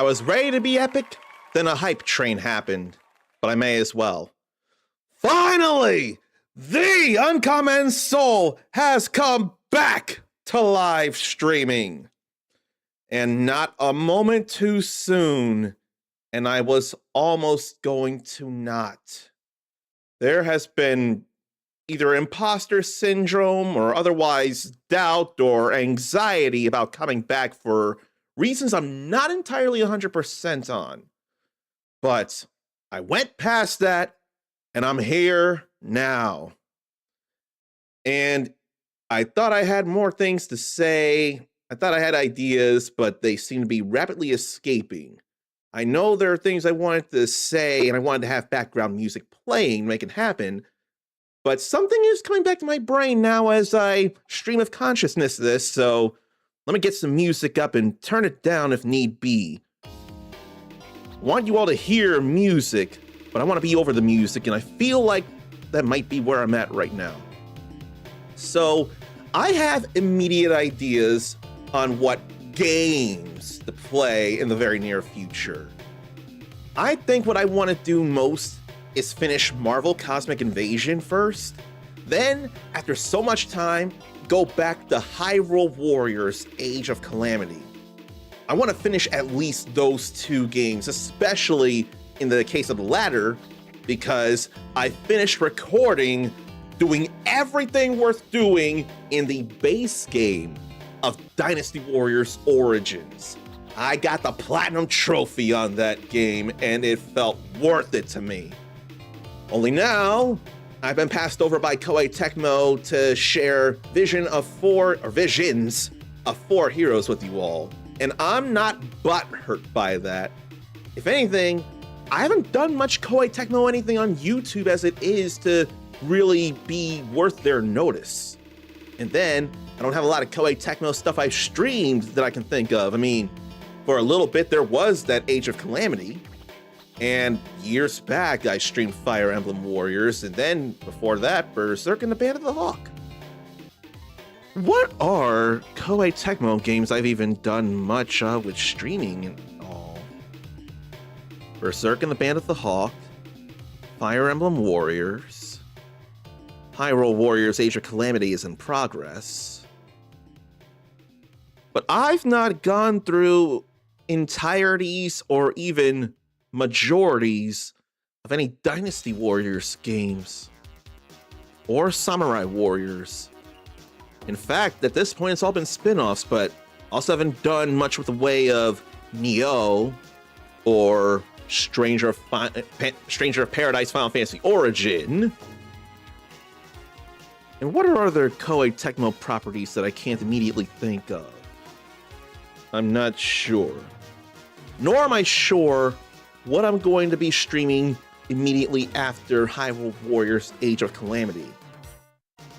I was ready to be epic, then a hype train happened, but I may as well. Finally! The Unkamen soul has come back to live streaming. And not a moment too soon, and I was almost going to not. There has been either imposter syndrome or otherwise doubt or anxiety about coming back for reasons I'm not entirely 100% on. But I went past that, and I'm here now. And I thought I had more things to say. I thought I had ideas, but they seem to be rapidly escaping. I know there are things I wanted to say, and I wanted to have background music playing to make it happen, but something is coming back to my brain now as I stream of consciousness this, so let me get some music up and turn it down if need be. I want you all to hear music, but I want to be over the music, and I feel like that might be where I'm at right now. So, I have immediate ideas on what games to play in the very near future. I think what I want to do most is finish Marvel Cosmic Invasion first, then, after so much time, go back to Hyrule Warriors Age of Calamity. I want to finish at least those two games, especially in the case of the latter, because I finished recording doing everything worth doing in the base game of Dynasty Warriors Origins. I got the platinum trophy on that game, and it felt worth it to me. Only now, I've been passed over by Koei Tecmo to share visions of 4 heroes with you all, and I'm not butthurt by that. If anything, I haven't done much Koei Tecmo anything on YouTube as it is to really be worth their notice. And then, I don't have a lot of Koei Tecmo stuff I've streamed that I can think of. I mean, for a little bit there was that Age of Calamity, and years back I streamed Fire Emblem Warriors, and then before that, Berserk and the Band of the Hawk. What are Koei Tecmo games I've even done much with streaming and all? Berserk and the Band of the Hawk, Fire Emblem Warriors, Hyrule Warriors Age of Calamity is in progress. But I've not gone through entireties or even majorities of any Dynasty Warriors games or Samurai Warriors. In fact, at this point, it's all been spin-offs, but also haven't done much with the way of Nioh or Stranger of Paradise Final Fantasy Origin. And what are other Koei Tecmo properties that I can't immediately think of? I'm not sure. Nor am I sure what I'm going to be streaming immediately after Hyrule Warriors Age of Calamity.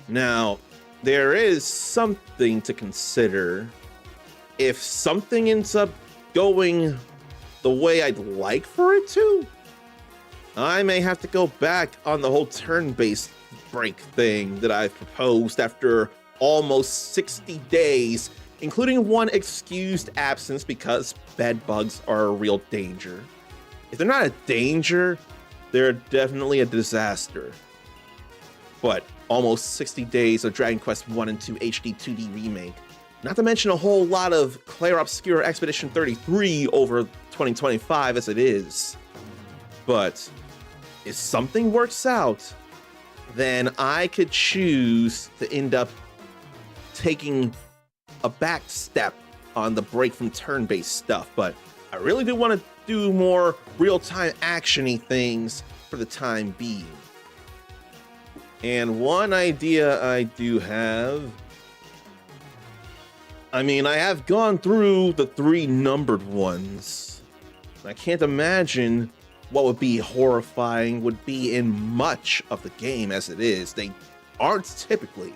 Now, there is something to consider. If something ends up going the way I'd like for it to, I may have to go back on the whole turn-based break thing that I've proposed after almost 60 days, including one excused absence because bed bugs are a real danger. If they're not a danger, they're definitely a disaster. But almost 60 days of Dragon Quest 1 and 2 HD 2D remake, not to mention a whole lot of Clair Obscura Expedition 33 over 2025 as it is. But if something works out, then I could choose to end up taking a back step on the break from turn-based stuff, but I really do want to do more real-time action-y things for the time being. And one idea I do have, I mean, I have gone through the 3 numbered ones. I can't imagine what would be horrifying would be in much of the game as it is. They aren't typically.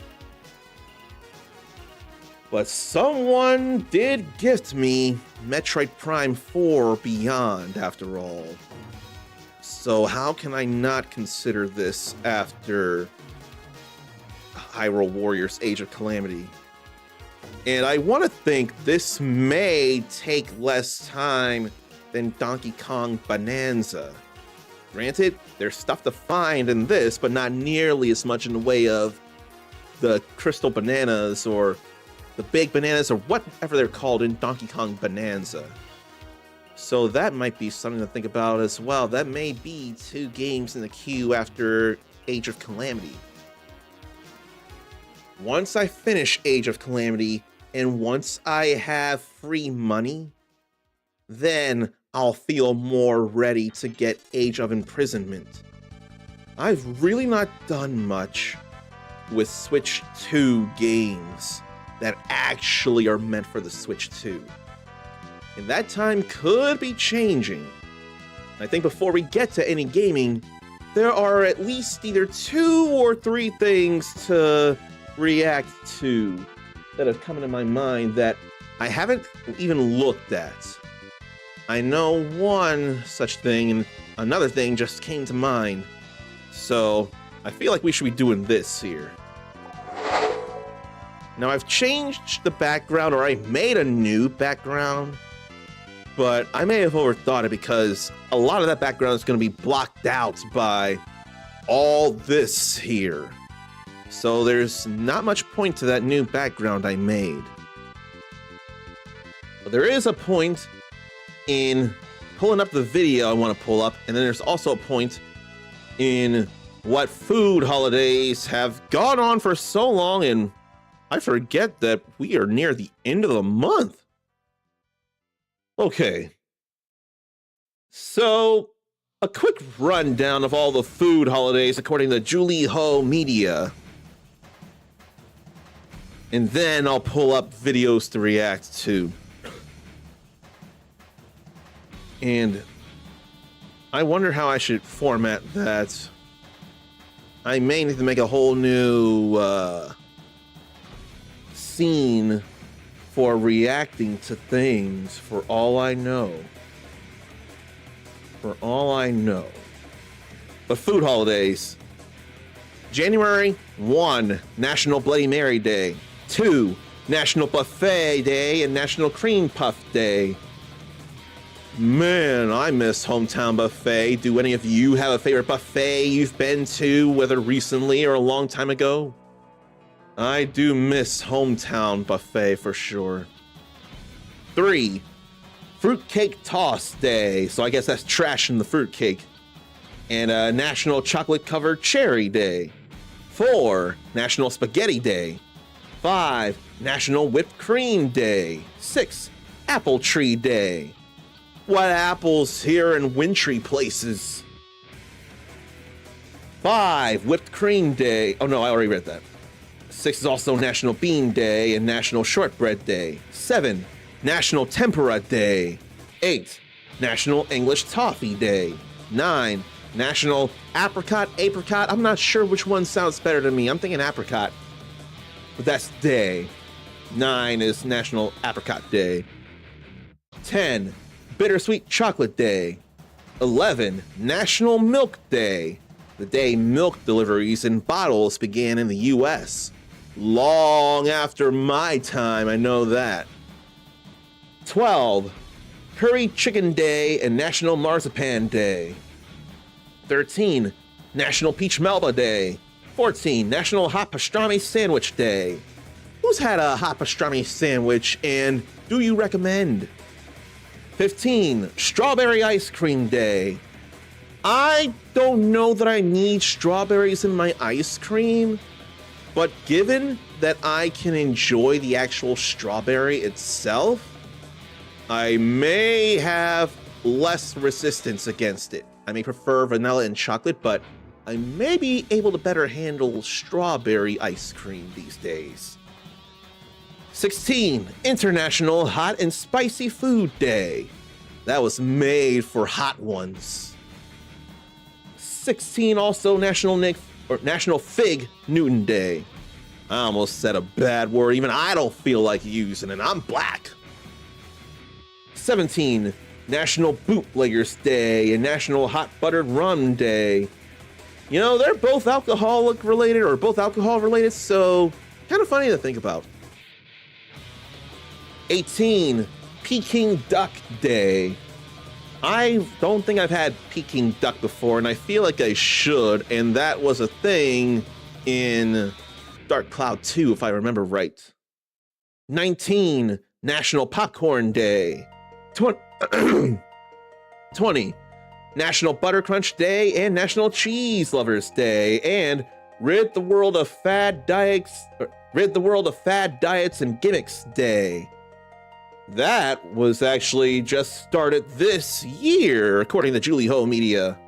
But someone did gift me Metroid Prime 4 Beyond, after all. So how can I not consider this after Hyrule Warriors Age of Calamity? And I want to think this may take less time than Donkey Kong Bonanza. Granted, there's stuff to find in this, but not nearly as much in the way of the crystal bananas or the big bananas or whatever they're called in Donkey Kong Bonanza. So that might be something to think about as well. That may be 2 games in the queue after Age of Calamity. Once I finish Age of Calamity, and once I have free money, then I'll feel more ready to get Age of Imprisonment. I've really not done much with Switch 2 games that actually are meant for the Switch 2. And that time could be changing. I think before we get to any gaming, there are at least either 2 or 3 things to react to that have come into my mind that I haven't even looked at. I know one such thing, and another thing just came to mind. So I feel like we should be doing this here. Now I've changed the background, or I made a new background, but I may have overthought it because a lot of that background is going to be blocked out by all this here. So there's not much point to that new background I made. But there is a point in pulling up the video I want to pull up, and then there's also a point in what food holidays have gone on for so long, and I forget that we are near the end of the month. Okay. So, a quick rundown of all the food holidays according to Julie Ho Media. And then I'll pull up videos to react to. And I wonder how I should format that. I may need to make a whole new scene for reacting to things, for all I know. For all I know. But food holidays. January 1, National Bloody Mary Day. 2, National Buffet Day and National Cream Puff Day. Man, I miss Hometown Buffet. Do any of you have a favorite buffet you've been to, whether recently or a long time ago? I do miss Hometown Buffet for sure. 3, Fruitcake Toss Day. So I guess that's trash in the fruitcake. And National Chocolate Covered Cherry Day. 4, National Spaghetti Day. 5, National Whipped Cream Day. 6, Apple Tree Day. What apples here in wintry places? 5, Whipped Cream Day. Oh no, I already read that. 6 is also National Bean Day and National Shortbread Day. 7, National Tempura Day. 8, National English Toffee Day. 9, National Apricot. I'm not sure which one sounds better to me. I'm thinking apricot. But that's day. 9 is National Apricot Day. 10, Bittersweet Chocolate Day. 11, National Milk Day. The day milk deliveries in bottles began in the US. Long after my time, I know that. 12, Curry Chicken Day and National Marzipan Day. 13, National Peach Melba Day. 14, National Hot Pastrami Sandwich Day. Who's had a hot pastrami sandwich and do you recommend? 15, Strawberry Ice Cream Day. I don't know that I need strawberries in my ice cream, but given that I can enjoy the actual strawberry itself, I may have less resistance against it. I may prefer vanilla and chocolate, but I may be able to better handle strawberry ice cream these days. 16, International Hot and Spicy Food Day. That was made for hot ones. 16, also National Fig Newton Day. I almost said a bad word. Even I don't feel like using it. I'm black. 17, National Bootleggers Day and National Hot Buttered Rum Day. You know, they're both alcoholic related or both alcohol related, so kind of funny to think about. 18, Peking Duck Day. I don't think I've had Peking duck before, and I feel like I should, and that was a thing in Dark Cloud 2, if I remember right. 19, National Popcorn Day. 20, National Butter Crunch Day and National Cheese Lovers Day, and Rid the World of Fad Diets and Gimmicks Day. That was actually just started this year, according to Julie Ho Media.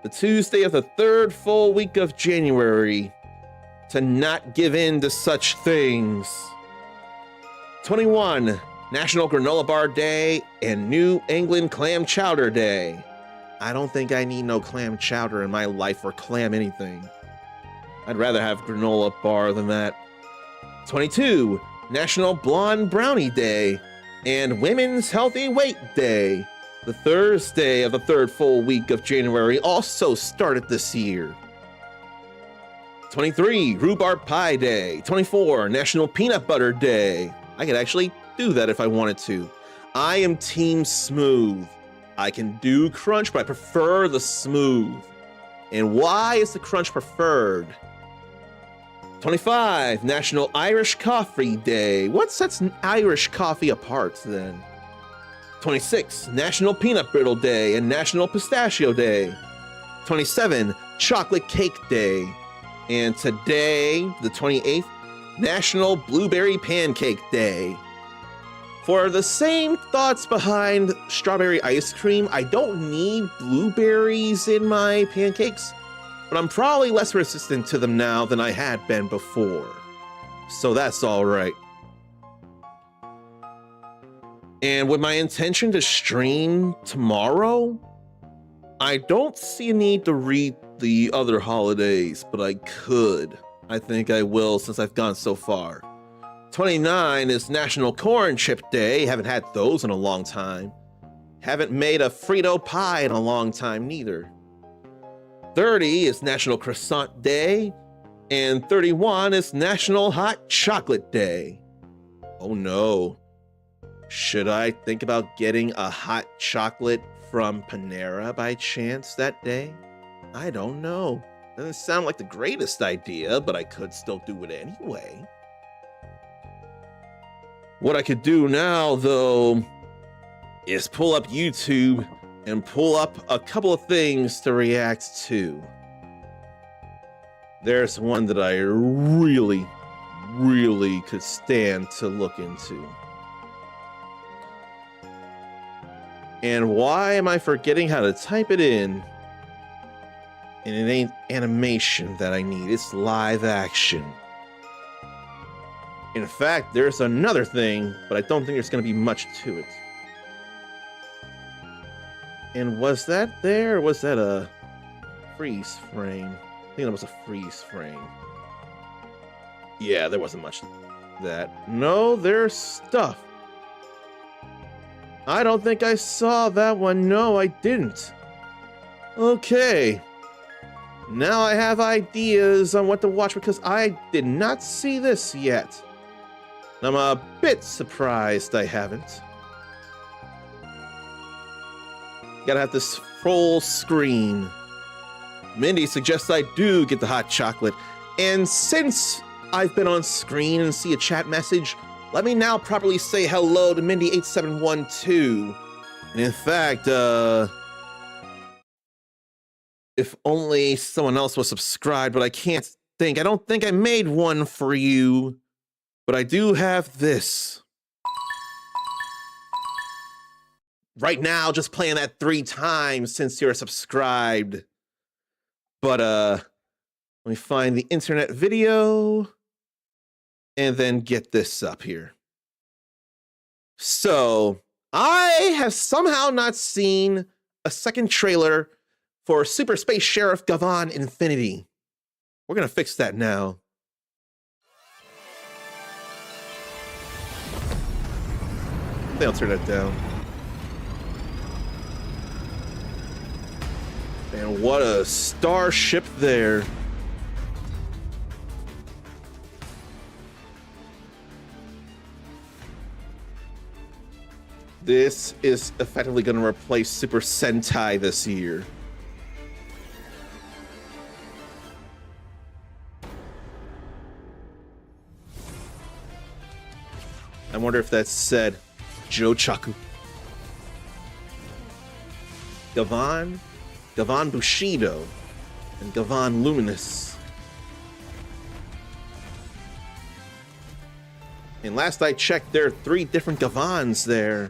The Tuesday of the third full week of January, to not give in to such things. 21, National Granola Bar Day and New England Clam Chowder Day. I don't think I need no clam chowder in my life or clam anything. I'd rather have granola bar than that. 22, National Blonde Brownie Day and Women's Healthy Weight Day. The Thursday of the third full week of January also started this year. 23, Rhubarb Pie Day. 24, National Peanut Butter Day. I could actually do that if I wanted to. I am Team Smooth. I can do crunch, but I prefer the smooth. And why is the crunch preferred? 25, National Irish Coffee Day. What sets Irish coffee apart then? 26, National Peanut Brittle Day and National Pistachio Day. 27, Chocolate Cake Day. And today, the 28th, National Blueberry Pancake Day. For the same thoughts behind strawberry ice cream, I don't need blueberries in my pancakes, but I'm probably less resistant to them now than I had been before. So that's all right. And with my intention to stream tomorrow, I don't see a need to read the other holidays, but I could. I think I will since I've gone so far. 29 is National Corn Chip Day. Haven't had those in a long time. Haven't made a Frito pie in a long time neither. 30 is National Croissant Day. And 31 is National Hot Chocolate Day. Oh no. Should I think about getting a hot chocolate from Panera by chance that day? I don't know. Doesn't sound like the greatest idea, but I could still do it anyway. What I could do now, though, is pull up YouTube and pull up a couple of things to react to. There's one that I really could stand to look into. And why am I forgetting how to type it in? And it ain't animation that I need, it's live action. In fact, there's another thing, but I don't think there's going to be much to it. And was that there, or was that a freeze frame? I think that was a freeze frame. Yeah, there wasn't much of that. No, there's stuff. I don't think I saw that one. No, I didn't. Okay. Now I have ideas on what to watch because I did not see this yet. I'm a bit surprised I haven't. Gotta have this full screen. Mindy suggests I do get the hot chocolate. And since I've been on screen and see a chat message, let me now properly say hello to Mindy8712. And in fact, if only someone else was subscribed, but I can't think. I don't think I made one for you, but I do have this. Right now, just playing that 3 times since you're subscribed. But let me find the internet video and then get this up here. So I have somehow not seen a second trailer for Super Space Sheriff Gavan Infinity. We're gonna fix that now. I think I'll turn that down. And what a starship there. This is effectively going to replace Super Sentai this year. I wonder if that said Jochaku. Gavan, Gavan Bushido, and Gavan Luminous. And last I checked, there are 3 different Gavans there.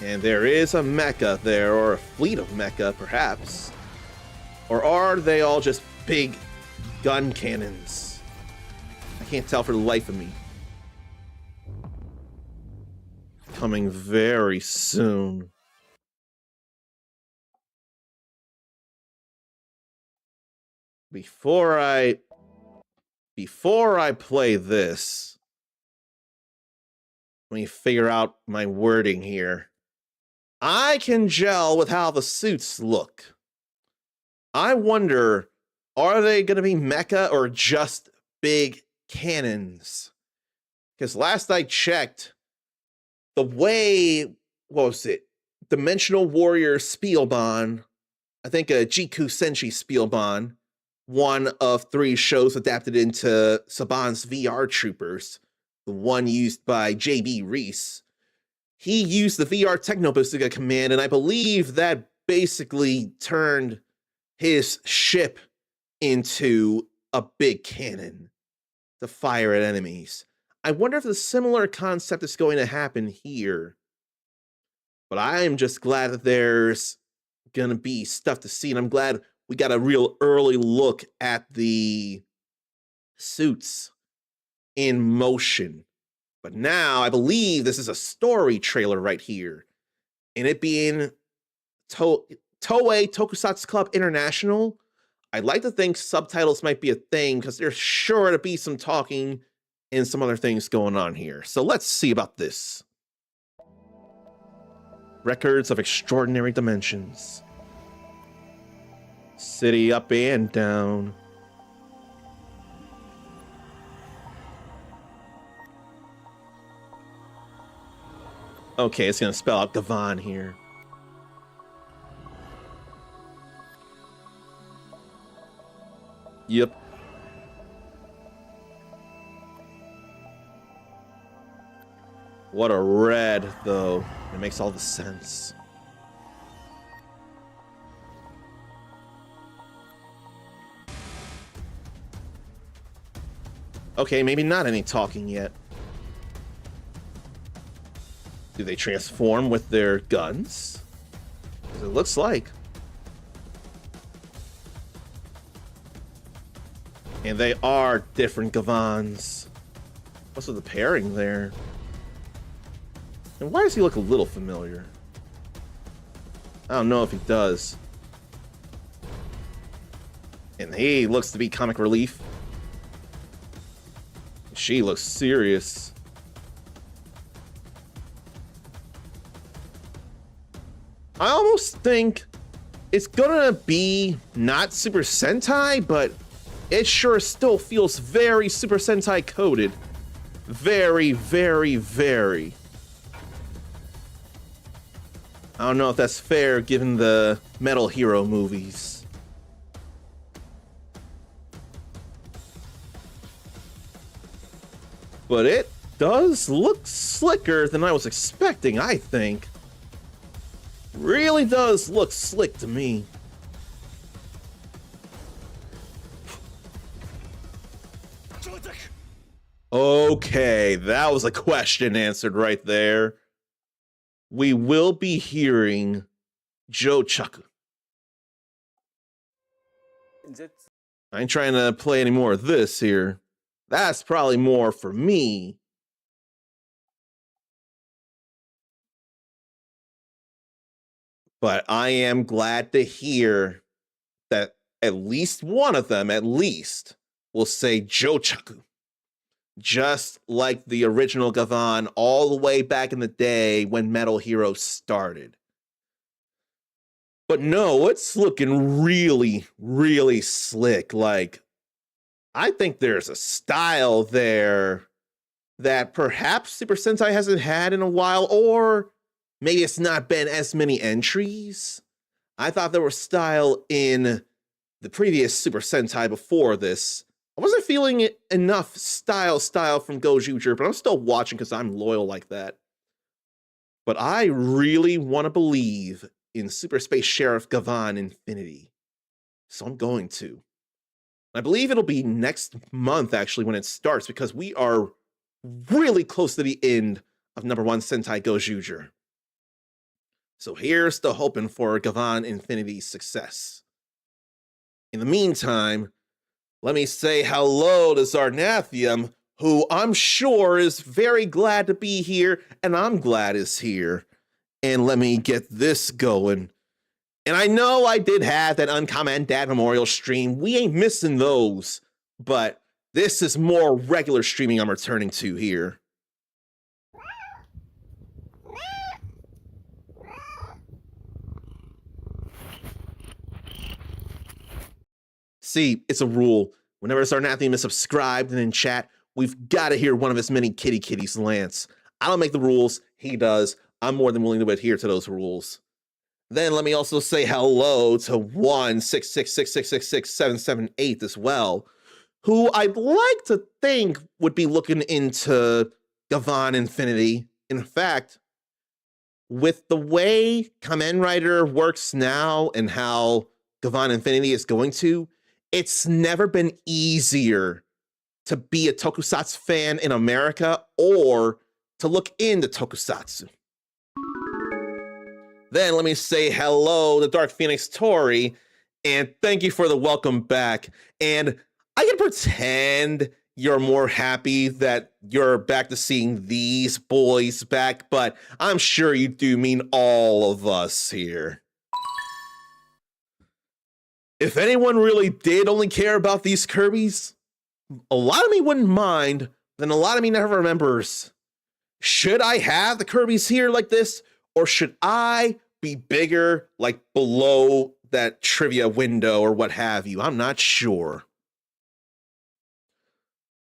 And there is a mecha there, or a fleet of mecha, perhaps. Or are they all just big gun cannons? I can't tell for the life of me. Coming very soon. Before I play this, let me figure out my wording here. I can gel with how the suits look. I wonder, are they going to be mecha or just big cannons? Because last I checked, the way, what was it? Dimensional Warrior Spielbahn, I think a Jiku Senshi Spielbahn, one of 3 shows adapted into Saban's VR Troopers, the one used by J.B. Reese. He used the VR Technobustica command, and I believe that basically turned his ship into a big cannon to fire at enemies. I wonder if the similar concept is going to happen here. But I am just glad that there's going to be stuff to see, and I'm glad we got a real early look at the suits in motion. But now I believe this is a story trailer right here. And it being Toei Tokusatsu Club International, I'd like to think subtitles might be a thing because there's sure to be some talking and some other things going on here. So let's see about this. Records of Extraordinary Dimensions. City up and down. Okay, it's gonna spell out Gavan here. Yep. What a red, though. It makes all the sense. Okay, maybe not any talking yet. Do they transform with their guns? 'Cause it looks like. And they are different Gavans. What's with the pairing there? And why does he look a little familiar? I don't know if he does. And he looks to be comic relief. She looks serious. I almost think it's gonna be not Super Sentai, but it sure still feels very Super Sentai coded. Very, very, very. I don't know if that's fair given the Metal Hero movies. But it does look slicker than I was expecting, I think. Really does look slick to me. Okay, that was a question answered right there. We will be hearing Jochaku. I ain't trying to play any more of this here. That's probably more for me. But I am glad to hear that at least one of them, will say Jochaku. Just like the original Gavan all the way back in the day when Metal Hero started. But no, it's looking really, really slick. Like, I think there's a style there that perhaps Super Sentai hasn't had in a while, or maybe it's not been as many entries. I thought there was style in the previous Super Sentai before this. I wasn't feeling it enough style from Gojuger, but I'm still watching because I'm loyal like that. But I really want to believe in Super Space Sheriff Gavan Infinity. So I'm going to. I believe it'll be next month, actually, when it starts, because we are really close to the end of number 1 Sentai Gojuger. So here's the hoping for Gavan Infinity's success. In the meantime, let me say hello to Zarnathium, who I'm sure is very glad to be here, and I'm glad is here. And let me get this going. And I know I did have that Unkamen Dad Memorial stream. We ain't missing those. But this is more regular streaming I'm returning to here. See, it's a rule. Whenever Zarnathium is subscribed and in chat, we've got to hear one of his many kitties Lance. I don't make the rules, he does. I'm more than willing to adhere to those rules. Then let me also say hello to 16666666778 as well, who I'd like to think would be looking into Gavan Infinity. In fact, with the way Kamen Rider works now and how Gavan Infinity is going to, it's never been easier to be a tokusatsu fan in America or to look into tokusatsu. Then let me say hello to Dark Phoenix Tori, and thank you for the welcome back. And I can pretend you're more happy that you're back to seeing these boys back, but I'm sure you do mean all of us here. If anyone really did only care about these Kirbys, a lot of me wouldn't mind, then a lot of me never remembers. Should I have the Kirbys here like this, or should I be bigger, like below that trivia window or what have you? I'm not sure.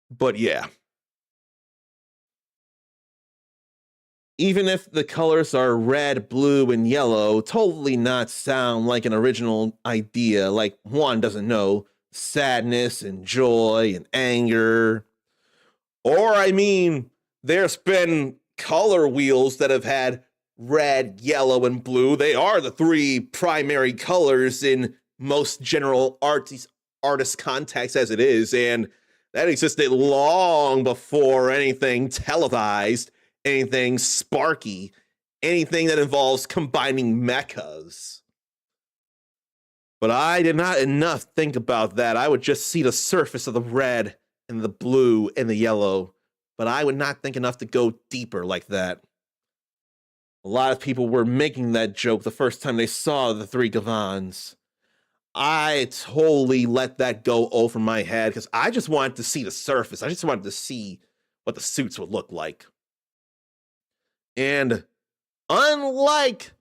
But yeah. Even if the colors are red, blue, and yellow, totally not sound like an original idea, like one doesn't know sadness and joy and anger. Or, I mean, there's been color wheels that have had red, yellow, and blue. They are the 3 primary colors in most general artist contexts as it is, and that existed long before anything televised, anything sparky, anything that involves combining mechas. But I did not enough think about that. I would just see the surface of the red and the blue and the yellow, but I would not think enough to go deeper like that. A lot of people were making that joke the first time they saw the 3 Gavans. I totally let that go over my head because I just wanted to see the surface. I just wanted to see what the suits would look like. And unlike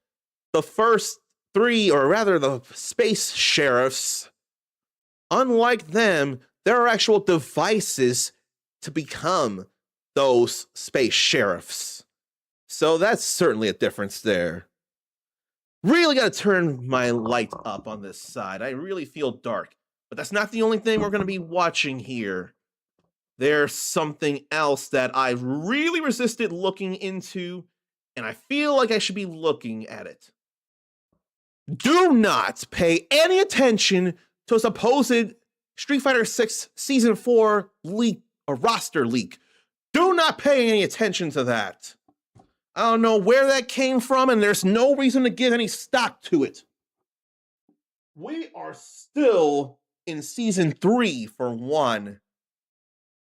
the first 3, or rather the space sheriffs, unlike them, there are actual devices to become those space sheriffs. So that's certainly a difference there. Really got to turn my light up on this side. I really feel dark. But that's not the only thing we're going to be watching here. There's something else that I've really resisted looking into, and I feel like I should be looking at it. Do not pay any attention to a supposed Street Fighter 6 Season 4 leak or roster leak. Do not pay any attention to that. I don't know where that came from, and there's no reason to give any stock to it. We are still in Season 3 for one,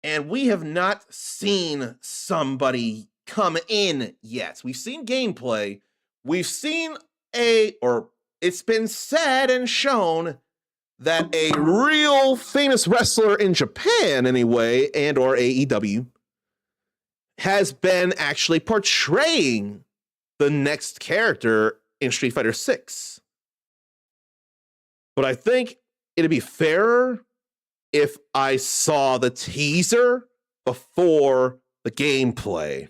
and we have not seen somebody come in yet. We've seen gameplay. We've seen it's been said and shown that a real famous wrestler in Japan, anyway, and or AEW, has been actually portraying the next character in Street Fighter 6. But I think it'd be fairer if I saw the teaser before the gameplay.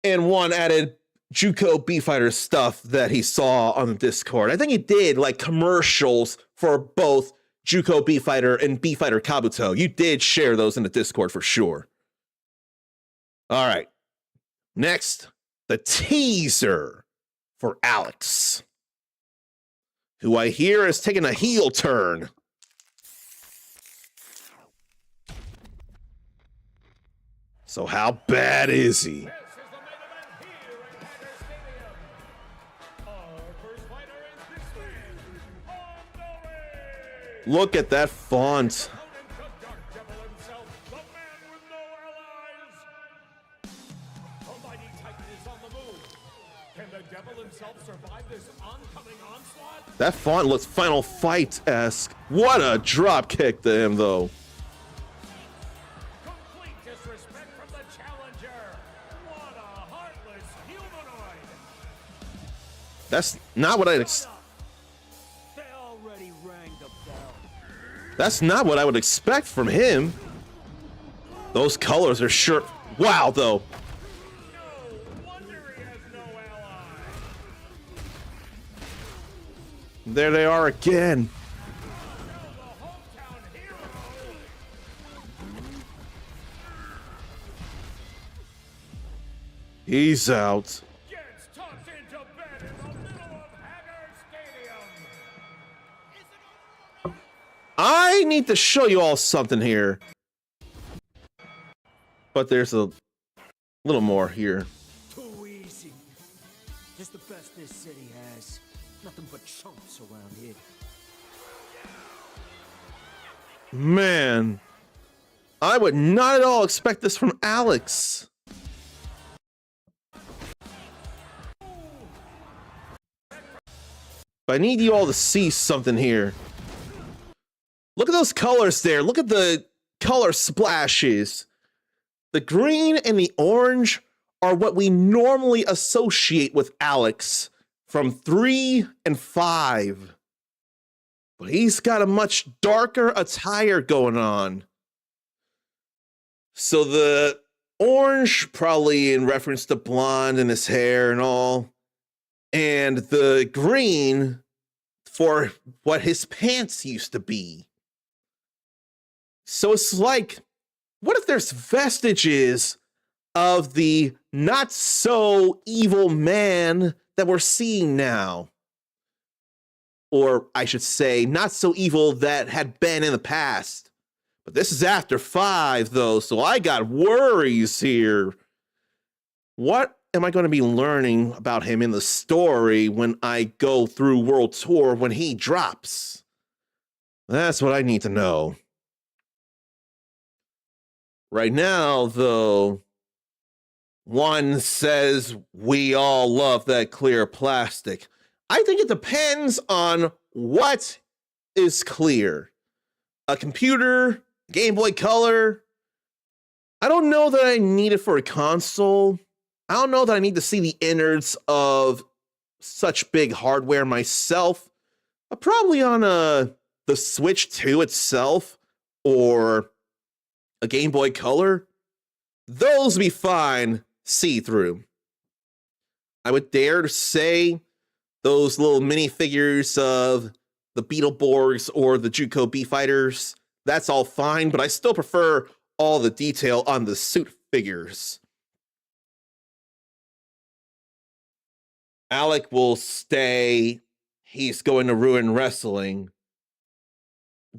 And one added Juco B-Fighter stuff that he saw on the Discord. I think he did like commercials for both Juco B-Fighter and B-Fighter Kabuto. You did share those in the Discord for sure. All right. Next, the teaser for Alex, who I hear is taking a heel turn. So how bad is he? Look at that font. That font looks Final Fight-esque. What a drop kick to him, though. Complete disrespect from the challenger. What a heartless humanoid. That's not what I'd They already rang the bell. That's not what I would expect from him. Those colors are sure. Wow, though. No wonder he has no ally. There they are again. The hometown hero. He's out. Gets tucked into bed in the middle of Hagar Stadium. I need to show you all something here. But there's a little more here. Too easy. Just the best this city has. Nothing but chumps around here. Man, I would not at all expect this from Alex. But I need you all to see something here. Look at those colors there. Look at the color splashes. The green and the orange are what we normally associate with Alex from 3 and 5. But he's got a much darker attire going on. So the orange, probably in reference to blonde in his hair and all. And the green for what his pants used to be. So it's like, what if there's vestiges of the not so evil man that we're seeing now? Or I should say, not so evil that had been in the past. But this is after 5, though, so I got worries here. What am I going to be learning about him in the story when I go through World Tour when he drops? That's what I need to know. Right now, though, one says we all love that clear plastic. I think it depends on what is clear. A computer, Game Boy Color. I don't know that I need it for a console. I don't know that I need to see the innards of such big hardware myself. Probably on the Switch 2 itself or a Game Boy Color. Those would be fine see-through. I would dare to say those little minifigures of the Beetleborgs or the Juco B-Fighters, that's all fine, but I still prefer all the detail on the suit figures. Alec will stay. He's going to ruin wrestling.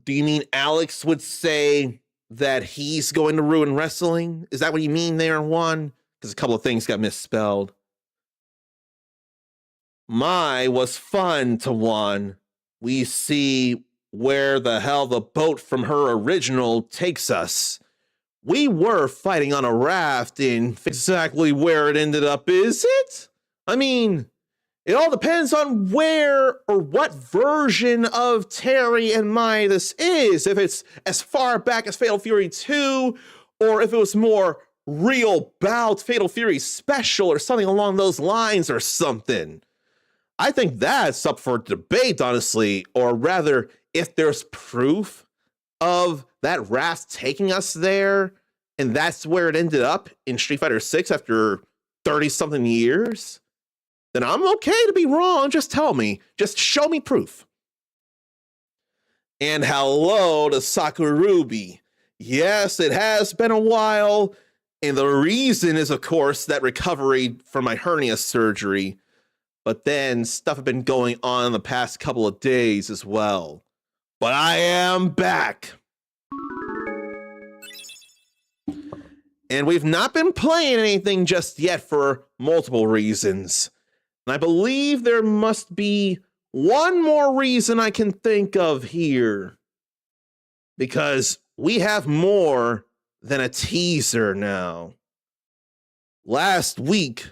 Do you mean Alex would say that he's going to ruin wrestling? Is that what you mean there, Juan? Because a couple of things got misspelled. My was fun to Juan. We see where the hell the boat from her original takes us. We were fighting on a raft, and exactly where it ended up, is it? I mean, it all depends on where or what version of Terry and Mai this is. If it's as far back as Fatal Fury 2, or if it was more real bout Fatal Fury Special or something along those lines or something. I think that's up for debate, honestly, or rather, if there's proof of that raft taking us there, and that's where it ended up in Street Fighter 6 after 30 something years, then I'm okay to be wrong. Just tell me. Just show me proof. And hello to Sakurubi. Yes, it has been a while, and the reason is, of course, that recovery from my hernia surgery. But then stuff had been going on in the past couple of days as well. But I am back. And we've not been playing anything just yet for multiple reasons. And I believe there must be one more reason I can think of here. Because we have more than a teaser now. Last week,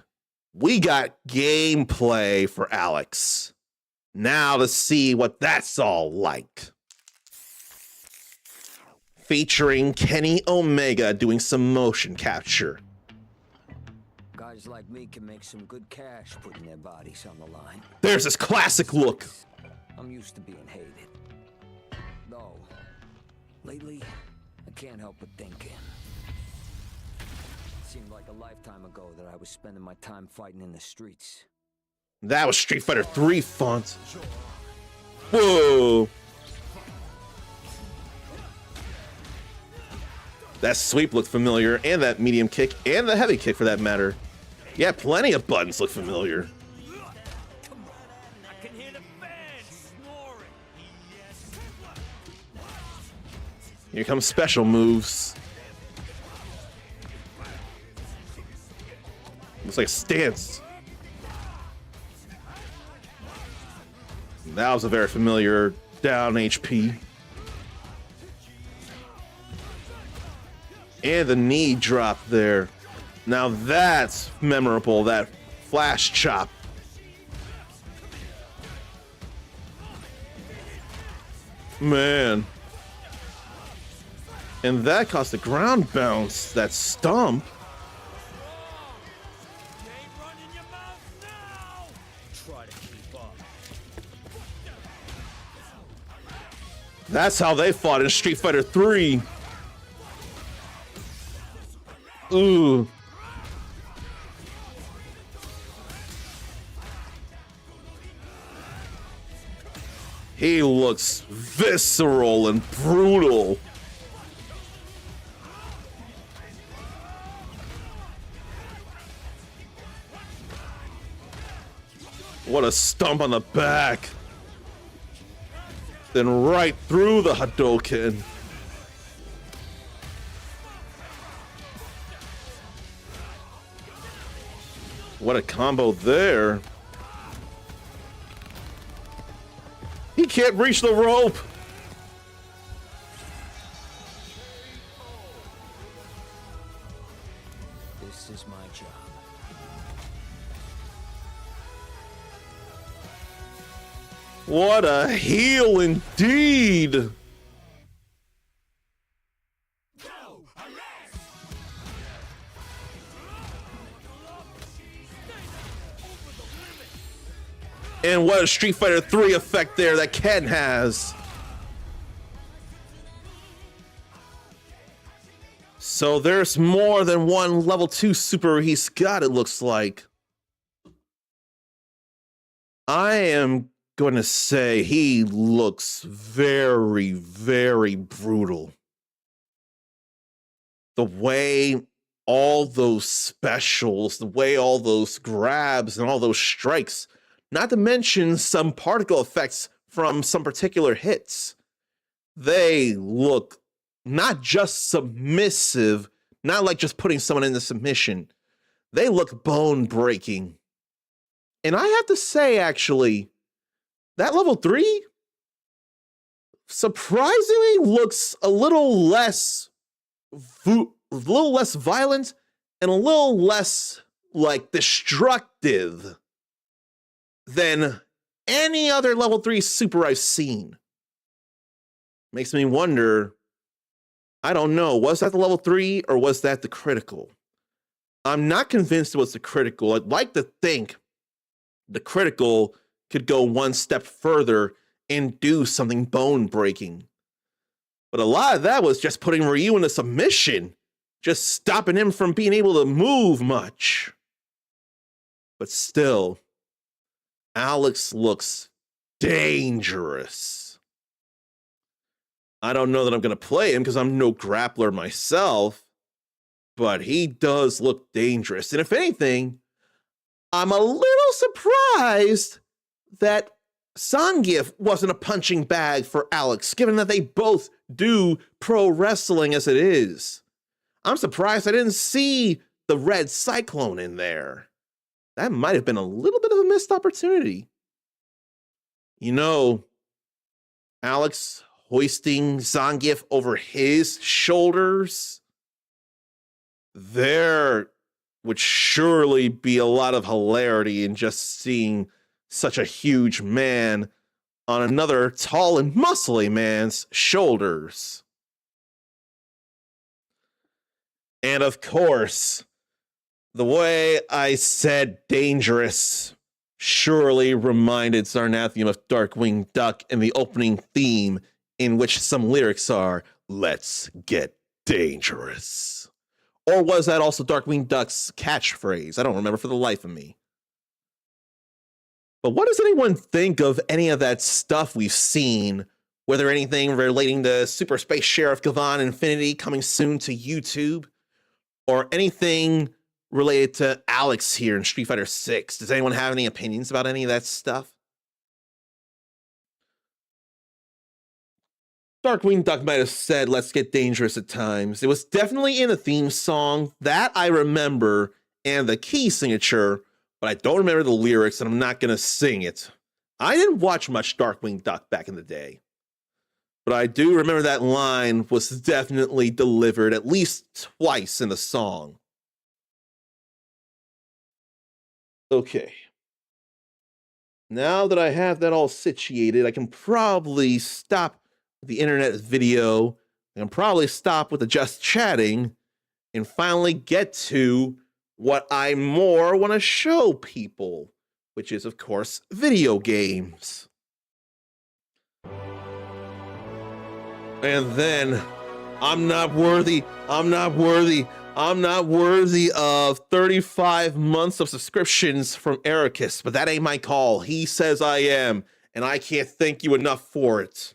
we got gameplay for Alex. Now to see what that's all like. Featuring Kenny Omega doing some motion capture. Guys like me can make some good cash putting their bodies on the line. There's this classic look. I'm used to being hated. Though, lately, I can't help but thinking. It seemed like a lifetime ago that I was spending my time fighting in the streets. That was Street Fighter 3 font. Whoa. That sweep looked familiar, and that medium kick, and the heavy kick for that matter. Yeah, plenty of buttons look familiar. Come on, I can hear the fans snoring. Here come special moves. Looks like a stance. That was a very familiar down HP. And the knee drop there. Now that's memorable, that flash chop. Man. And that caused a ground bounce, that stomp. You ain't running your mouth now. Try to keep up. That's how they fought in Street Fighter 3. Ooh. He looks visceral and brutal. What a stomp on the back. Then right through the Hadouken. What a combo there. He can't reach the rope. This is my job. What a heel indeed. And what a Street Fighter 3 effect there that Ken has. So there's more than one level 2 super he's got, it looks like. I am going to say he looks very, very brutal. The way all those specials, the way all those grabs and all those strikes, not to mention some particle effects from some particular hits. They look not just submissive, not like just putting someone into submission. They look bone-breaking. And I have to say, actually, that level 3 surprisingly looks a little less violent and a little less, like, destructive than any other level 3 super I've seen. Makes me wonder, I don't know, was that the level 3 or was that the critical? I'm not convinced it was the critical. I'd like to think the critical could go one step further and do something bone breaking. But a lot of that was just putting Ryu in a submission, just stopping him from being able to move much. But still, Alex looks dangerous. I don't know that I'm going to play him because I'm no grappler myself, but he does look dangerous. And if anything, I'm a little surprised that Zangief wasn't a punching bag for Alex, given that they both do pro wrestling as it is. I'm surprised I didn't see the Red Cyclone in there. That might have been a little bit of a missed opportunity. You know, Alex hoisting Zangief over his shoulders, there would surely be a lot of hilarity in just seeing such a huge man on another tall and muscly man's shoulders. And of course, the way I said dangerous surely reminded Zarnathium of Darkwing Duck in the opening theme, in which some lyrics are, "Let's get dangerous." Or was that also Darkwing Duck's catchphrase? I don't remember for the life of me. But what does anyone think of any of that stuff we've seen? Whether anything relating to Super Space Sheriff Gavan Infinity coming soon to YouTube, or anything related to Alex here in Street Fighter 6. Does anyone have any opinions about any of that stuff? Darkwing Duck might have said, "Let's get dangerous" at times. It was definitely in the theme song. That I remember, and the key signature, but I don't remember the lyrics, and I'm not going to sing it. I didn't watch much Darkwing Duck back in the day, but I do remember that line was definitely delivered at least twice in the song. Okay. Now that I have that all situated, I can probably stop the internet video. I can probably stop with the just chatting and finally get to what I more want to show people, which is, of course, video games. And then, I'm not worthy of 35 months of subscriptions from Ericus, but that ain't my call. He says I am, and I can't thank you enough for it.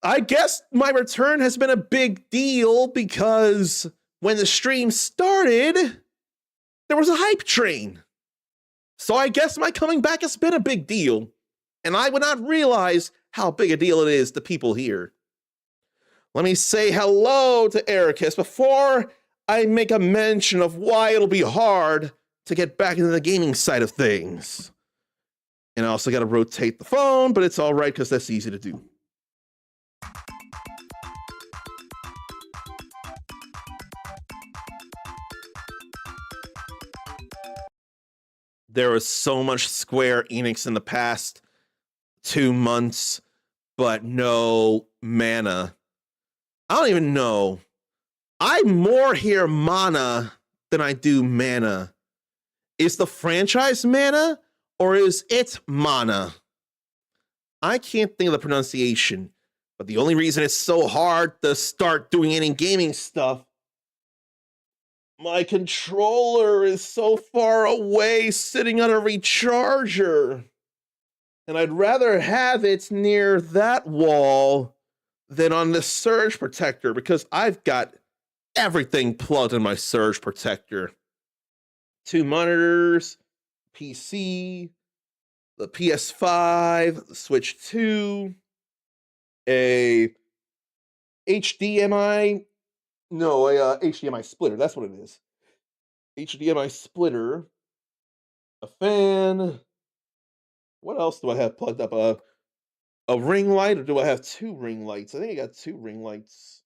I guess my return has been a big deal because when the stream started, there was a hype train. So I guess my coming back has been a big deal, and I would not realize how big a deal it is to people here. Let me say hello to Ericus before I make a mention of why it'll be hard to get back into the gaming side of things. And I also got to rotate the phone, but it's all right because that's easy to do. There was so much Square Enix in the past 2 months, but no mana. I don't even know. I more hear mana than I do mana. Is the franchise mana or is it mana? I can't think of the pronunciation, but the only reason it's so hard to start doing any gaming stuff, my controller is so far away sitting on a recharger. And I'd rather have it near that wall than on the surge protector because I've got everything plugged in my surge protector. 2 monitors, PC, the PS5, the Switch 2, a HDMI splitter. That's what it is. HDMI splitter, a fan. What else do I have plugged up? A ring light, or do I have 2 ring lights? I think I got 2 ring lights.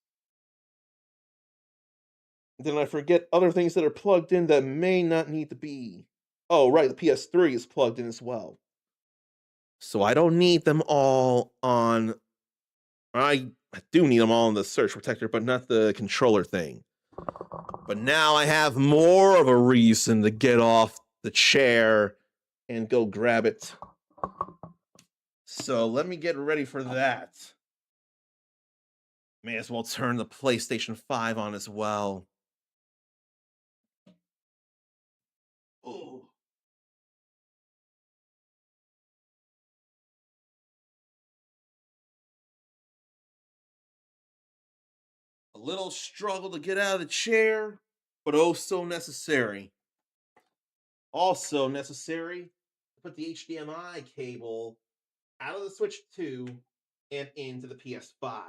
Then I forget other things that are plugged in that may not need to be. Oh, right, the PS3 is plugged in as well. So I don't need them all on. I do need them all on the surge protector, but not the controller thing. But now I have more of a reason to get off the chair and go grab it. So let me get ready for that. May as well turn the PlayStation 5 on as well. Oh. A little struggle to get out of the chair, but oh so necessary. Also necessary to put the HDMI cable out of the Switch 2 and into the PS5.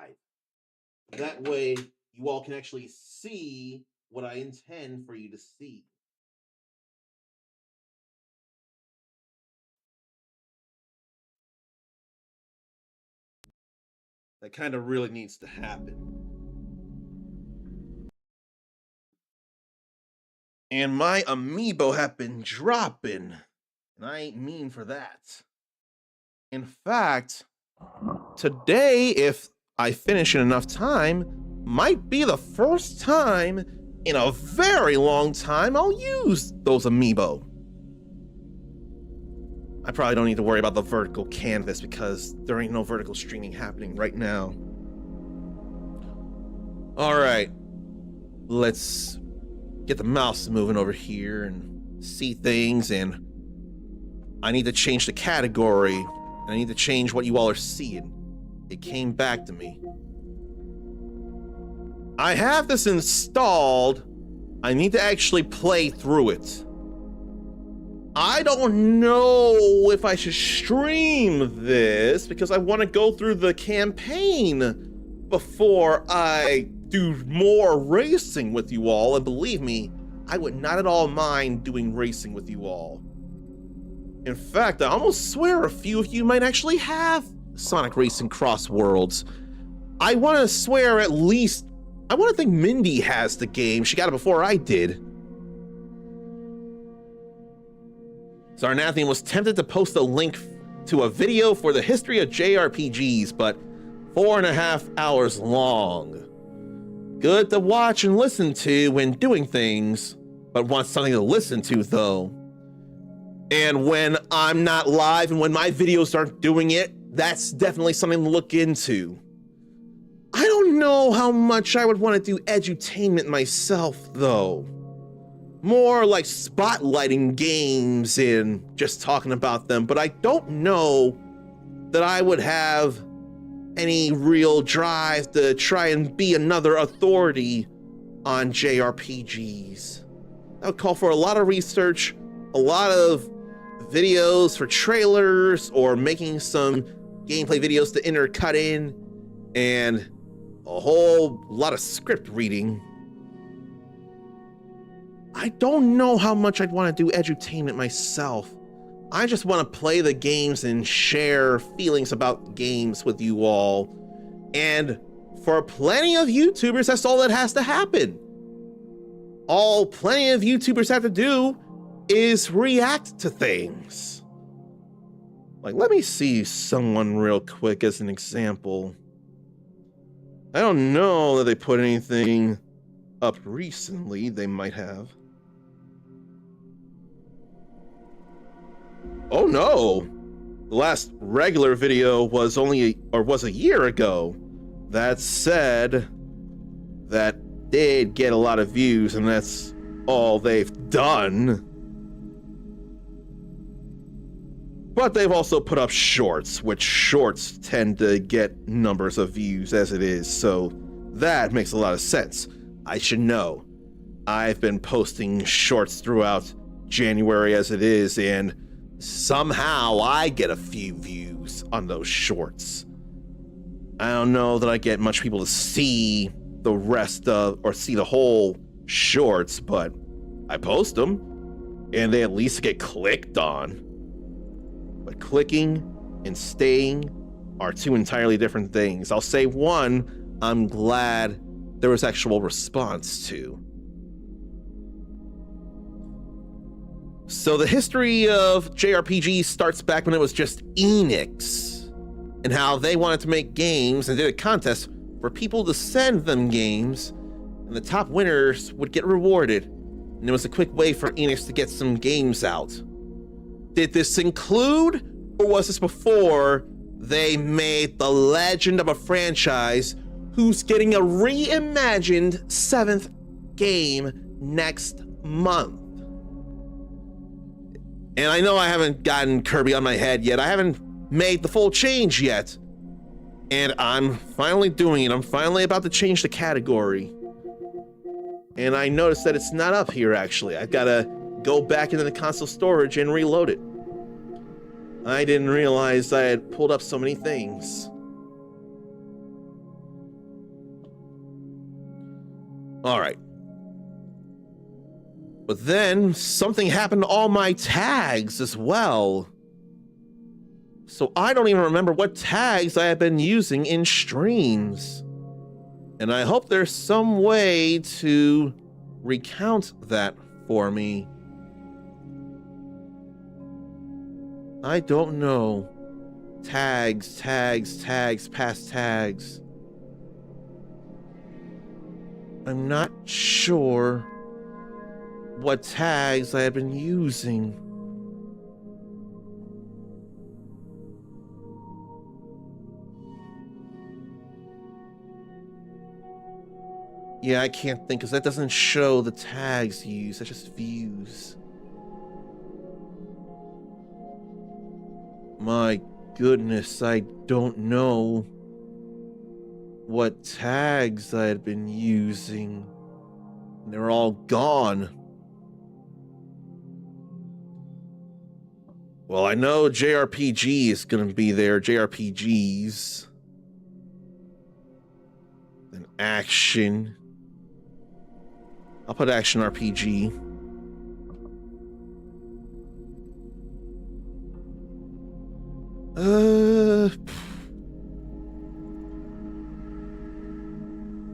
That way, you all can actually see what I intend for you to see. That kind of really needs to happen. And my amiibo have been dropping, and I ain't mean for that. In fact, today, if I finish in enough time, might be the first time in a very long time I'll use those amiibo. I probably don't need to worry about the vertical canvas because there ain't no vertical streaming happening right now. All right, let's get the mouse moving over here and see things, and I need to change the category, and I need to change what you all are seeing. It came back to me. I have this installed. I need to actually play through it. I don't know if I should stream this because I want to go through the campaign before I do more racing with you all. And believe me, I would not at all mind doing racing with you all. In fact, I almost swear a few of you might actually have Sonic Racing Cross Worlds. I want to swear at least, I want to think Mindy has the game. She got it before I did. Zarnathian was tempted to post a link to a video for the history of JRPGs, but 4.5 hours long. Good to watch and listen to when doing things, but want something to listen to though. And when I'm not live and when my videos aren't doing it, that's definitely something to look into. I don't know how much I would want to do edutainment myself though. More like spotlighting games and just talking about them, but I don't know that I would have any real drive to try and be another authority on JRPGs. That would call for a lot of research, a lot of videos for trailers, or making some gameplay videos to intercut in, and a whole lot of script reading. I don't know how much I'd want to do edutainment myself. I just want to play the games and share feelings about games with you all. And for plenty of YouTubers, that's all that has to happen. All plenty of YouTubers have to do is react to things. Like, let me see someone real quick as an example. I don't know that they put anything up recently. They might have. Oh no! The last regular video was was a year ago. That said, that did get a lot of views, and that's all they've done. But they've also put up shorts, which shorts tend to get numbers of views as it is, so that makes a lot of sense. I should know. I've been posting shorts throughout January as it is, and somehow I get a few views on those shorts. I don't know that I get much people to see the rest of, or see the whole shorts, but I post them, and they at least get clicked on. But clicking and staying are two entirely different things. I'll say one, I'm glad there was actual response to. So the history of JRPG starts back when it was just Enix, and how they wanted to make games and did a contest for people to send them games, and the top winners would get rewarded. And it was a quick way for Enix to get some games out. Did this include, or was this before they made the legend of a franchise who's getting a reimagined 7th game next month. And I know I haven't gotten Kirby on my head yet. I haven't made the full change yet. And I'm finally doing it. I'm finally about to change the category. And I noticed that it's not up here, actually. I've got to go back into the console storage and reload it. I didn't realize I had pulled up so many things. All right. But then something happened to all my tags as well. So I don't even remember what tags I have been using in streams. And I hope there's some way to recount that for me. I don't know. Tags, past tags. I'm not sure what tags I have been using. Yeah, I can't think because that doesn't show the tags used, that's just views. My goodness, I don't know what tags I had been using. They're all gone. Well, I know JRPG is going to be there, JRPGs. Then action. I'll put action RPG.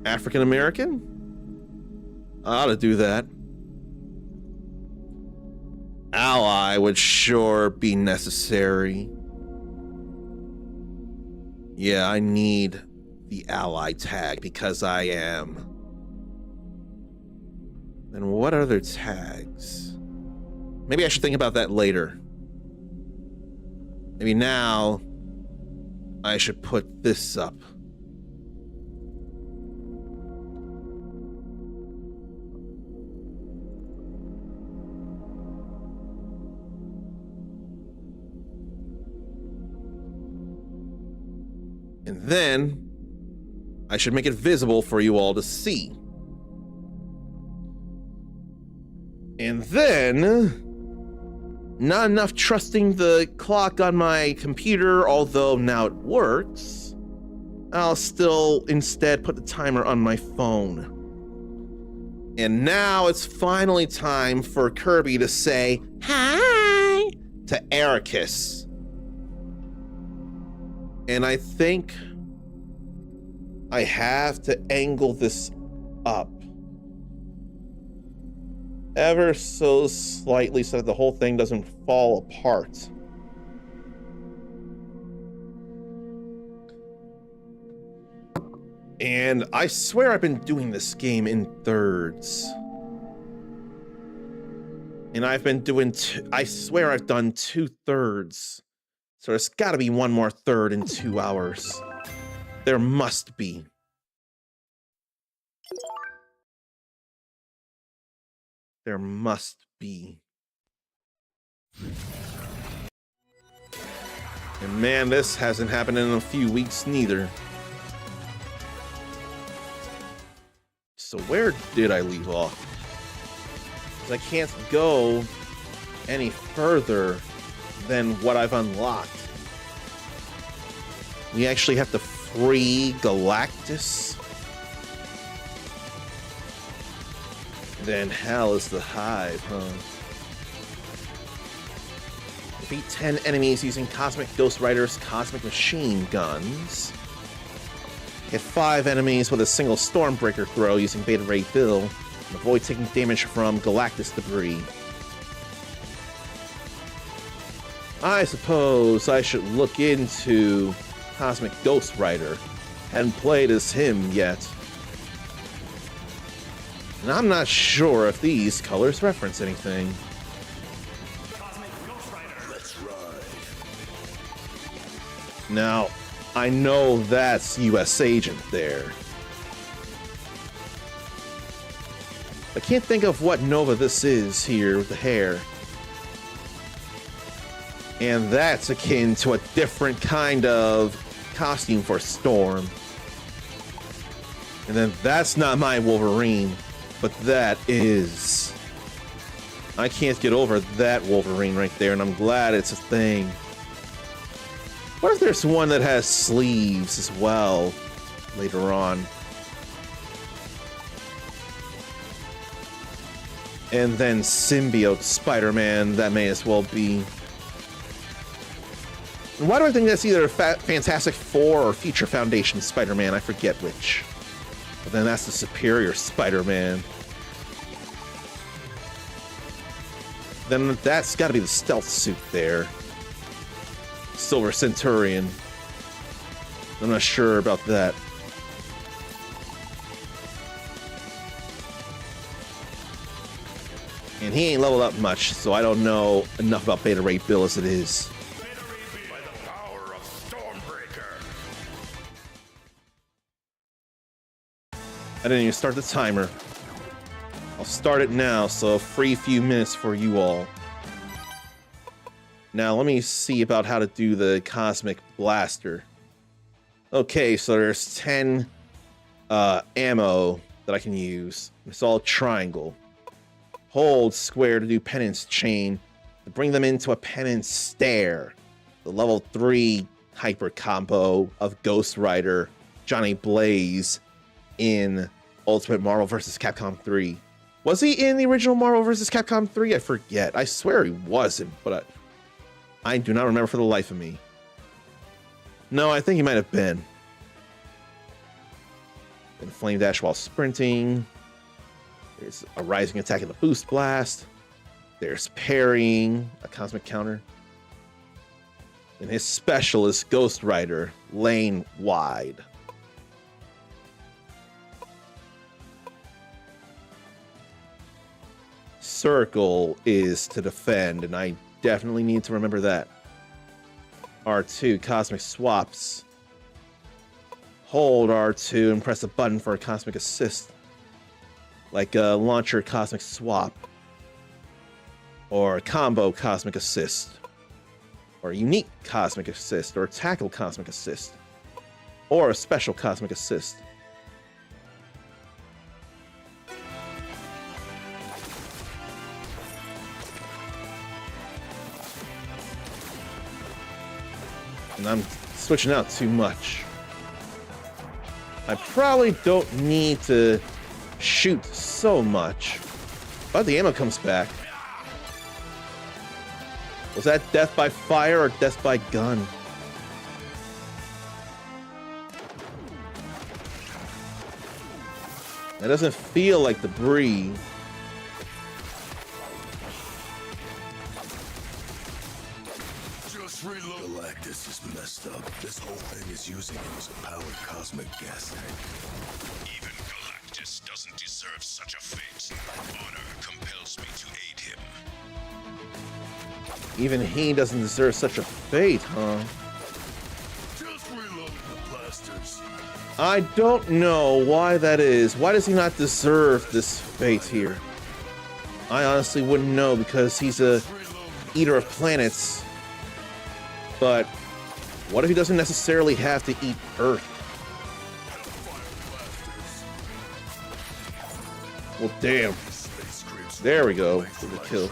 African American? I ought to do that. Ally would sure be necessary. Yeah, I need the ally tag because I am. And what other tags? Maybe I should think about that later. Maybe now I should put this up. And then I should make it visible for you all to see. And then, not enough trusting the clock on my computer, although now it works, I'll still instead put the timer on my phone. And now it's finally time for Kirby to say hi to Ericus. And I think I have to angle this up ever so slightly so that the whole thing doesn't fall apart. And I swear I've been doing this game in thirds. And I've been doing I swear I've done 2/3. So there's got to be one more third in 2 hours. There must be. There must be. And man, this hasn't happened in a few weeks neither. So where did I leave off? 'Cause I can't go any further than what I've unlocked. We actually have to free Galactus? Then hell is the hive, huh? Defeat 10 enemies using Cosmic Ghost Rider's Cosmic Machine Guns. Hit 5 enemies with a single Stormbreaker throw using Beta Ray Bill, and avoid taking damage from Galactus debris. I suppose I should look into Cosmic Ghost Rider. Hadn't played as him yet. And I'm not sure if these colors reference anything. Cosmic Ghost Rider. Let's ride. Now, I know that's US Agent there. I can't think of what Nova this is here with the hair. And that's akin to a different kind of costume for Storm. And then that's not my Wolverine, but that is. I can't get over that Wolverine right there, and I'm glad it's a thing. What if there's one that has sleeves as well later on? And then symbiote Spider-Man, that may as well be. And why do I think that's either Fantastic Four or Future Foundation Spider-Man? I forget which. But then that's the Superior Spider-Man. Then that's got to be the stealth suit there. Silver Centurion. I'm not sure about that. And he ain't leveled up much, so I don't know enough about Beta Ray Bill as it is. By the power of Stormbreaker. I didn't even start the timer. I'll start it now, so a free few minutes for you all. Now, let me see about how to do the Cosmic Blaster. Okay, so there's 10 ammo that I can use. It's all triangle. Hold square to do penance chain, to bring them into a penance stare. The level 3 hyper combo of Ghost Rider, Johnny Blaze in Ultimate Marvel vs. Capcom 3. Was he in the original Marvel vs. Capcom 3? I forget. I swear he wasn't, but I do not remember for the life of me. No, I think he might have been. And Flame Dash while sprinting. There's a rising attack and a boost blast. There's parrying, a cosmic counter. And his special is Ghost Rider, lane wide. Circle is to defend, and I definitely need to remember that. R2, cosmic swaps. Hold R2 and press the button for a cosmic assist. Like a launcher cosmic swap. Or a combo cosmic assist. Or a unique cosmic assist. Or a tackle cosmic assist. Or a special cosmic assist. And I'm switching out too much. I probably don't need to shoot so much. But the ammo comes back. Was that death by fire or death by gun? That doesn't feel like debris. Just reload. Galactus is messed up. This whole thing is using him as a powered cosmic gas tank. Even Galactus doesn't deserve such a fate. Honor compels me to aid him. Even he doesn't deserve such a fate, huh? Just reload the blasters. I don't know why that is. Why does he not deserve this fate here? I honestly wouldn't know because he's a eater of planets. But what if he doesn't necessarily have to eat Earth? Well, damn. There we go. For the kill.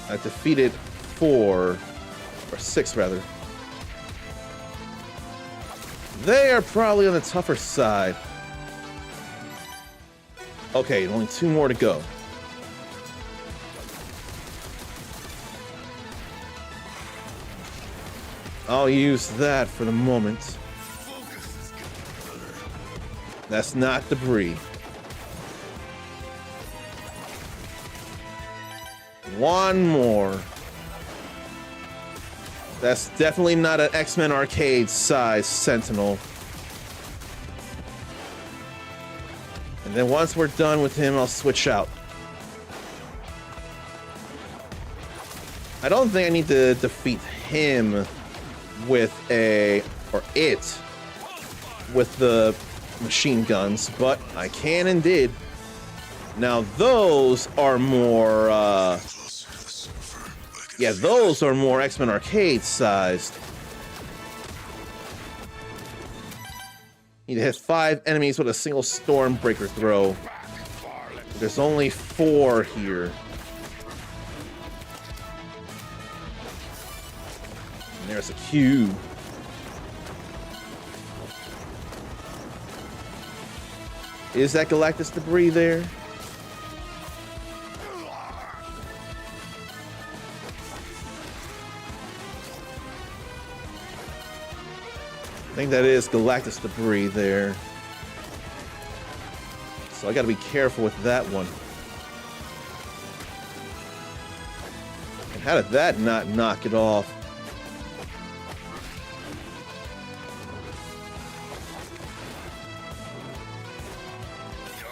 I defeated 4, or 6 rather. They are probably on the tougher side. Okay, only 2 more to go. I'll use that for the moment. That's not debris. One more. That's definitely not an X-Men arcade size Sentinel. And then once we're done with him, I'll switch out. I don't think I need to defeat him with a, or it, with the machine guns, but I can and did. Now those are more, Closer to the surfer. I can yeah, feel those are more X-Men Arcade sized. Need to hit 5 enemies with a single Stormbreaker throw. There's only 4 here. And there's a Q. Is that Galactus debris there? I think that is Galactus debris there. So I gotta be careful with that one. And how did that not knock it off?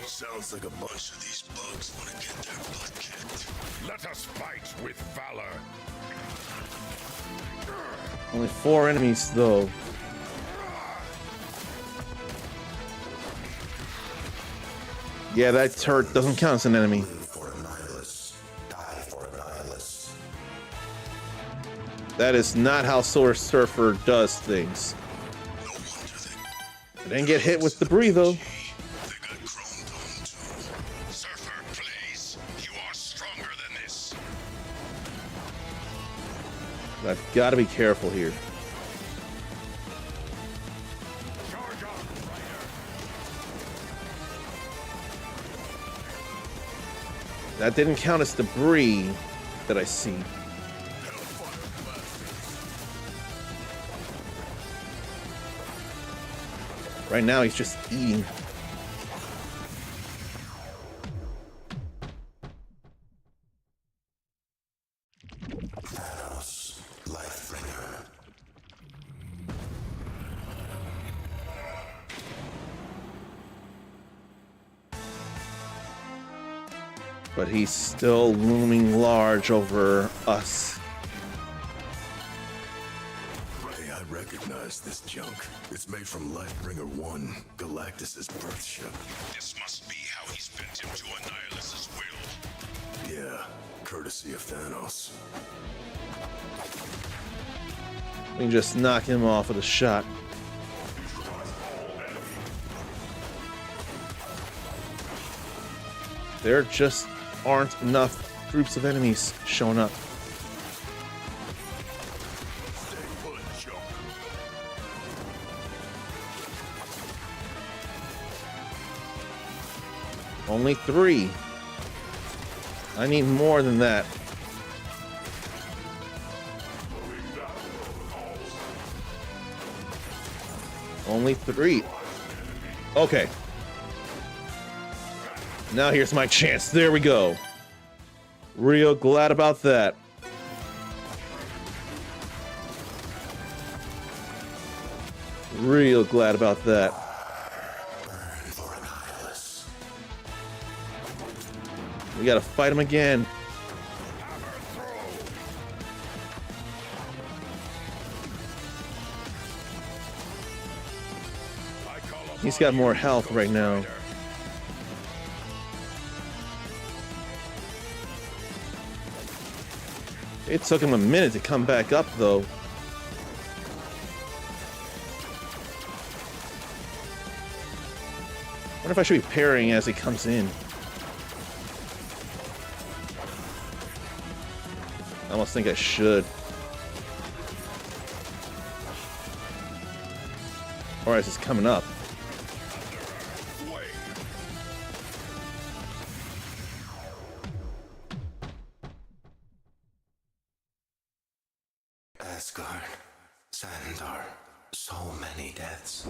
Sounds like a bunch of these bugs want to get their butt kicked. Let us fight with valor. Only 4 enemies though. Yeah, that turret doesn't count as an enemy. For a nihilist, die for a nihilist. That is not how Silver Surfer does things. No wonder I didn't get hit with debris though. they got chrome dome too. Surfer, please. You are stronger than this. I've got to be careful here. Charge on, Rider. That didn't count as debris that I see. Right now he's just eating. Thanos, Lifebringer. But he's still looming large over us. Hey, I recognize this junk. It's made from Lifebringer 1, Galactus's birth ship. This must be how he's bent him to a nihilist's will. Yeah, courtesy of Thanos. We can just knock him off with a shot. There just aren't enough groups of enemies showing up. Stay put, junk. Only 3. I need more than that. Only 3. Okay. Now here's my chance. There we go. Real glad about that. Real glad about that. Burn for a nihilist. We gotta fight him again. He's got more health right now. It took him a minute to come back up, though. I wonder if I should be parrying as he comes in. I almost think I should. Or as he's coming up. Asgard, Xandar, so many deaths.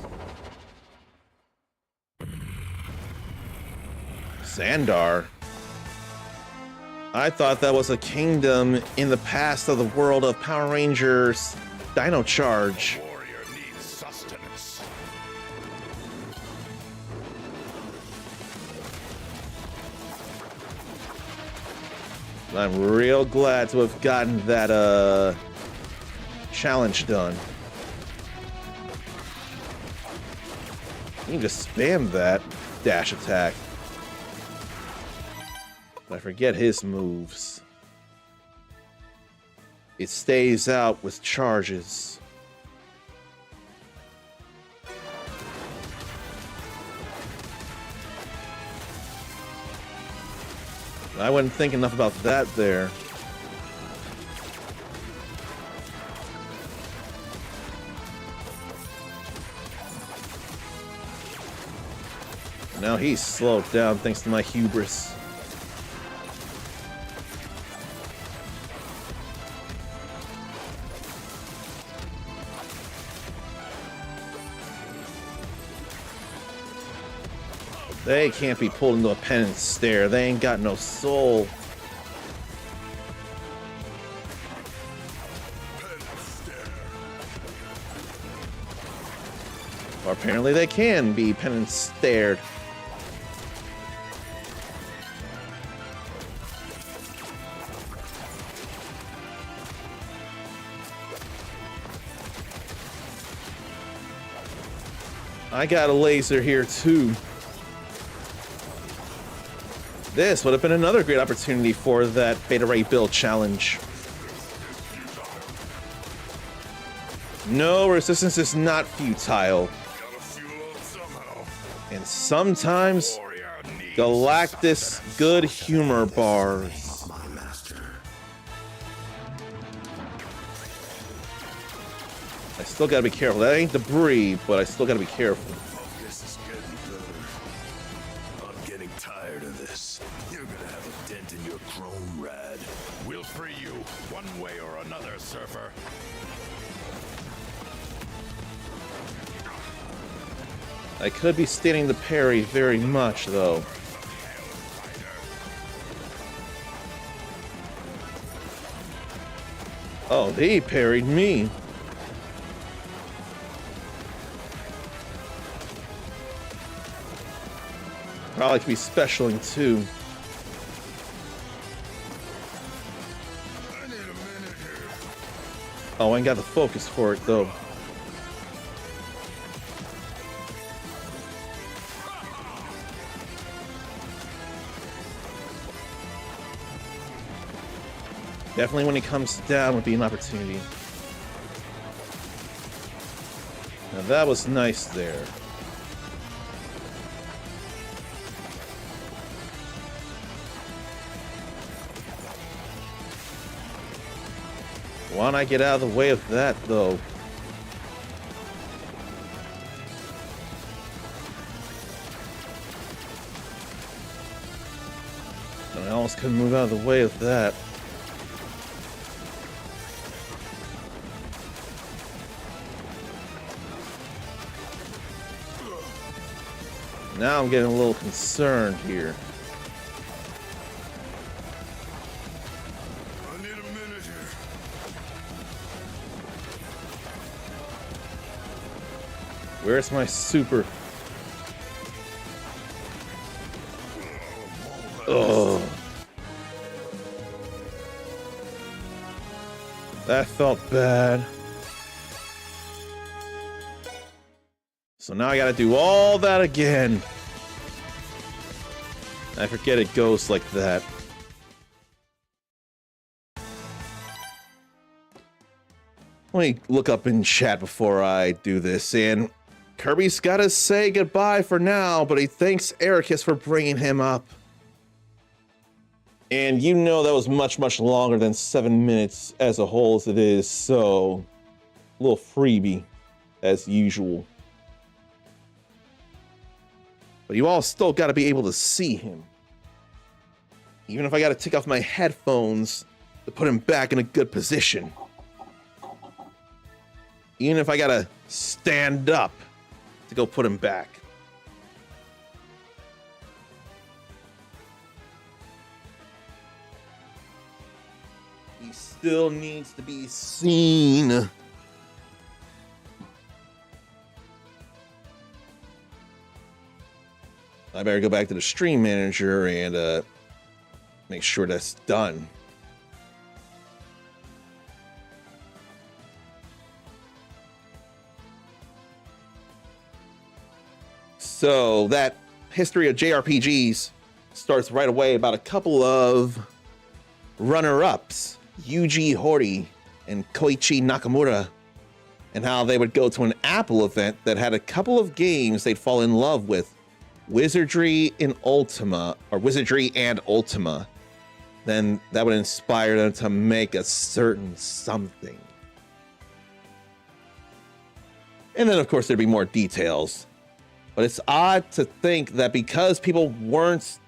Xandar? I thought that was a kingdom in the past of the world of Power Rangers Dino Charge. Warrior needs sustenance. I'm real glad to have gotten that challenge done. You can just spam that dash attack. But I forget his moves. It stays out with charges. I wouldn't think enough about that there. Now he's slowed down thanks to my hubris. They can't be pulled into a penance stare. They ain't got no soul. Or apparently they can be penance stared. I got a laser here too. This would have been another great opportunity for that Beta Ray build challenge. No, resistance is not futile. And sometimes Galactus good humor bars. I still gotta be careful. That ain't debris, but I still gotta be careful. I could be standing the parry very much, though. Oh, he parried me. Probably could be specialing too. Oh, I ain't got the focus for it though. Definitely when he comes down would be an opportunity. Now that was nice there. Why don't I get out of the way of that though? I almost couldn't move out of the way of that. Now I'm getting a little concerned here. I need a minute here. Where's my super? Oh. That felt bad. So now I gotta do all that again. I forget it goes like that. Let me look up in chat before I do this, and Kirby's gotta say goodbye for now, but he thanks Ericus for bringing him up. And you know that was much, much longer than 7 minutes as a whole as it is, so a little freebie as usual. But you all still got to be able to see him. Even if I got to take off my headphones to put him back in a good position. Even if I got to stand up to go put him back. He still needs to be seen. I better go back to the stream manager and make sure that's done. So that history of JRPGs starts right away about a couple of runner-ups, Yuji Horii and Koichi Nakamura, and how they would go to an Apple event that had a couple of games they'd fall in love with, Wizardry and Ultima. Then that would inspire them to make a certain something. And then, of course, there'd be more details. But it's odd to think that because people weren't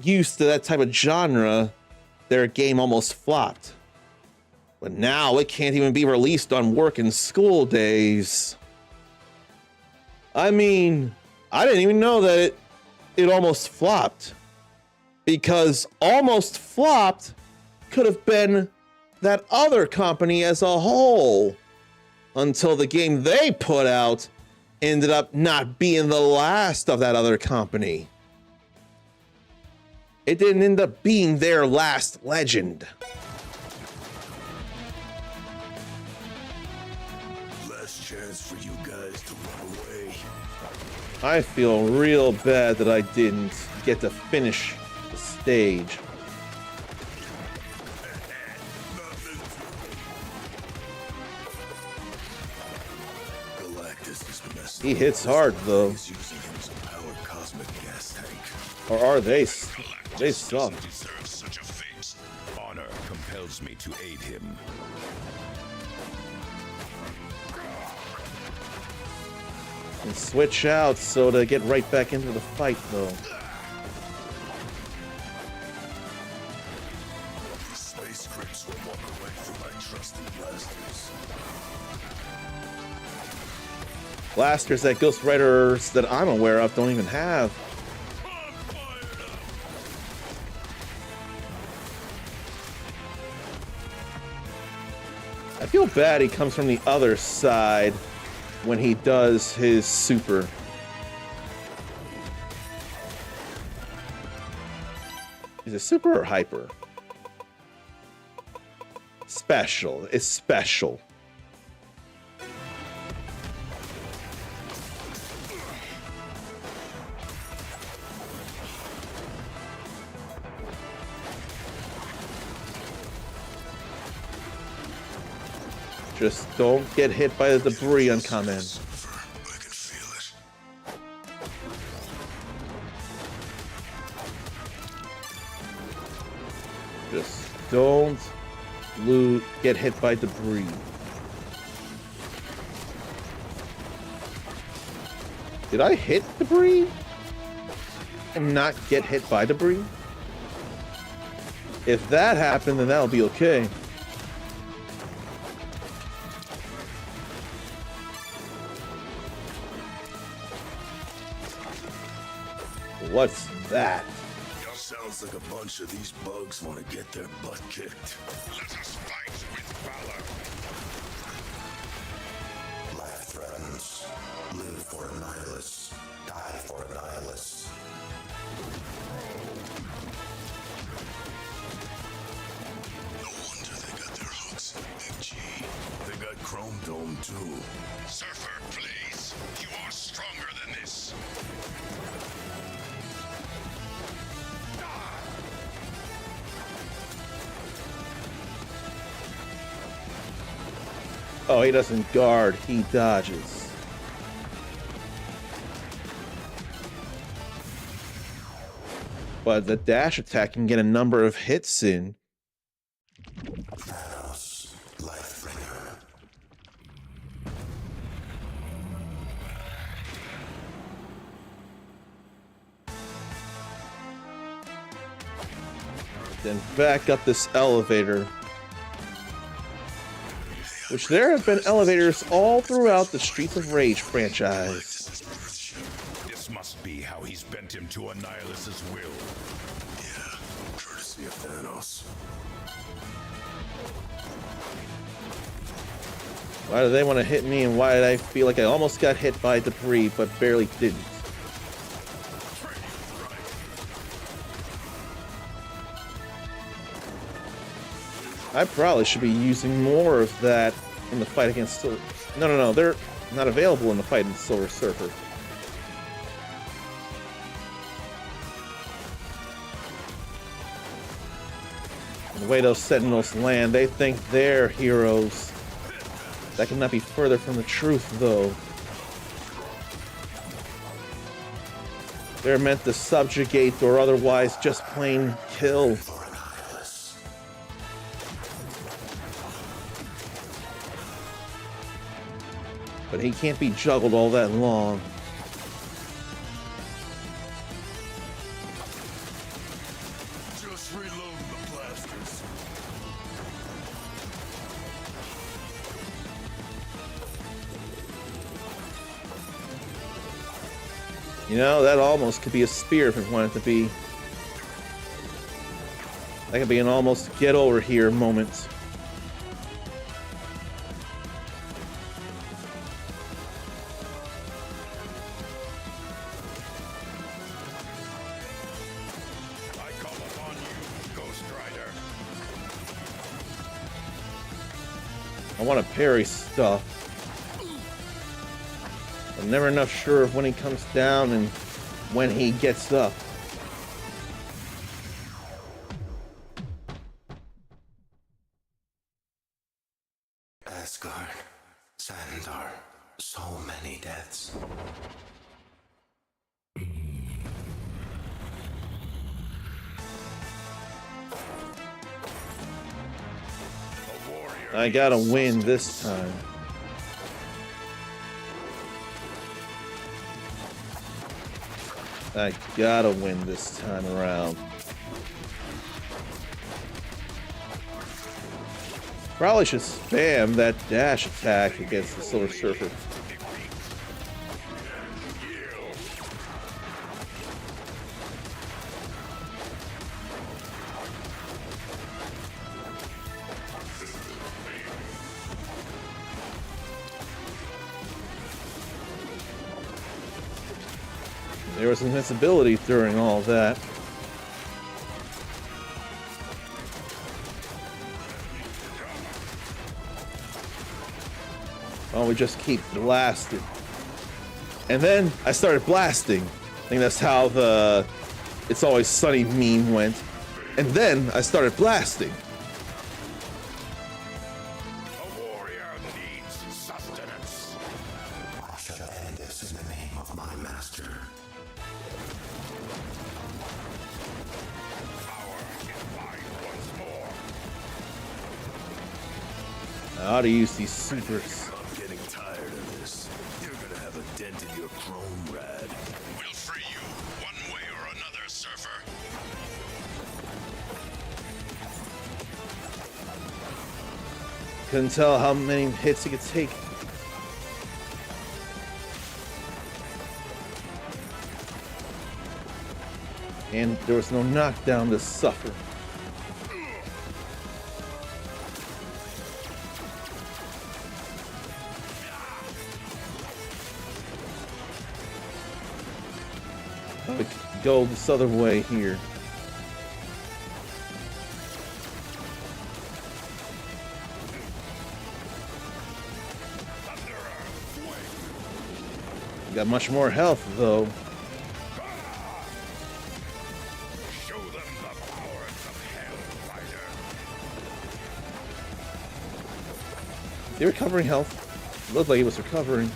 used to that type of genre, their game almost flopped. But now it can't even be released on work and school days. I mean, I didn't even know that it almost flopped. Because almost flopped could have been that other company as a whole. Until the game they put out ended up not being the last of that other company. It didn't end up being their last legend. Last chance for you guys to run away. I feel real bad that I didn't get to finish the stage. He hits hard though. He's using him as a powered cosmic gas tank. Or are they? Galactus They suck. doesn't deserve such a fate. Honor compels me to aid him. And switch out so to get right back into the fight though. Space creeps will walk away from my trusted blasters. Blasters that Ghost Riders that I'm aware of don't even have. I feel bad he comes from the other side when he does his super. Is it super or hyper? Special. It's special. Just don't get hit by the debris, Unkamen. I can feel it. Just don't get hit by debris. Did I hit debris? And not get hit by debris? If that happened, then that'll be okay. What's that? Sounds like a bunch of these bugs want to get their butt kicked. Let us fight with valor. Life threatens. Live for a nihilist. Die for a nihilist. No wonder they got their hooks in Big G. They got Chrome Dome too. Surfer, please. You are stronger than this. Oh, he doesn't guard, he dodges. But the dash attack can get a number of hits in. Thanos, Lifebringer. Then back up this elevator. Which there have been elevators all throughout the Streets of Rage franchise. This must be how he's bent him to a nihilist's will. Yeah, courtesy of Thanos. Why do they want to hit me, and why did I feel like I almost got hit by debris but barely didn't? I probably should be using more of that in the fight against Silver... No, they're not available in the fight in Silver Surfer. The way those Sentinels land, they think they're heroes. That cannot be further from the truth, though. They're meant to subjugate or otherwise just plain kill. But he can't be juggled all that long. Just reload the blasters. You know, that almost could be a spear if it wanted to be. That could be an almost get over here moment. I call upon you, Ghost Rider. I want to parry stuff. I'm never enough sure of when he comes down and when he gets up. Asgard, Sandar, so many deaths. A warrior. I gotta win this time. I gotta win this time around. Probably should spam that dash attack against the Silver Surfer. There was invincibility during all that. Oh, we just keep blasting. And then I started blasting. I think that's how the It's Always Sunny meme went. And then I started blasting. A warrior needs sustenance. I shall end this in the name of my master. Power is mine once more. I ought to use these supers. I'm getting tired of this. You're gonna have a dent in your chrome rad. We'll free you, one way or another, Surfer. Couldn't tell how many hits he could take. And there was no knockdown to suffer. I could go this other way here. Got much more health though. Show them the powers of hell, Rider. Is he recovering health? Looked like he was recovering.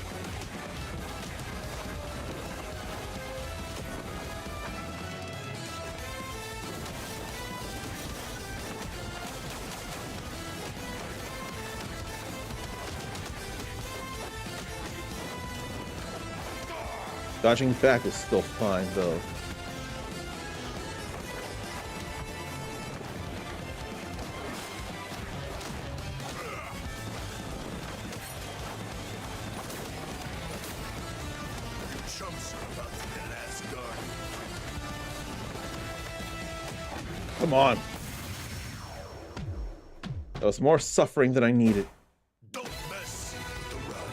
Dodging back was still fine, though. Chumps are about to hit Asgard. Come on. That was more suffering than I needed. Don't mess with the rider.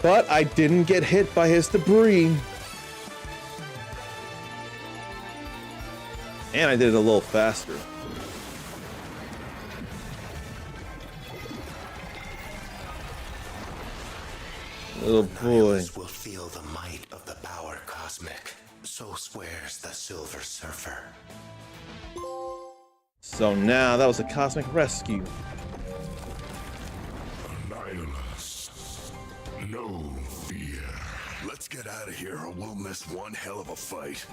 But I didn't get hit by his debris. And I did it a little faster. Little boy. Nihilists will feel the might of the power cosmic. So swears the Silver Surfer. So now that was a cosmic rescue. Annihilus. No fear. Let's get out of here or we'll miss one hell of a fight.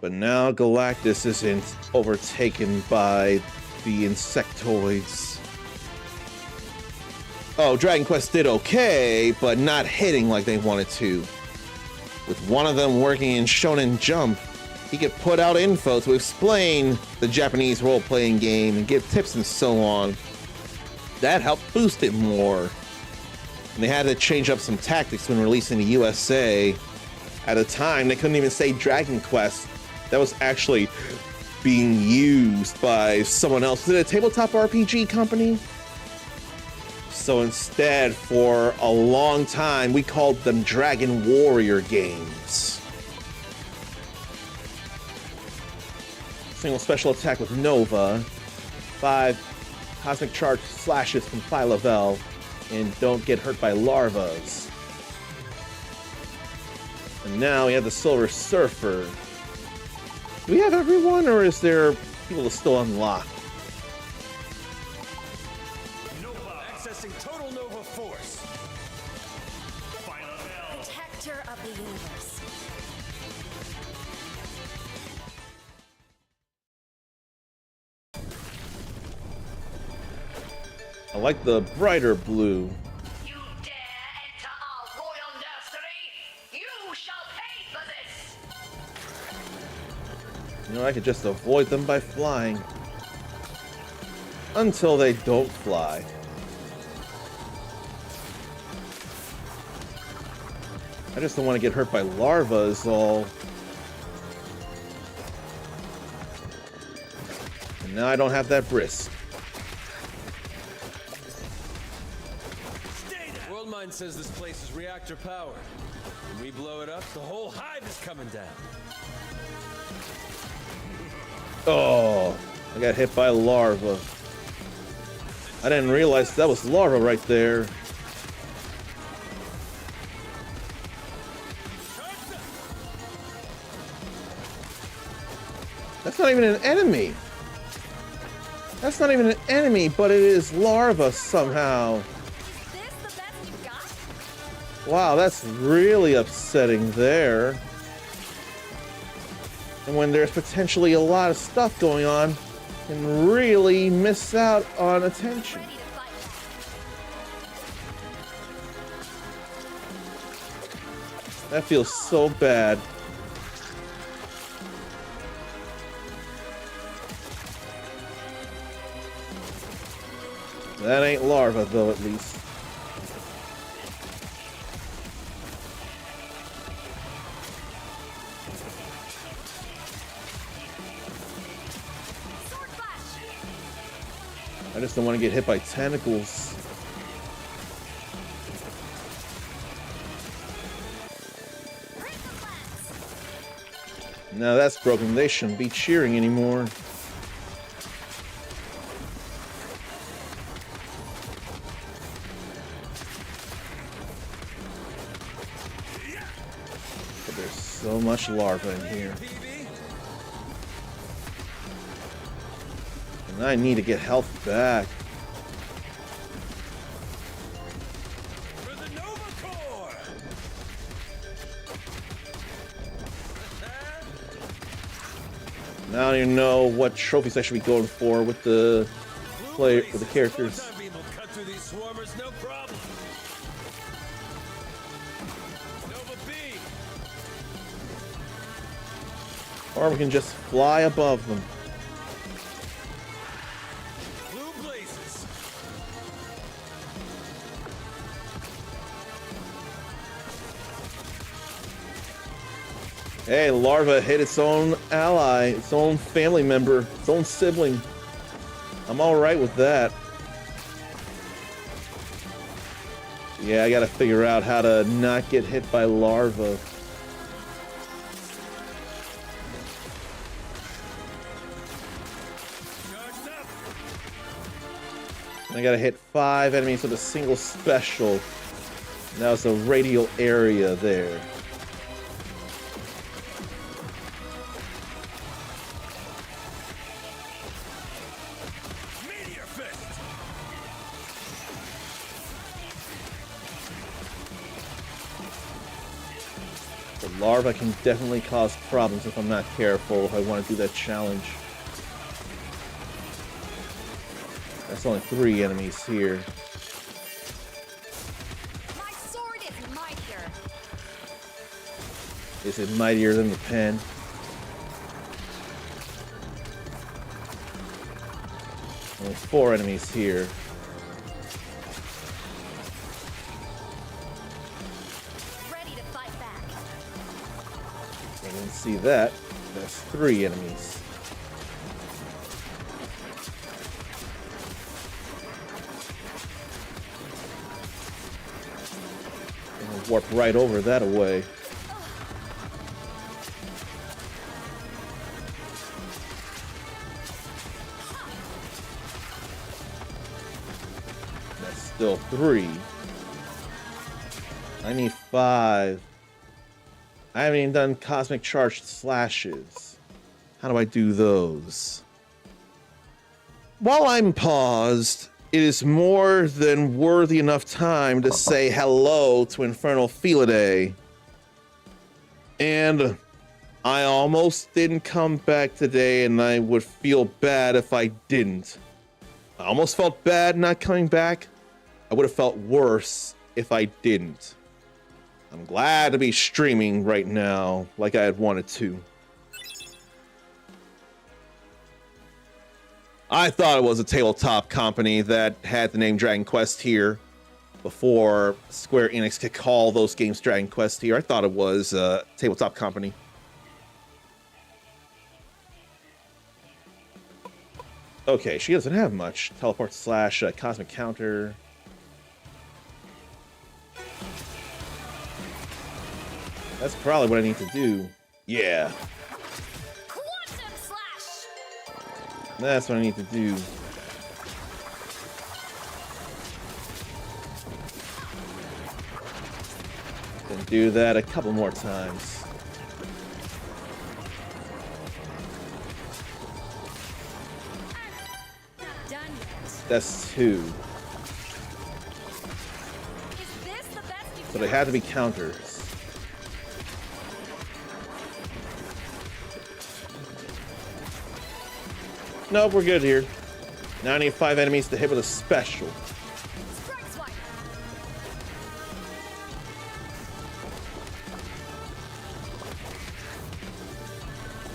But now Galactus isn't overtaken by the insectoids. Oh, Dragon Quest did okay, but not hitting like they wanted to. With one of them working in Shonen Jump, he could put out info to explain the Japanese role-playing game and give tips and so on. That helped boost it more. And they had to change up some tactics when releasing the USA. At the time, they couldn't even say Dragon Quest. That was actually being used by someone else. Was it a tabletop RPG company? So instead, for a long time, we called them Dragon Warrior games. Single special attack with Nova, 5 cosmic charge slashes from Phyla-Vell, and don't get hurt by larvas. And now we have the Silver Surfer. Do we have everyone, or is there people to still unlock? Nova accessing total Nova force. Phyla-Vell. Protector of the universe. I like the brighter blue. You dare enter our royal nursery? You shall pay for this! You know, I could just avoid them by flying. Until they don't fly. I just don't want to get hurt by larvae is all. And now I don't have that brisk. World Mind says this place is reactor powered. When we blow it up, the whole hive is coming down. Oh, I got hit by a larva. I didn't realize that was larva right there. That's not even an enemy. That's not even an enemy, but it is larva somehow. Is this the best you've got? Wow, that's really upsetting there. And when there's potentially a lot of stuff going on, you can really miss out on attention. Ready to fight. That feels so bad. That ain't larva, though, at least. Sword flash! I just don't want to get hit by tentacles. Prism lance! Now that's broken. They shouldn't be cheering anymore. But there's so much larva in here. And I need to get health back. For the Nova Corps. Now I don't even know what trophies I should be going for with the player, with the characters. Time beam will cut through these swarmers, no problem. Nova B. Or we can just fly above them. Blue blazes. Hey, larva hit its own ally, its own family member, its own sibling. I'm alright with that. Yeah, I gotta figure out how to not get hit by larva. Charged up. I gotta hit 5 enemies with a single special. Now it's a radial area there. Larva can definitely cause problems if I'm not careful if I want to do that challenge. That's only 3 enemies here. My sword is mightier. Is it mightier than the pen? Only 4 enemies here. Ready to fight back. I didn't see that. That's 3 enemies. I'm gonna warp right over that away. That's still 3. I need 5. I haven't even done cosmic charged slashes. How do I do those? While I'm paused, it is more than worthy enough time to say hello to Infernal Felidae. And I almost didn't come back today, and I would feel bad if I didn't. I almost felt bad not coming back. I would have felt worse if I didn't. I'm glad to be streaming right now like I had wanted to. I thought it was a tabletop company that had the name Dragon Quest here before Square Enix could call those games Dragon Quest here. I thought it was a tabletop company. Okay, she doesn't have much. Teleport slash cosmic counter. That's probably what I need to do. Yeah, Quantum slash. that's what I need to do. Then do that a couple more times. Not done yet. That's 2. Is this the best you So they had to be counters. Nope, we're good here. Now I need 5 enemies to hit with a special. Strike swipe.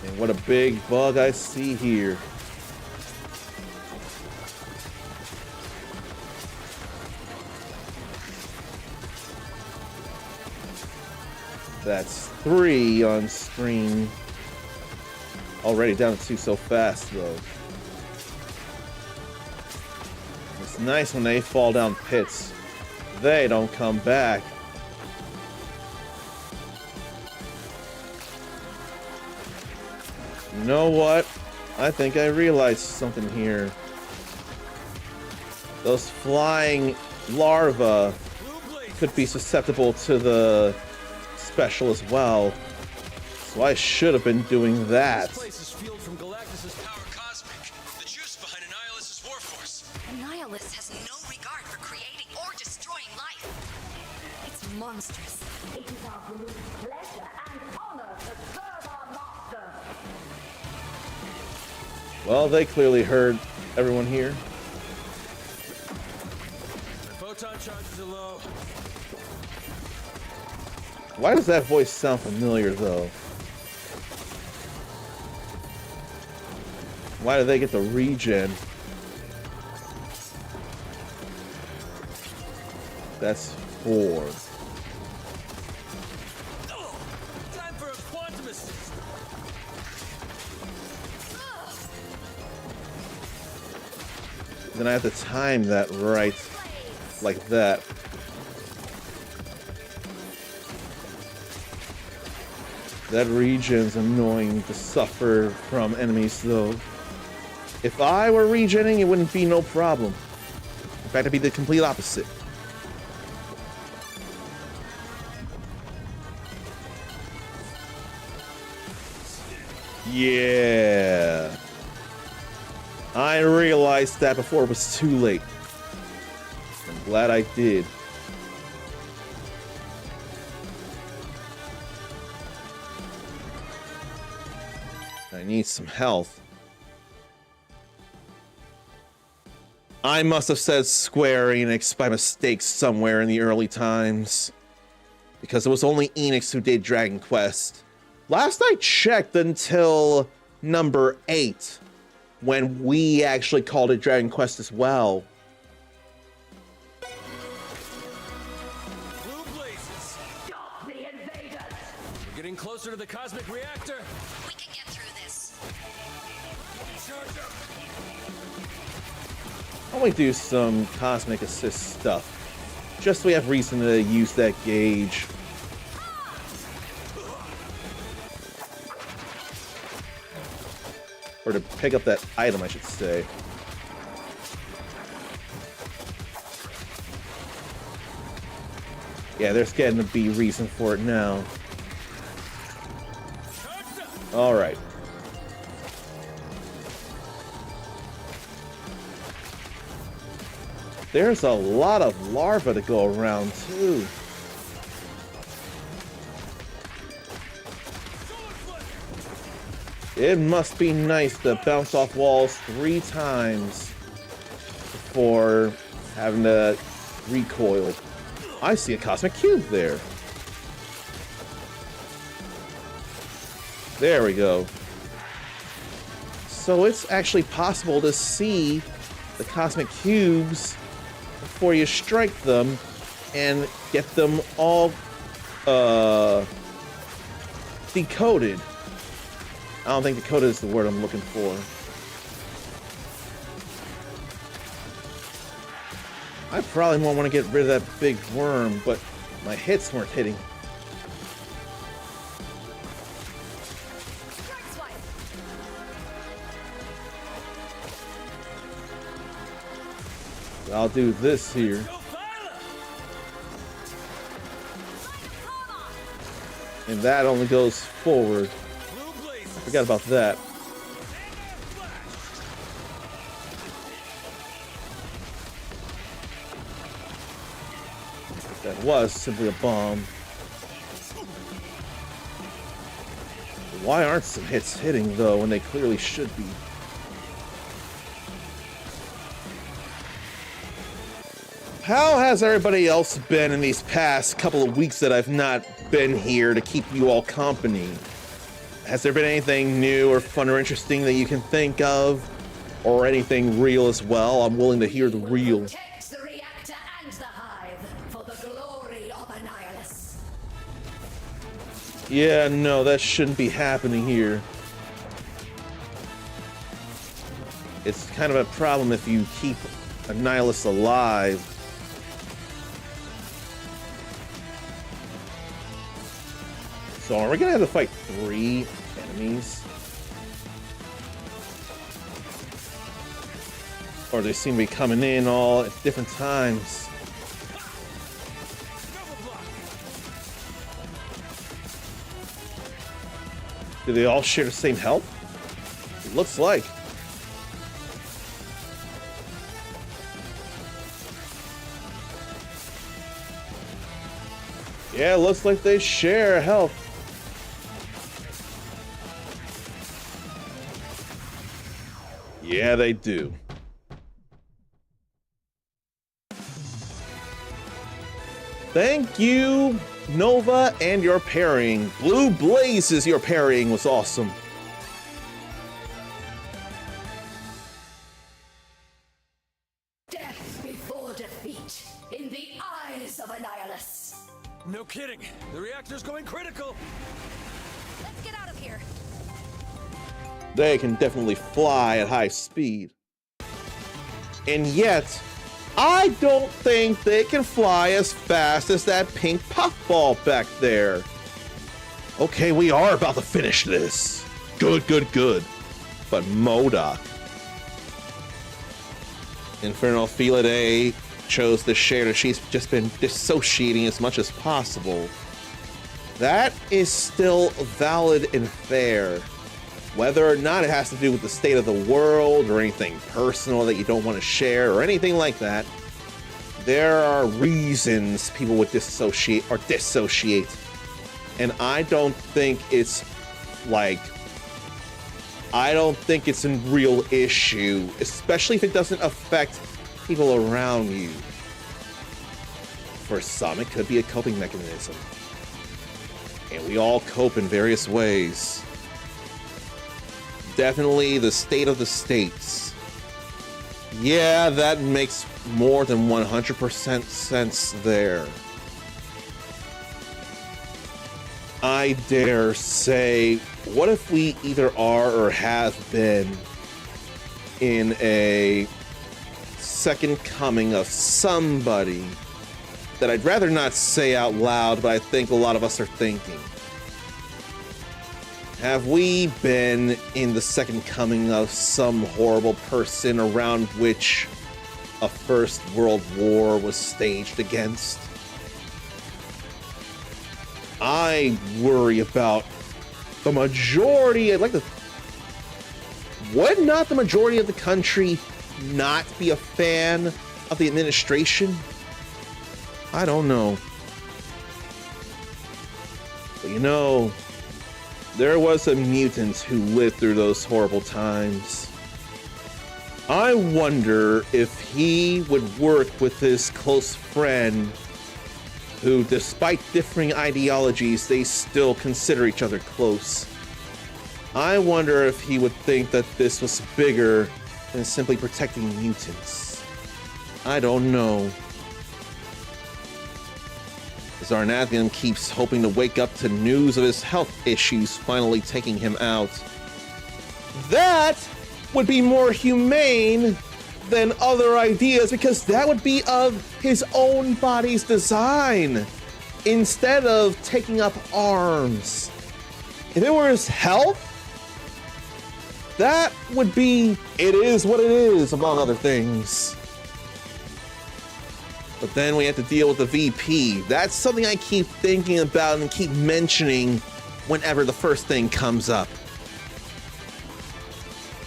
And what a big bug I see here. That's 3 on screen. Already down to 2 so fast, though. It's nice when they fall down pits. They don't come back. You know what? I think I realized something here. Those flying larvae could be susceptible to the special as well. So I should have been doing that. This place is fueled from Galactus's power cosmic, the juice behind Annihilus's warforce. Annihilus has no regard for creating or destroying life. It's monstrous. It is our great pleasure and honor to serve our master. Well, they clearly heard everyone here. My photon charges are low. Why does that voice sound familiar, though? Why do they get the regen? That's 4. Time for a quantum assist. Then I have to time that right, like that. That regen's annoying to suffer from enemies, though. If I were regenning, it wouldn't be no problem. In fact, it'd be the complete opposite. Yeah. I realized that before it was too late. I'm glad I did. I need some health. I must have said Square Enix by mistake somewhere in the early times, because it was only Enix who did Dragon Quest. Last I checked until number 8, when we actually called it Dragon Quest as well. Blue blazes. Stop the invaders! We're getting closer to the cosmic reactor. We can get through this. Charge up. Why don't we do some Cosmic Assist stuff? Just so we have reason to use that gauge. Or to pick up that item, I should say. Yeah, there's getting to be reason for it now. Alright. There's a lot of larvae to go around, too. It must be nice to bounce off walls 3 times before having to recoil. I see a cosmic cube there. There we go. So it's actually possible to see the cosmic cubes before you strike them and get them all decoded. I don't think decoded is the word I'm looking for. I probably won't want to get rid of that big worm, but my hits weren't hitting. Strike swipe! I'll do this here. Go Viola! And that only goes forward. Blue blazes. Forgot about that. That was simply a bomb. Why aren't some hits hitting, though, when they clearly should be? How has everybody else been in these past couple of weeks that I've not been here to keep you all company? Has there been anything new or fun or interesting that you can think of? Or anything real as well? I'm willing to hear the real. Protect the reactor and the hive for the glory of Annihilus. Yeah, no, that shouldn't be happening here. It's kind of a problem if you keep Annihilus alive. So are we gonna have to fight 3 enemies? Or they seem to be coming in all at different times. Do they all share the same health? It looks like. Yeah, it looks like they share health. Yeah, they do. Thank you, Nova, and your pairing. Blue Blazes, your pairing was awesome. Death before defeat in the eyes of Annihilus. No kidding. The reactor's going critical. Let's get out of here. They can definitely fly at high speed. And yet, I don't think they can fly as fast as that pink puffball back there. Okay, we are about to finish this. Good, good, good. But MODOK. Inferno Felidae chose to share that she's just been dissociating as much as possible. That is still valid and fair. Whether or not it has to do with the state of the world or anything personal that you don't want to share or anything like that, there are reasons people would dissociate or dissociate. And I don't think it's like I don't think it's a real issue, especially if it doesn't affect people around you. For some, it could be a coping mechanism. And we all cope in various ways. Definitely the state of the states. Yeah, that makes more than 100% sense there. I dare say, what if we either are or have been in a second coming of somebody that I'd rather not say out loud, but I think a lot of us are thinking? Have we been in the second coming of some horrible person around which a First World War was staged against? I worry about the majority. Would not the majority of the country not be a fan of the administration? I don't know. But you know, there was a mutant who lived through those horrible times. I wonder if he would work with his close friend who, despite differing ideologies, they still consider each other close. I wonder if he would think that this was bigger than simply protecting mutants. I don't know. Zarnathian keeps hoping to wake up to news of his health issues finally taking him out. That would be more humane than other ideas, because that would be of his own body's design instead of taking up arms. If it were his health, that would be, it is what it is, among other things. But then we have to deal with the VP. That's something I keep thinking about and keep mentioning whenever the first thing comes up.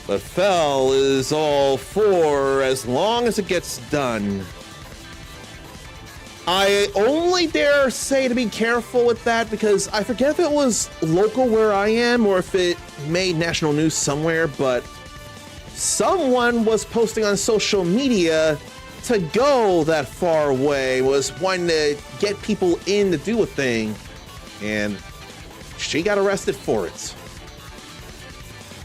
But Fel is all for as long as it gets done. I only dare say to be careful with that because I forget if it was local where I am or if it made national news somewhere, but someone was posting on social media to go that far away, was wanting to get people in to do a thing, and she got arrested for it.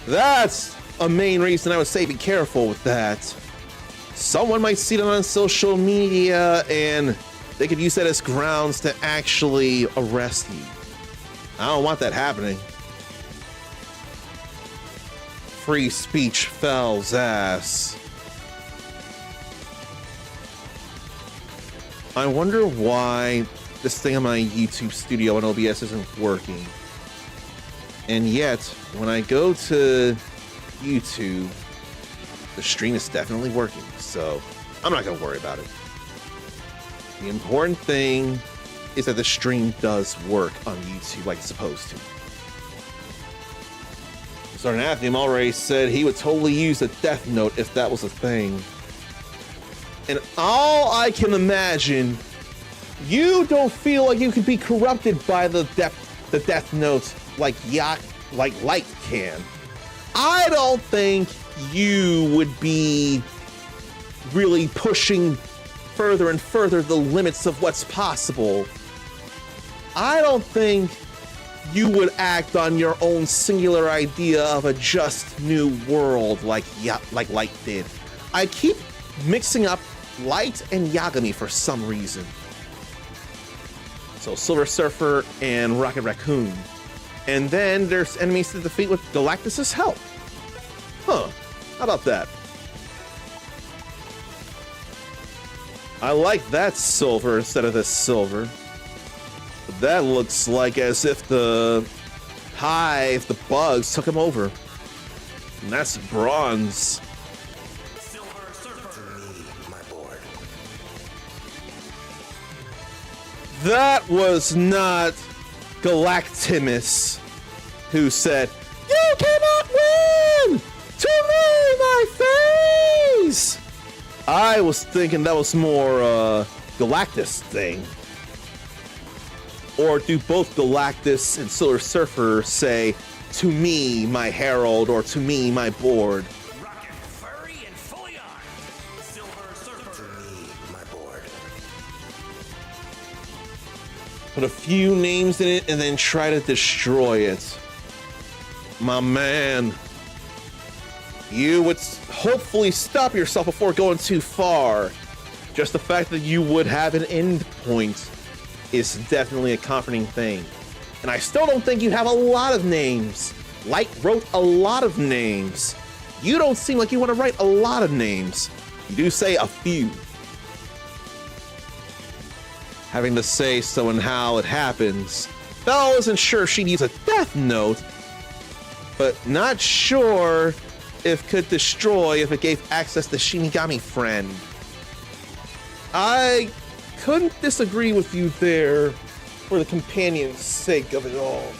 That's a main reason I would say be careful with that. Someone might see it on social media and they could use that as grounds to actually arrest you. I don't want that happening. Free speech Fel's ass. I wonder why this thing on my YouTube studio on OBS isn't working. And yet, when I go to YouTube, the stream is definitely working, so I'm not gonna worry about it. The important thing is that the stream does work on YouTube like it's supposed to. Sarnathium already said he would totally use a death note if that was a thing. And all I can imagine, you don't feel like you could be corrupted by the death note like Light can. I don't think you would be really pushing further and further the limits of what's possible. I don't think you would act on your own singular idea of a just new world like Light did. I keep mixing up Light and Yagami for some reason. So Silver Surfer and Rocket Raccoon. And then there's enemies to defeat with Galactus's help. Huh, how about that? I like that silver instead of this silver. But that looks like as if the hive, the bugs, took him over. And that's bronze. Silver Surfer. My board. That was not Galactimus who said, "You cannot win! To me, my face!" I was thinking that was more Galactus thing. Or do both Galactus and Silver Surfer say, "To me, my herald," or "To me, my board"? Rocket furry and fully armed. Silver Surfer. My board. Put a few names in it and then try to destroy it. My man. You would hopefully stop yourself before going too far. Just the fact that you would have an end point is definitely a comforting thing. And I still don't think you have a lot of names. Light wrote a lot of names. You don't seem like you want to write a lot of names. You do say a few. Having to say so and how it happens. Belle isn't sure if she'd use a death note, but not sure if could destroy if it gave access to Shinigami Friend. I couldn't disagree with you there for the companion's sake of it all.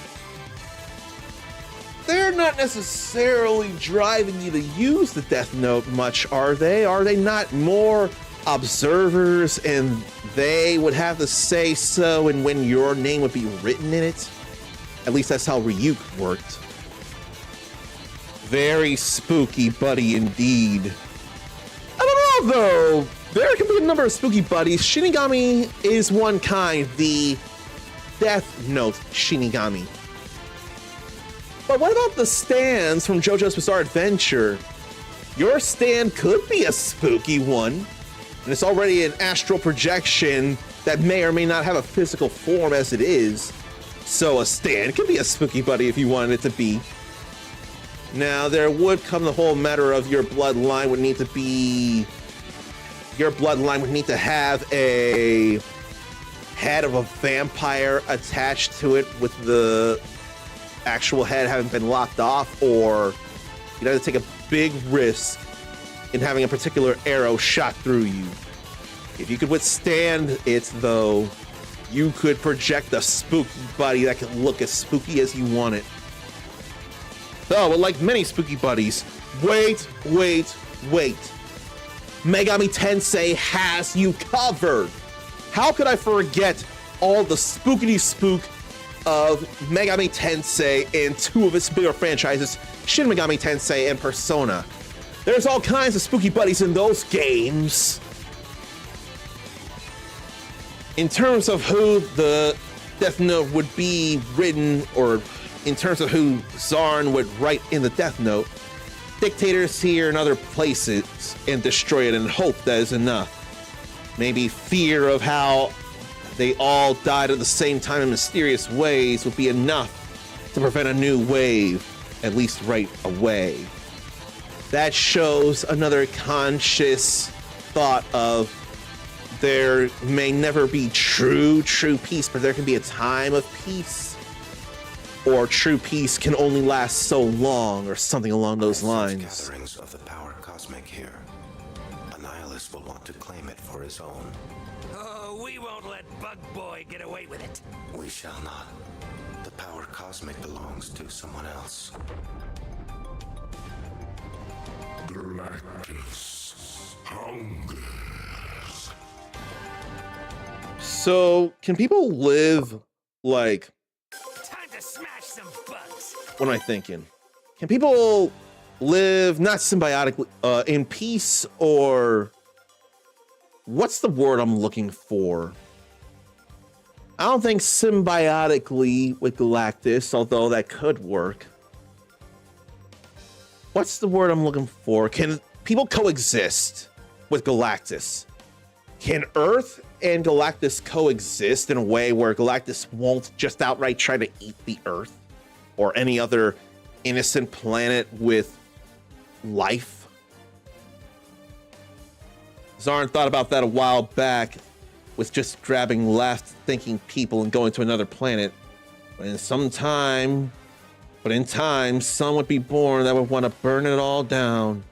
They're not necessarily driving you to use the Death Note much, are they? Are they not more observers and they would have to say so and when your name would be written in it? At least that's how Ryuk worked. Very spooky buddy indeed. I don't know though. There can be a number of spooky buddies. Shinigami is one kind, the Death Note Shinigami. But what about the stands from JoJo's Bizarre Adventure? Your stand could be a spooky one, and it's already an astral projection that may or may not have a physical form as it is. So a stand could be a spooky buddy if you wanted it to be. Now, there would come the whole matter of your bloodline would need to be... Your bloodline would need to have a head of a vampire attached to it with the actual head having been lopped off, or you'd have to take a big risk in having a particular arrow shot through you. If you could withstand it, though, you could project a spooky buddy that could look as spooky as you want it. Though, like many spooky buddies, wait. Megami Tensei has you covered. How could I forget all the spookity spook of Megami Tensei and two of its bigger franchises, Shin Megami Tensei and Persona? There's all kinds of spooky buddies in those games. In terms of who the Death Note would be written, or in terms of who Zarn would write in the Death Note, dictators here and other places and destroy it and hope that is enough. Maybe fear of how they all died at the same time in mysterious ways would be enough to prevent a new wave, at least right away. That shows another conscious thought of there may never be true peace, but there can be a time of peace. Or true peace can only last so long, or something along those lines. Gatherings of the power cosmic here. A nihilist will want to claim it for his own. Oh, we won't let Bug Boy get away with it. We shall not. The power cosmic belongs to someone else. Galactus hungers. So, can people live like... Time to smash some bugs. What am I thinking? Can people live not symbiotically, in peace, or what's the word I'm looking for? I don't think symbiotically with Galactus, although that could work. What's the word I'm looking for? Can people coexist with Galactus? Can Earth and Galactus coexist in a way where Galactus won't just outright try to eat the Earth or any other innocent planet with life? Zarn thought about that a while back with just grabbing left-thinking people and going to another planet. But in time, some would be born that would want to burn it all down.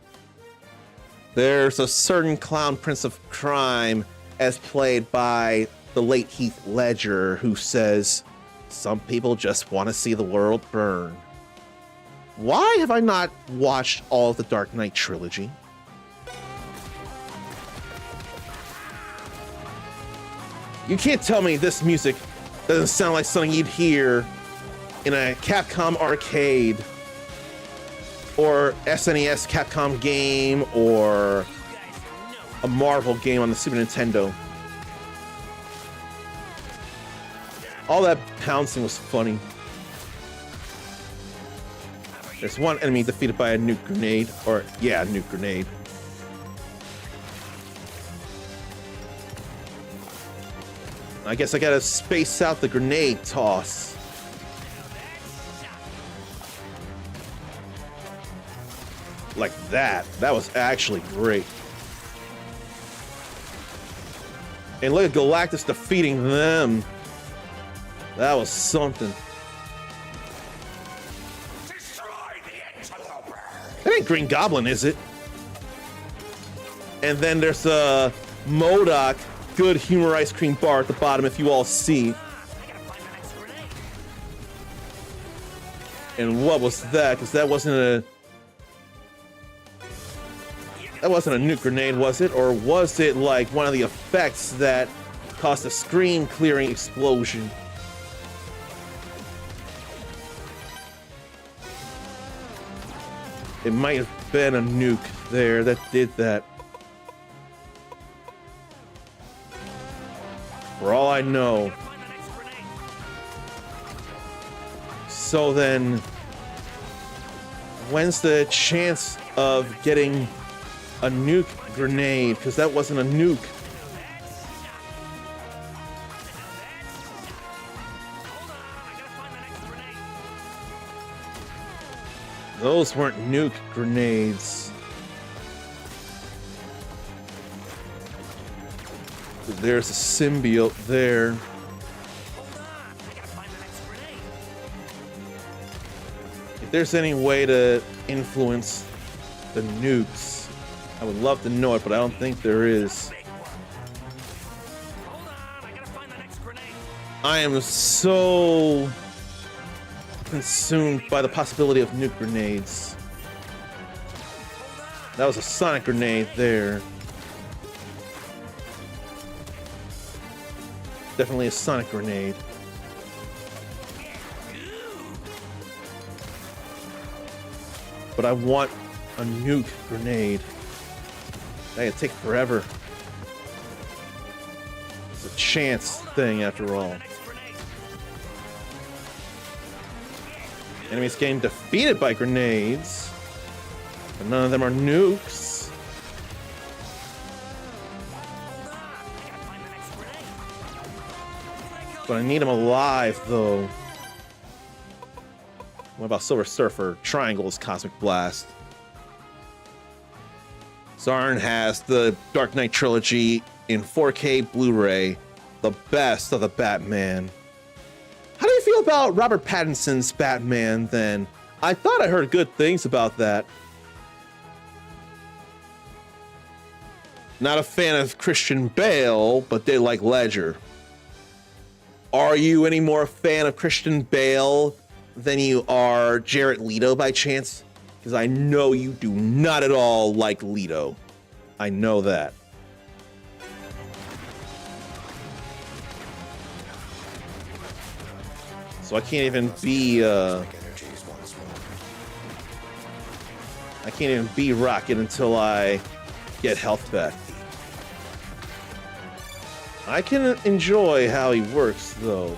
There's a certain clown prince of crime, as played by the late Heath Ledger, who says, some people just want to see the world burn. Why have I not watched all of the Dark Knight trilogy? You can't tell me this music Doesn't sound like something you'd hear in a Capcom arcade or SNES Capcom game or a Marvel game on the Super Nintendo. All that pouncing was funny. There's one enemy defeated by a nuke grenade, or yeah, a nuke grenade. I guess I gotta space out the grenade toss. Like that. That was actually great. And look at Galactus defeating them. That was something. That ain't Green Goblin, is it? And then there's a MODOK good humor ice cream bar at the bottom, if you all see. And what was that? Because that wasn't a nuke grenade, was it? Or was it like one of the effects that caused a screen clearing explosion? It might have been a nuke there that did that. For all I know. So then, when's the chance of getting a nuke grenade? Because that wasn't a nuke. Those weren't nuke grenades. There's a symbiote there. If there's any way to influence the nukes, I would love to know it, but I don't think there is. I am so consumed by the possibility of nuke grenades. That was a sonic grenade there. Definitely a sonic grenade. But I want a nuke grenade. That could take forever. It's a chance thing after all. Enemies getting defeated by grenades, but none of them are nukes. But I need them alive, though. What about Silver Surfer? Triangle's Cosmic Blast. Zarn has the Dark Knight trilogy in 4K Blu-ray, the best of the Batman. How do you feel about Robert Pattinson's Batman, then? I thought I heard good things about that. Not a fan of Christian Bale, but they like Ledger. Are you any more a fan of Christian Bale than you are Jared Leto by chance? Because I know you do not at all like Leto. I know that. So I can't even be I can't even be Rocket until I get health back. I can enjoy how he works, though.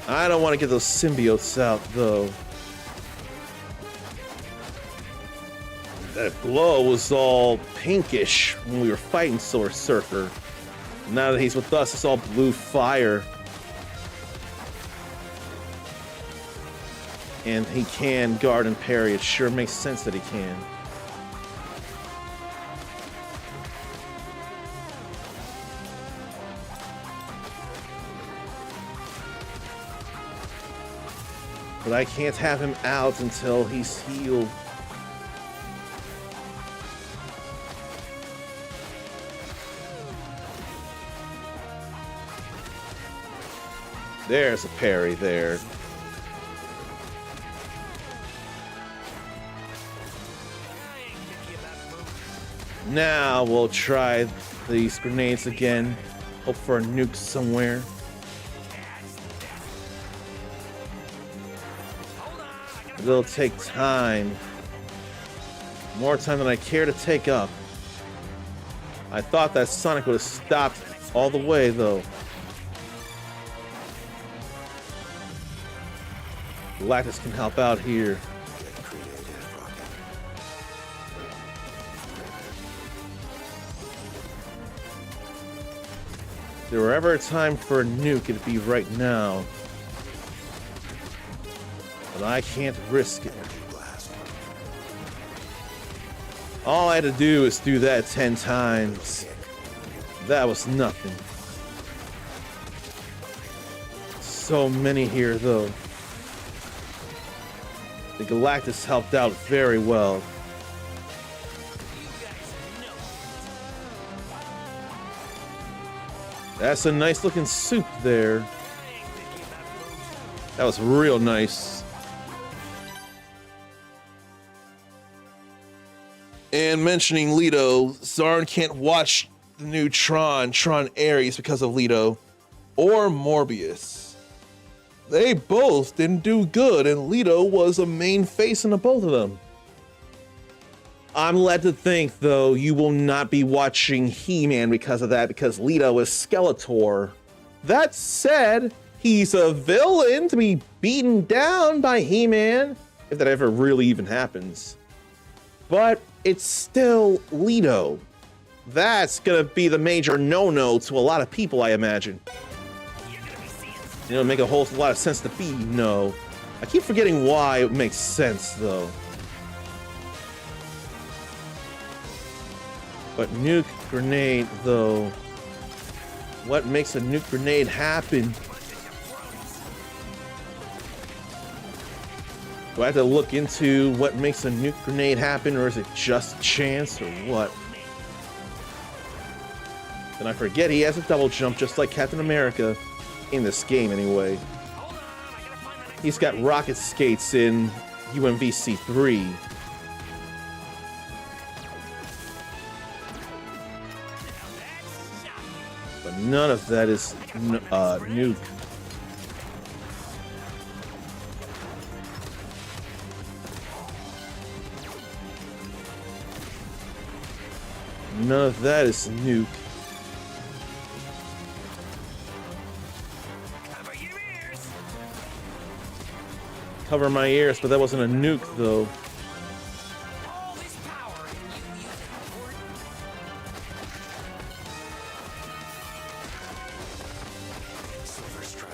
I don't want to get those symbiotes out, though. That glow was all pinkish when we were fighting Silver Surfer. Now that he's with us, it's all blue fire. And he can guard and parry. It sure makes sense that he can. But I can't have him out until he's healed. There's a parry there. Now we'll try these grenades again. Hope for a nuke somewhere. It'll take time. More time than I care to take up. I thought that Sonic would have stopped all the way, though. Galactus can help out here. Get creative, Rocket. If there were ever a time for a nuke, it'd be right now. But I can't risk it. Blast. All I had to do is do that 10 times. That was nothing. So many here, though. The Galactus helped out very well. That's a nice looking soup there. That was real nice. And mentioning Leto, Zarn can't watch the new Tron Ares because of Leto or Morbius. They both didn't do good, and Leto was a main face in the both of them. I'm led to think, though, you will not be watching He-Man because of that, because Leto is Skeletor. That said, he's a villain to be beaten down by He-Man, if that ever really even happens. But it's still Leto. That's gonna be the major no-no to a lot of people, I imagine. You know, make a whole lot of sense to be no. I keep forgetting why it makes sense, though. But nuke grenade, though. What makes a nuke grenade happen? Do I have to look into what makes a nuke grenade happen, or is it just chance, or what? Then I forget he has a double jump just like Captain America. In this game, anyway. He's got rocket skates in UMVC 3. But none of that is nuke. None of that is nuke. Cover my ears, but that wasn't a nuke, though. Silver Strike.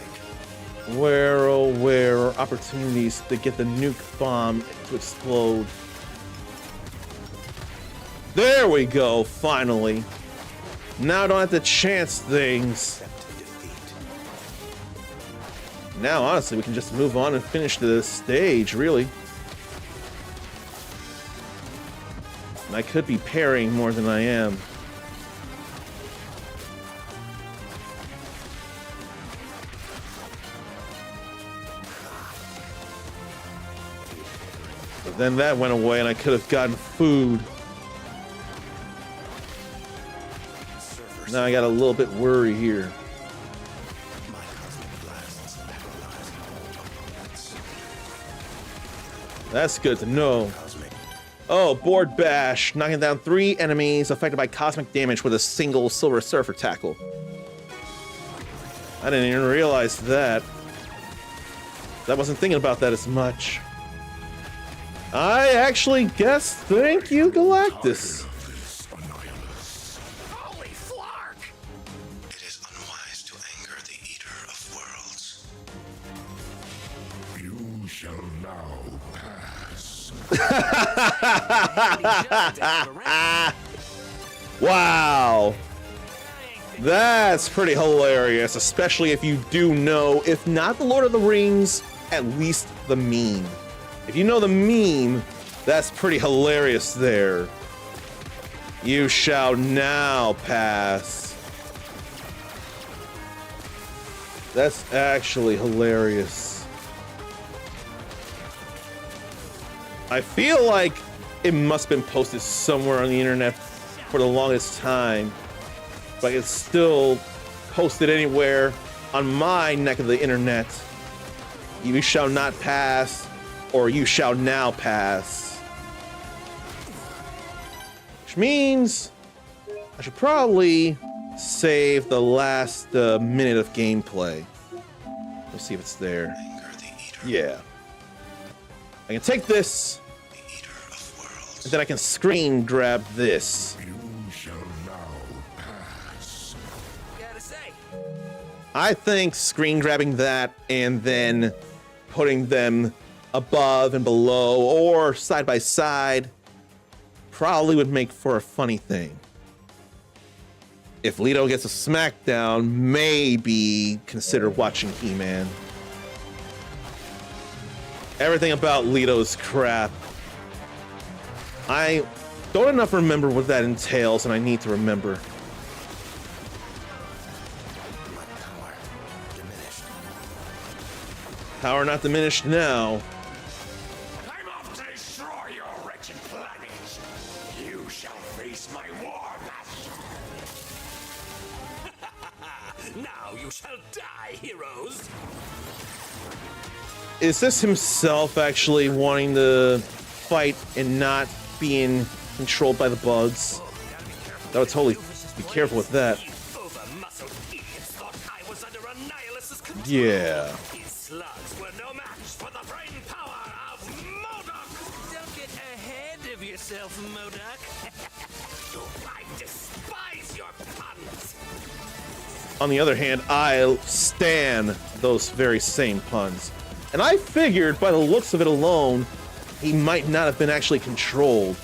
Where, oh, where are opportunities to get the nuke bomb to explode? There we go, finally. Now I don't have to chance things. Now, honestly, we can just move on and finish the stage, really. And I could be parrying more than I am. But then that went away and I could have gotten food. Now I got a little bit worried here. That's good to know. Oh, board bash, knocking down 3 enemies affected by cosmic damage with a single Silver Surfer tackle. I didn't even realize that. I wasn't thinking about that as much. I actually guess thank you, Galactus. Holy flark! It is unwise to anger the Eater of Worlds. You shall now pass. Wow. That's pretty hilarious, especially if you do know, if not the Lord of the Rings, at least the meme. If you know the meme, that's pretty hilarious there. You shall now pass. That's actually hilarious. I feel like it must have been posted somewhere on the internet for the longest time, but I can still post it anywhere on my neck of the internet. You shall not pass, or you shall now pass. Which means I should probably save the last minute of gameplay. Let's see if it's there. Yeah. I can take this, and then I can screen grab this. You shall now pass. Gotta say, I think screen grabbing that and then putting them above and below or side by side probably would make for a funny thing. If Leto gets a SmackDown, maybe consider watching He-Man. Everything about Leto's crap. I don't enough remember what that entails, and I need to remember. My power diminished. Power not diminished now. I'm off to destroy your wretched planet. You shall face my war master. Now you shall die, heroes! Is this himself actually wanting to fight and not being controlled by the bugs? That would totally be careful with that. Over-muscled idiots thought I was under a nihilist's control. Yeah. These slugs were no match for the brain power of MODOK! Don't get ahead of yourself, MODOK. I despise your puns! On the other hand, I stan those very same puns. And I figured by the looks of it alone, he might not have been actually controlled.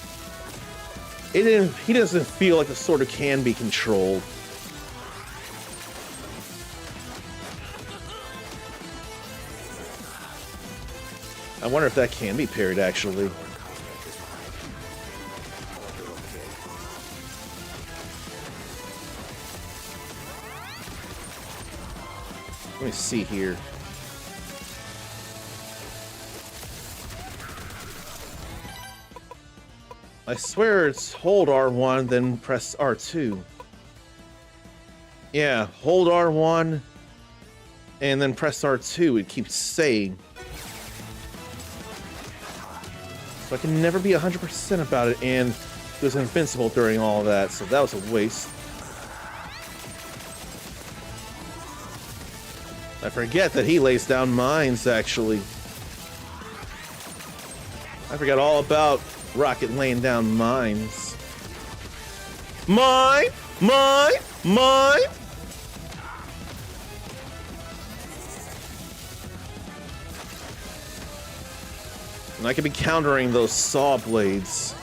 He doesn't feel like the sort who can be controlled. I wonder if that can be parried actually. Let me see here. I swear it's hold R1, then press R2. Yeah, hold R1, and then press R2, it keeps saying. So I can never be 100% about it, and it was invincible during all of that, so that was a waste. I forget that he lays down mines, actually. I forgot all about Rocket laying down mines. Mine! Mine! Mine! And I could be countering those saw blades.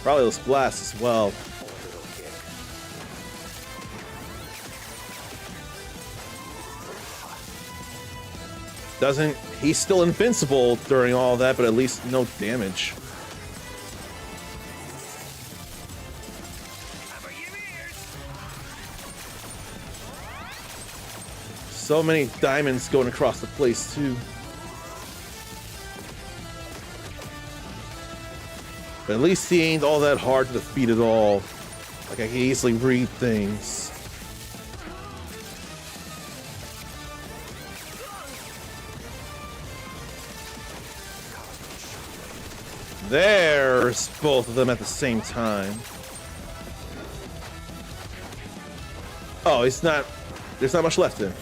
Probably those blasts as well. Doesn't... He's still invincible during all that, but at least no damage. So many diamonds going across the place, too. But at least he ain't all that hard to defeat at all. Like, I can easily read things. There's both of them at the same time. Oh, it's not... There's not much left in.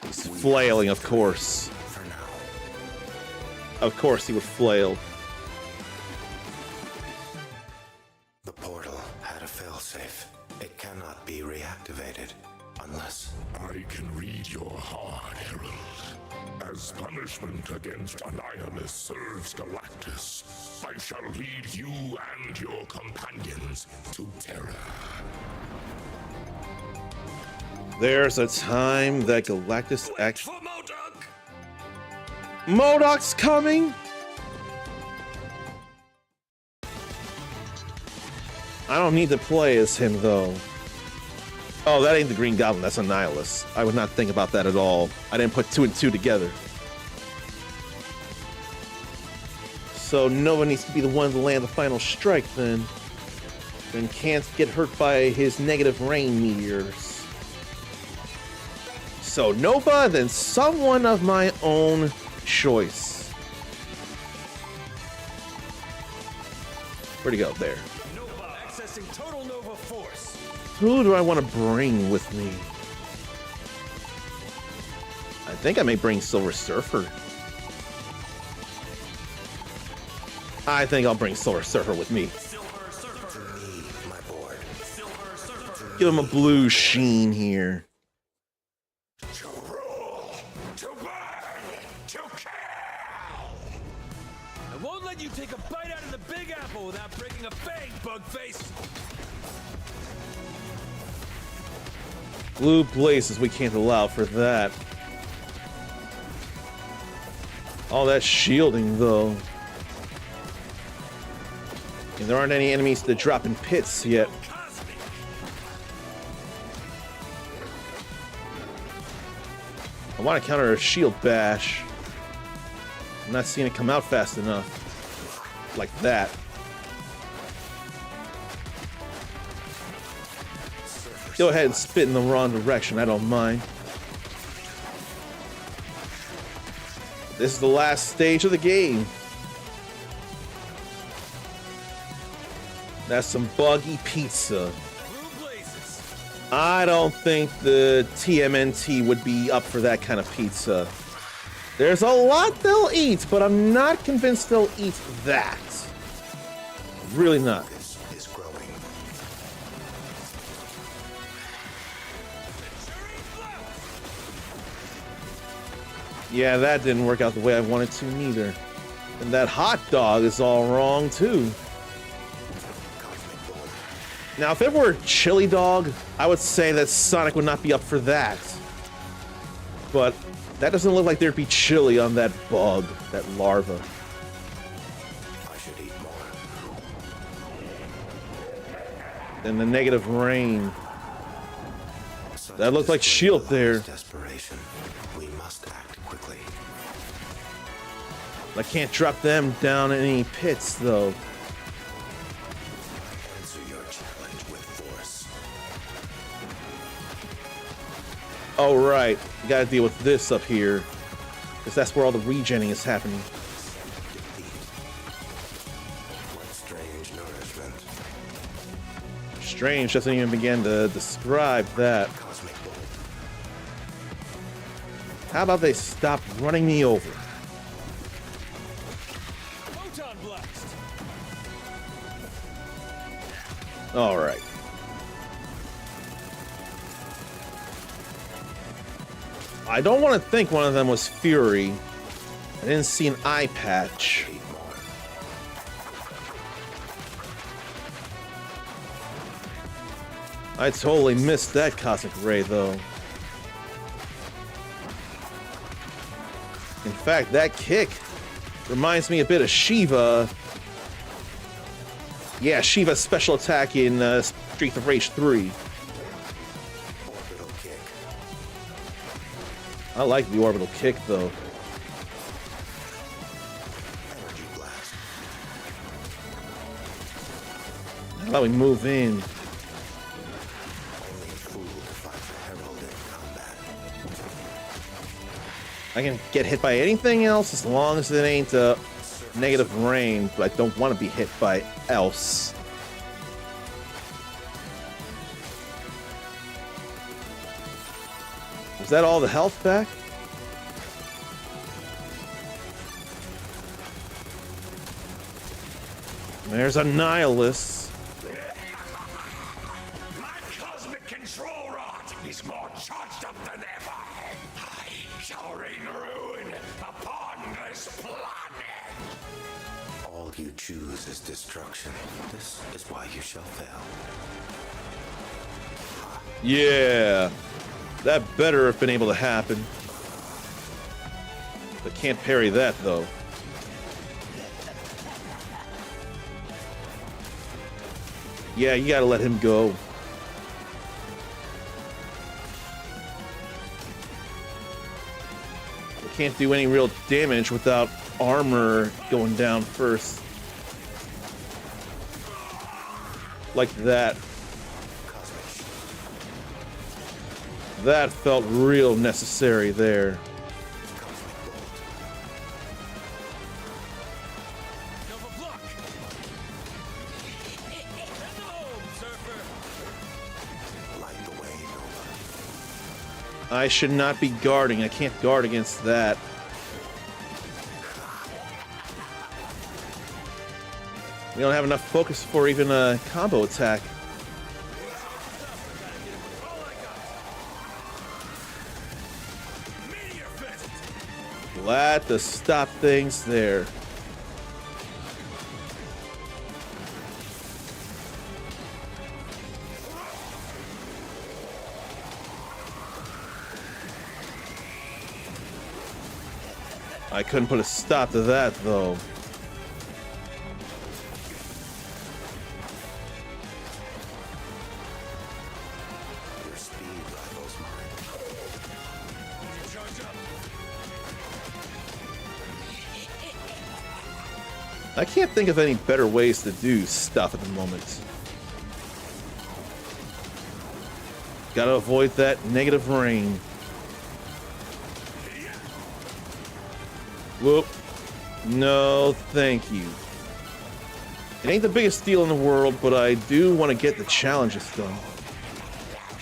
He's flailing, of course. Of course he would flail. The portal had a failsafe. It cannot be reactivated unless... I can read your heart, Herald. As punishment against Annihilus serves Galactus, I shall lead you and your companions to Terra. There's a time that Galactus actually... For MODOK! MODOK's coming? I don't need to play as him, though. Oh, that ain't the Green Goblin, that's Annihilus. I would not think about that at all. I didn't put two and two together. So Nova needs to be the one to land the final strike then. And can't get hurt by his negative rain meteors. So Nova, then someone of my own choice. Where'd he go? There. Nova accessing total Nova force. Who do I want to bring with me? I think I may bring Silver Surfer. I think I'll bring Silver Surfer with me. Silver Surfer. Me, my board. Silver Surfer. Give him a blue sheen here. To rule, to burn, to kill! I won't let you take a bite out of the Big Apple without breaking a fang, Bugface. Blue blazes, we can't allow for that. All that shielding, though. And there aren't any enemies to drop in pits yet. Cosmic. I want to counter a shield bash. I'm not seeing it come out fast enough. Like that. Go ahead and spit in the wrong direction, I don't mind. This is the last stage of the game. That's some buggy pizza. Blue blazes. I don't think the TMNT would be up for that kind of pizza. There's a lot they'll eat, but I'm not convinced they'll eat that. Really not. This is growing. Yeah, that didn't work out the way I wanted to neither. And that hot dog is all wrong too. Cosmic board. Now, if it were chili dog, I would say that Sonic would not be up for that. But that doesn't look like there'd be chili on that bug, that larva. I should eat more. And the negative rain. Such That looked like display shield there. allows Desperation. We must act quickly. I can't drop them down in any pits, though. Answer your challenge with force. Oh, right. You gotta deal with this up here. Because that's where all the regenning is happening. Defeat. What strange nourishment. Strange doesn't even begin to describe that. Cosmic board. How about they stop running me over? Photon blast. Alright. I don't want to think one of them was Fury. I didn't see an eye patch. Eat more. I totally missed that cosmic ray, though. In fact, that kick reminds me a bit of Shiva. Yeah, Shiva's special attack in Streets of Rage 3. Orbital kick. I like the orbital kick, though. Energy blast. How about we move in? Only a fool defies a herald in combat. I can get hit by anything else as long as it ain't negative rain, but I don't want to be hit by else. Is that all the health back? There's a nihilist. My cosmic control rod is more charged up than ever. I shall rain ruin upon this planet. All you choose is destruction. This is why you shall fail. Yeah, that better have been able to happen. But can't parry that, though. Yeah, you gotta let him go. We can't do any real damage without armor going down first. Like that. That felt real necessary there. I should not be guarding. I can't guard against that. We don't have enough focus for even a combo attack. Glad to stop things there. I couldn't put a stop to that, though. Your speed rivals mine. I can't think of any better ways to do stuff at the moment. Gotta avoid that negative rain. Whoop. No, thank you. It ain't the biggest deal in the world, but I do want to get the challenges done.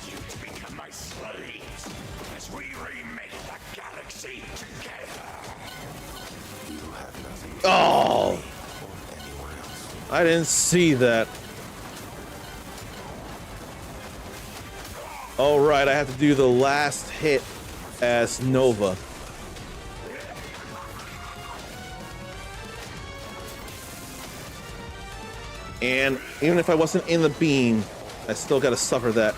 You to become my slaves as we remake the galaxy together. You have nothing Oh! or anyone else. I didn't see that. Alright, I have to do the last hit as Nova. And even if I wasn't in the beam, I still gotta suffer that.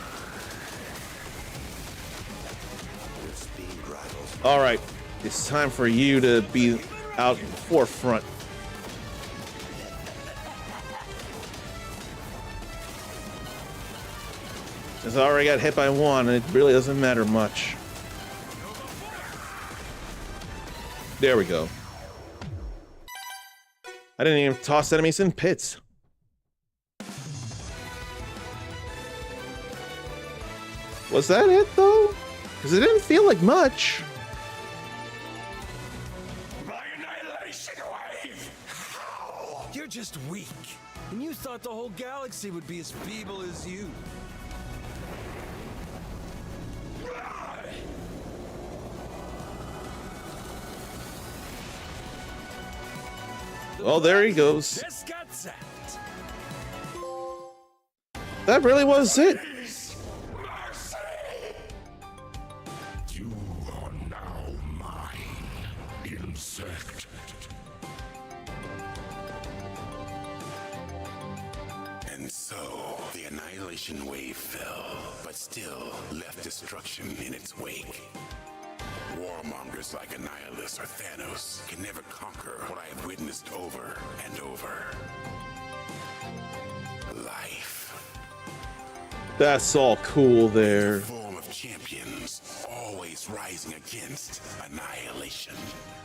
Your speed rivals Alright, it's time for you to be out in the forefront. Since I already got hit by one, it really doesn't matter much. There we go. I didn't even toss enemies in pits. Was that it, though? Because it didn't feel like much. My annihilation wave! How? You're just weak. And you thought the whole galaxy would be as feeble as you. Well, there he goes. Just got zapped. That really was it. You are now mine, insect. And so, the annihilation wave fell, but still left destruction in its wake. Warmongers like Annihilus or Thanos can never conquer what I have witnessed over and over. Life. That's all cool there. Form of champions, always rising against annihilation.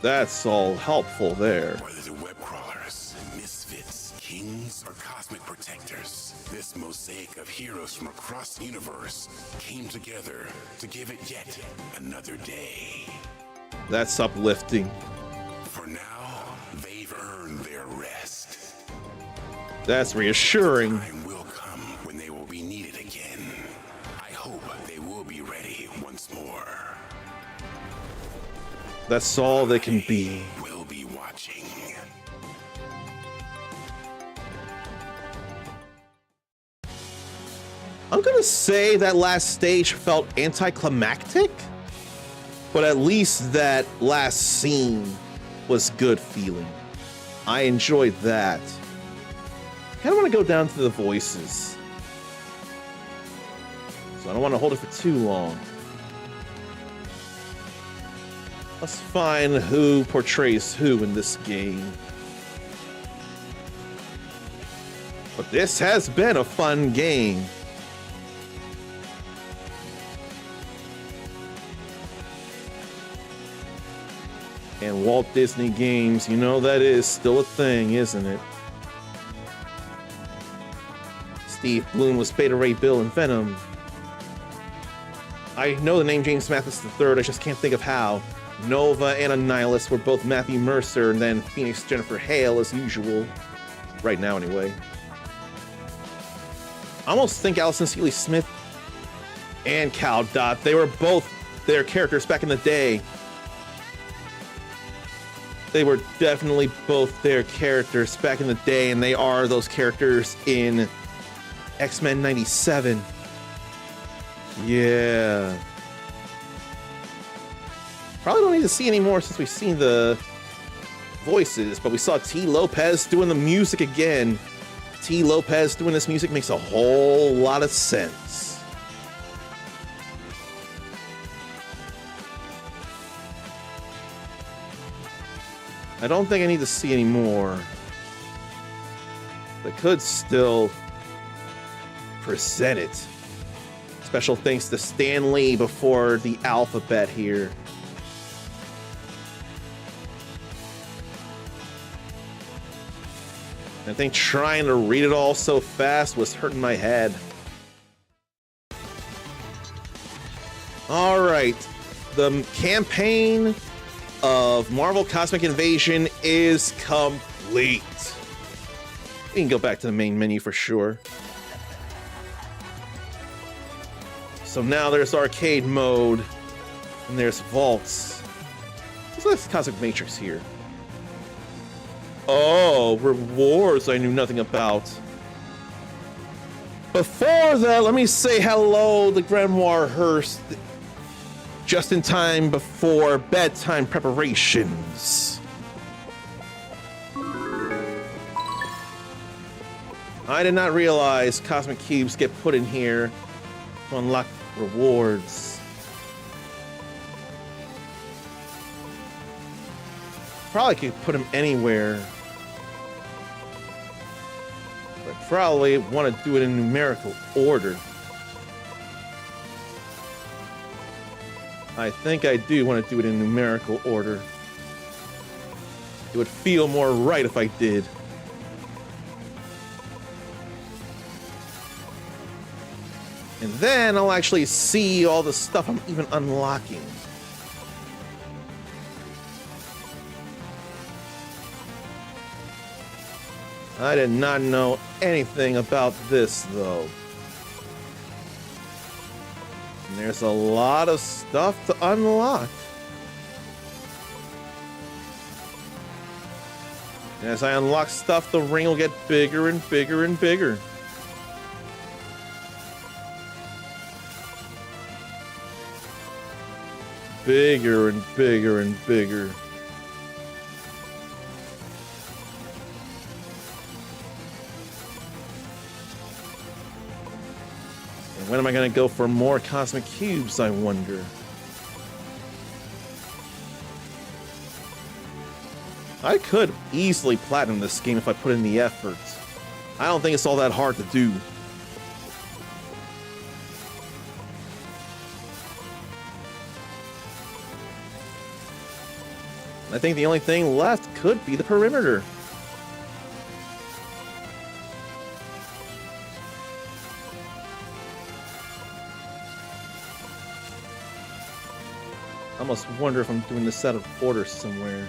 That's all helpful there. Whether the web crawlers, misfits, kings, or cosmic protectors, this mosaic of heroes from across the universe came together to give it yet another day. That's uplifting. For now, they've earned their rest. That's reassuring. Time will come when they will be needed again. I hope they will be ready once more. That's all they can be. Will be watching. I'm gonna say that last stage felt anticlimactic, but at least that last scene was good feeling. I enjoyed that. Kinda wanna go down to the voices. So I don't wanna hold it for too long. Let's find who portrays who in this game. But this has been a fun game. And Walt Disney Games, you know that is still a thing, isn't it? Steve Bloom was Beta Ray Bill in Venom. I know the name James Mathis III, I just can't think of how. Nova and Annihilus were both Matthew Mercer, and then Phoenix Jennifer Hale as usual. Right now, anyway. I almost think Allison Seeley Smith and Cal Dot, they were both their characters back in the day. They were definitely both their characters back in the day, and they are those characters in X-Men 97. Yeah. Probably don't need to see any more since we've seen the voices, but we saw T. Lopez doing the music again. T. Lopez doing this music makes a whole lot of sense. I don't think I need to see any more. But could still present it. Special thanks to Stan Lee before the alphabet here. I think trying to read it all so fast was hurting my head. All right, the campaign of Marvel Cosmic Invasion is complete. We can go back to the main menu for sure. So now there's arcade mode, and there's vaults. So that's Cosmic Matrix here. Oh, rewards I knew nothing about. Before that, let me say hello to Grimoire Hearst. Just in time before bedtime preparations. I did not realize Cosmic Cubes get put in here to unlock rewards. Probably could put them anywhere. But probably want to do it in numerical order. I think I do want to do it in numerical order. It would feel more right if I did. And then I'll actually see all the stuff I'm even unlocking. I did not know anything about this, though. And there's a lot of stuff to unlock. And as I unlock stuff, the ring will get bigger and bigger and bigger. Bigger and bigger and bigger. And when am I going to go for more Cosmic Cubes, I wonder? I could easily platinum this game if I put in the effort. I don't think it's all that hard to do. I think the only thing left could be the perimeter. I almost wonder if I'm doing this out of order somewhere.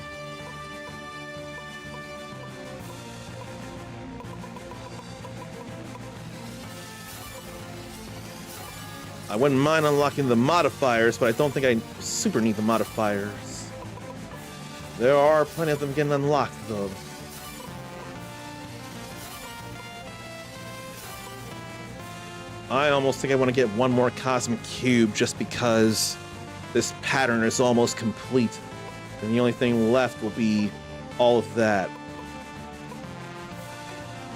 I wouldn't mind unlocking the modifiers, but I don't think I super need the modifiers. There are plenty of them getting unlocked, though. I almost think I want to get one more Cosmic Cube just because this pattern is almost complete. And the only thing left will be all of that.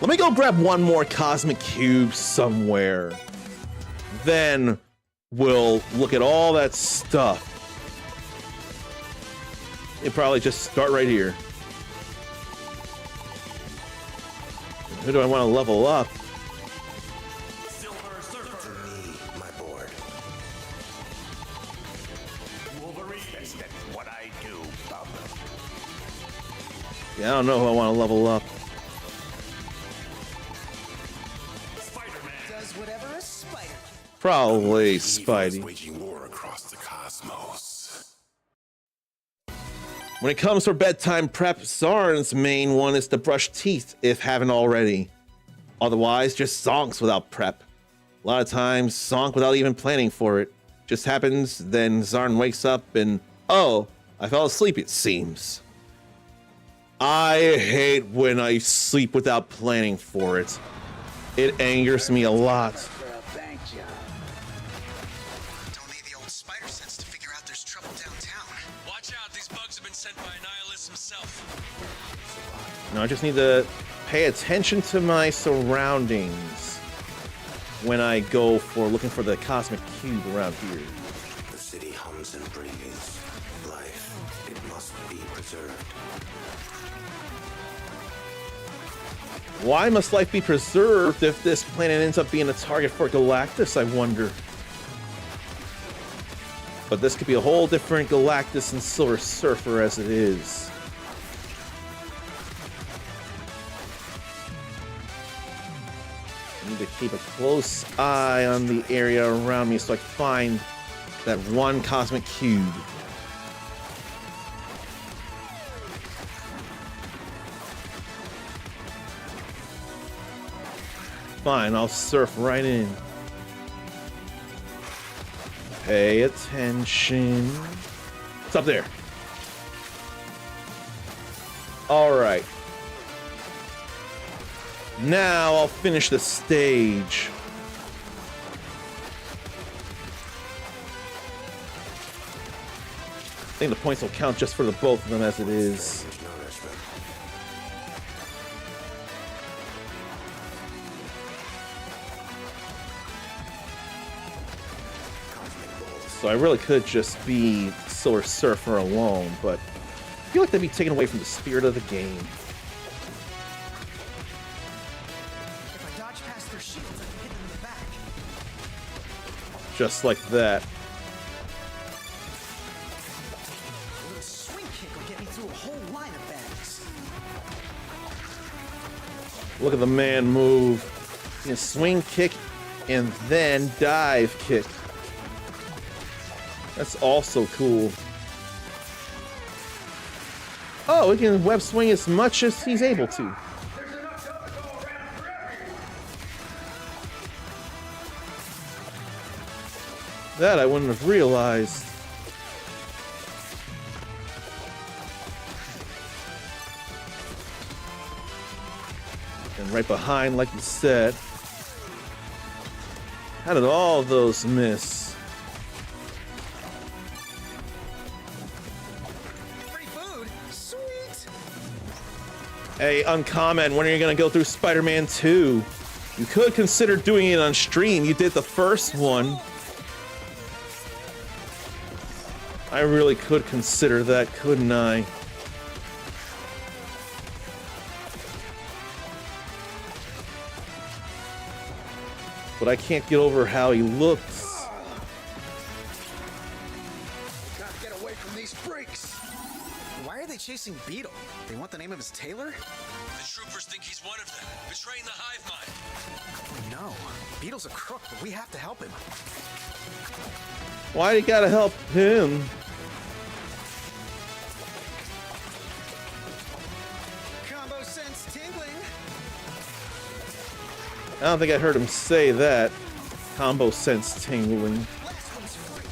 Let me go grab one more Cosmic Cube somewhere. Then we'll look at all that stuff. You probably just start right here. Who do I want to level up? Silver Surfer. To me, my board. Wolverine. That's what I do, Bob. don't know who I want to level up. Does whatever a spider can. Probably Evil is Spidey. waging war across the cosmos. When it comes for bedtime prep, Zarn's main one is to brush teeth if haven't already. Otherwise, just zonks without prep. A lot of times, zonk without even planning for it. Just happens, then Zarn wakes up and, oh, I fell asleep it seems. I hate when I sleep without planning for it. It angers me a lot. Don't need the old spider sense to figure out there's trouble downtown. Watch out, these bugs have been sent by Nihilus himself. No, I just need to pay attention to my surroundings when I go for looking for the cosmic cube around here. The city hums and breathes. Life, it must be preserved. Why must life be preserved if this planet ends up being a target for Galactus, I wonder? But this could be a whole different Galactus and Silver Surfer as it is. I need to keep a close eye on the area around me so I can find that one cosmic cube. Fine, I'll surf right in. Pay attention. What's up there? Alright. Now I'll finish the stage. I think the points will count just for the both of them as it is. So I really could just be Silver Surfer alone, but I feel like that'd be taken away from the spirit of the game. If I dodge past their shields, I can hit them in the back. Just like that. A little swing kick will get me through a whole line of bags. Look at the man move. He can swing kick and then dive kick. That's also cool. Oh, he can web swing as much as he's able to. That I wouldn't have realized. And right behind, like you said. How did all those miss? Free food? Sweet! Hey, Unkamen, when are you gonna go through Spider-Man 2? You could consider doing it on stream. You did the first one. I really could consider that, couldn't I? But I can't get over how he looks. Gotta get away from these freaks! Why are they chasing Beetle? They want the name of his tailor? The troopers think he's one of them, betraying the hive mind. No. Beetle's a crook, but we have to help him. Why do you gotta help him? Combo sense tingling! I don't think I heard him say that. Combo sense tingling. Last one's free!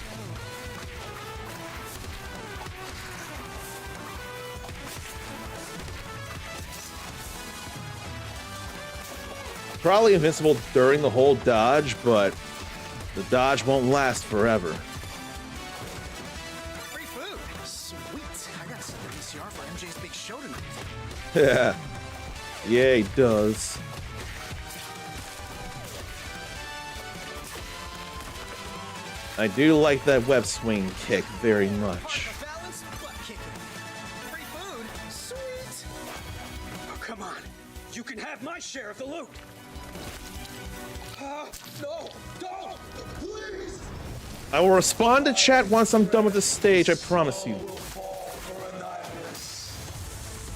Probably invincible during the whole dodge, but the dodge won't last forever. Free food! Sweet! I gotta send the VCR for MJ's big show tonight. Yeah. Yeah, he does. I do like that web swing kick very much. The balance, butt kicking. Free food? Sweet! Oh, come on. You can have my share of the loot. No! Don't! Please! I will respond to chat once I'm done with this stage, I promise you.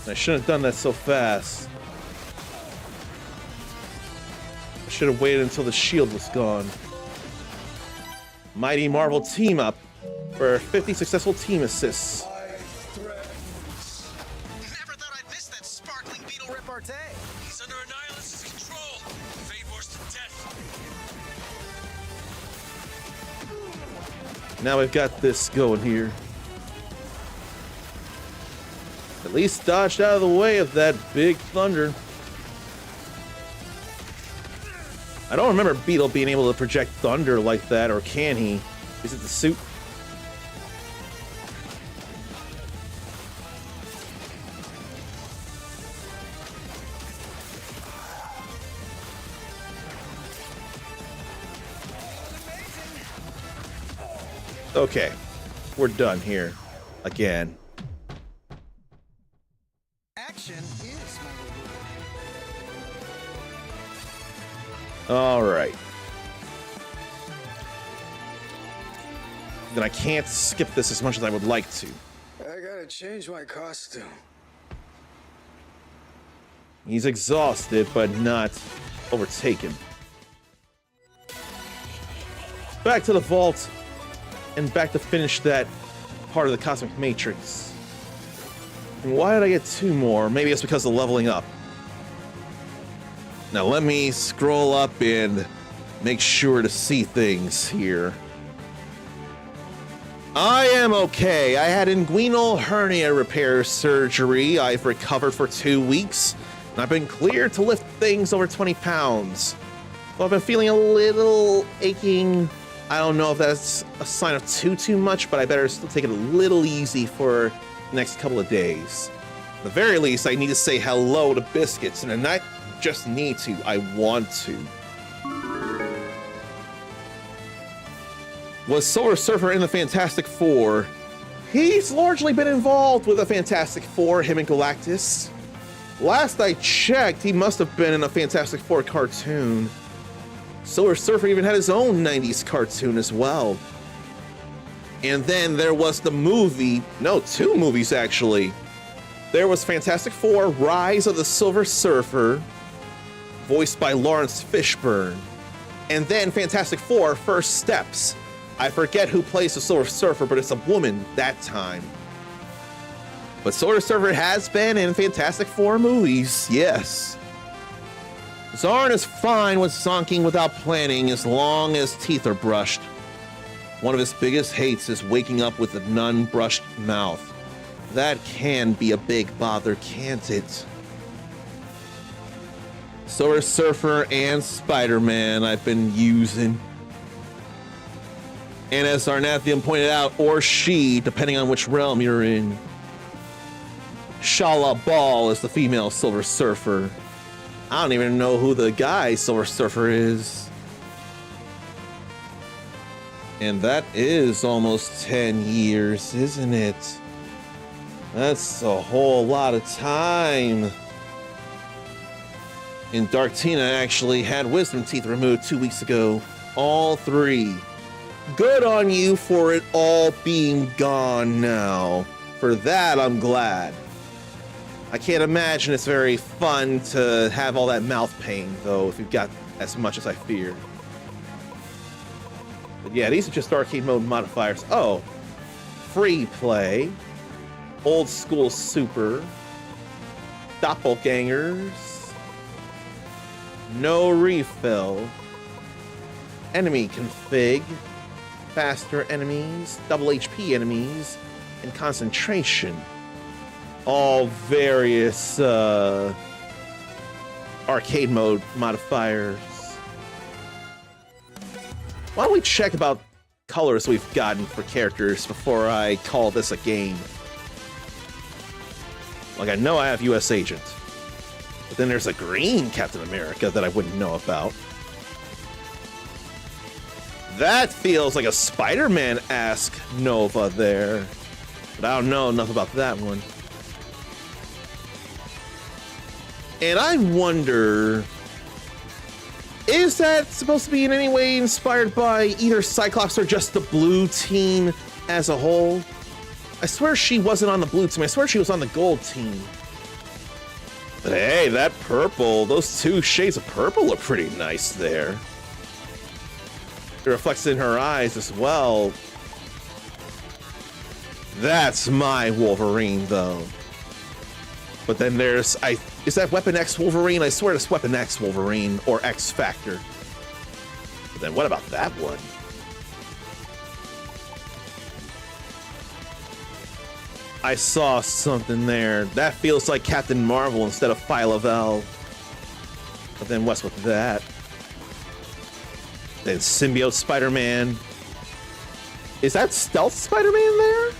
I shouldn't have done that so fast. I should have waited until the shield was gone. Mighty Marvel team up for 50 successful team assists. Never thought I'd miss that sparkling beetle repartee. He's under Annihilus' control. Fate Wars to death. Now we've got this going here. At least dodged out of the way of that big thunder. I don't remember Beetle being able to project thunder like that, or can he? Is it the suit? Okay, we're done here. Again. Action is my All right. Then I can't skip this as much as I would like to. I gotta change my costume. He's exhausted, but not overtaken. Back to the vault, and back to finish that part of the Cosmic Matrix. And why did I get 2 more? Maybe it's because of leveling up. Now let me scroll up and make sure to see things here. I am okay. I had inguinal hernia repair surgery. I've recovered for 2 weeks, and I've been cleared to lift things over 20 pounds. So I've been feeling a little aching. I don't know if that's a sign of too much, but I better still take it a little easy for the next couple of days. At the very least, I need to say hello to Biscuits, and not just need to, I want to. Was Silver Surfer in the Fantastic Four? He's largely been involved with the Fantastic Four, him and Galactus. Last I checked, he must have been in a Fantastic Four cartoon. Silver Surfer even had his own 90s cartoon as well. And then there was the movie, no, 2 movies actually. There was Fantastic Four, Rise of the Silver Surfer, voiced by Lawrence Fishburne. And then Fantastic Four, First Steps. I forget who plays the Silver Surfer, but it's a woman that time. But Silver Surfer has been in Fantastic Four movies, yes. Zarn is fine with zonking without planning as long as teeth are brushed. One of his biggest hates is waking up with an unbrushed mouth. That can be a big bother, can't it? Silver Surfer and Spider-Man I've been using. And as Arnathium pointed out, or she, depending on which realm you're in. Shala Ball is the female Silver Surfer. I don't even know who the guy Silver Surfer is. And that is almost 10 years, isn't it? That's a whole lot of time. And Dark Tina actually had wisdom teeth removed 2 weeks ago. All 3. Good on you for it all being gone now. For that, I'm glad. I can't imagine it's very fun to have all that mouth pain, though, if you've got as much as I feared. But yeah, these are just arcade mode modifiers. Oh, free play, old school super, doppelgangers, no refill, enemy config, faster enemies, double HP enemies, and concentration. All various arcade mode modifiers. Why don't we check about colors we've gotten for characters before I call this a game? Like, I know I have US Agent, but then there's a green Captain America that I wouldn't know about. That feels like a Spider-Man-esque Nova there, but I don't know enough about that one. And I wonder, is that supposed to be in any way inspired by either Cyclops or just the blue team as a whole? I swear she wasn't on the blue team. I swear she was on the gold team. But hey, that purple, those two shades of purple look pretty nice there. It reflects in her eyes as well. That's my Wolverine, though. But then there's, is that Weapon X Wolverine? I swear it's Weapon X Wolverine or X Factor. But then what about that one? I saw something there. That feels like Captain Marvel instead of Phyla-Vell. But then what's with that? Then Symbiote Spider-Man. Is that Stealth Spider-Man there?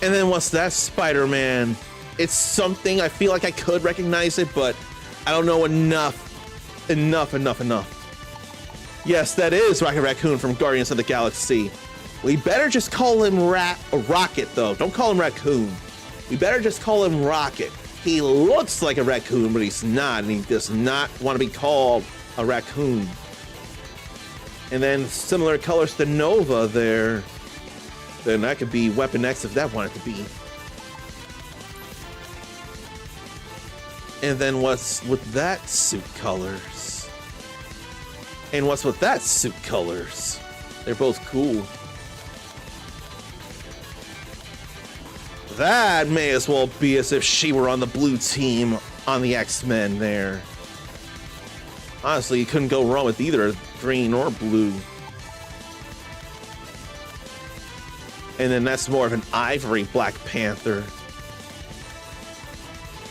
And then what's that Spider-Man? It's something, I feel like I could recognize it, but I don't know enough. Yes, that is Rocket Raccoon from Guardians of the Galaxy. We better just call him Rocket, though. Don't call him Raccoon. We better just call him Rocket. He looks like a raccoon, but he's not, and he does not want to be called a raccoon. And then similar colors to Nova there. Then that could be Weapon X if that wanted to be. And then what's with that suit colors? And what's with that suit colors? They're both cool. That may as well be as if she were on the blue team on the X-Men there. Honestly, you couldn't go wrong with either green or blue. And then that's more of an ivory Black Panther.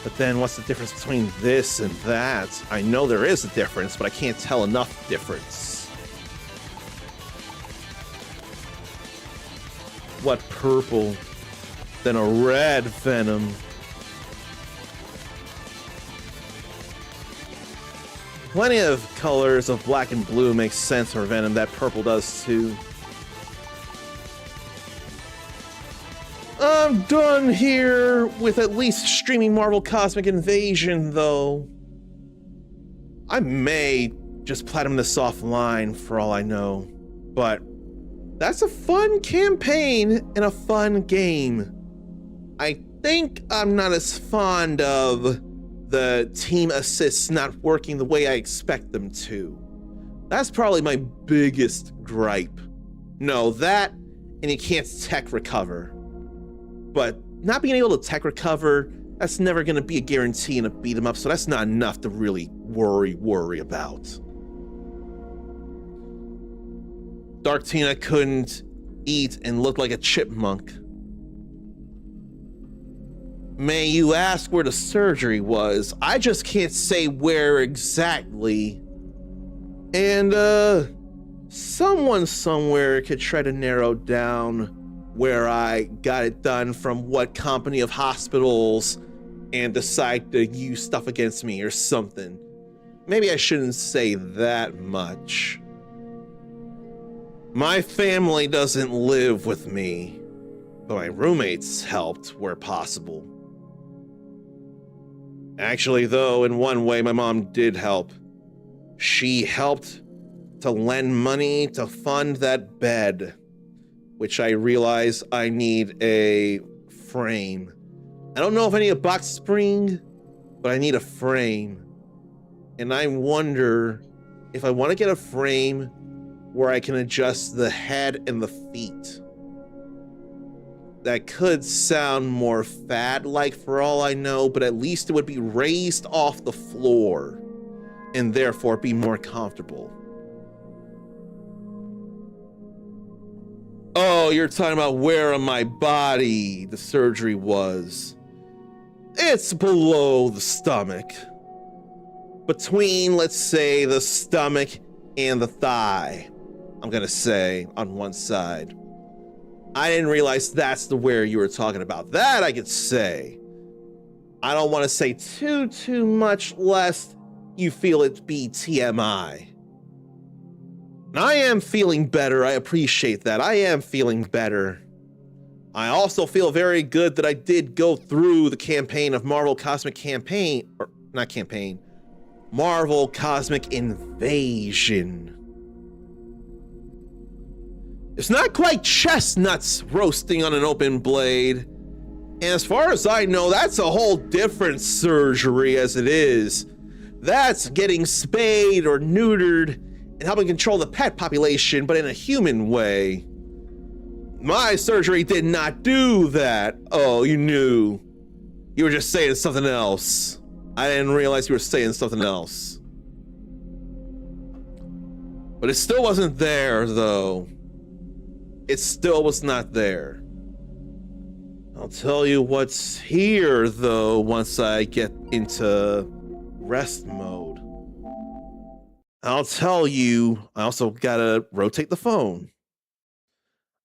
But then what's the difference between this and that? I know there is a difference, but I can't tell enough difference. What purple? Then a red Venom. Plenty of colors of black and blue makes sense for Venom. That purple does too. I'm done here with at least streaming Marvel Cosmic Invasion, though. I may just platinum this offline for all I know, but that's a fun campaign and a fun game. I think I'm not as fond of the team assists not working the way I expect them to. That's probably my biggest gripe. No, that and you can't tech recover. But not being able to tech recover, that's never going to be a guarantee in a beat 'em up, so that's not enough to really worry about. Dark Tina couldn't eat and looked like a chipmunk. May you ask where the surgery was? I just can't say where exactly. And someone somewhere could try to narrow down where I got it done from what company of hospitals and decide to use stuff against me or something. Maybe I shouldn't say that much. My family doesn't live with me, but my roommates helped where possible. Actually, though, in one way, my mom did help. She helped to lend money to fund that bed, which I realize I need a frame. I don't know if I need a box spring, but I need a frame. And I wonder if I want to get a frame where I can adjust the head and the feet. That could sound more fad-like for all I know, but at least it would be raised off the floor and therefore be more comfortable. Oh, you're talking about where on my body the surgery was. It's below the stomach. Between, let's say, the stomach and the thigh, I'm gonna say, on one side. I didn't realize that's the where you were talking about. That I could say. I don't want to say too much lest you feel it be TMI. I am feeling better. I appreciate that. I am feeling better. I also feel very good that I did go through the campaign of Marvel Cosmic Campaign, or not campaign, Marvel Cosmic Invasion. It's not quite chestnuts roasting on an open blade. And as far as I know, that's a whole different surgery as it is. That's getting spayed or neutered and helping control the pet population, but in a human way. My surgery did not do that. Oh, you knew. You were just saying something else. I didn't realize you were saying something else. But it still wasn't there, though. It still was not there. I'll tell you what's here, though, once I get into rest mode. I'll tell you, I also gotta rotate the phone.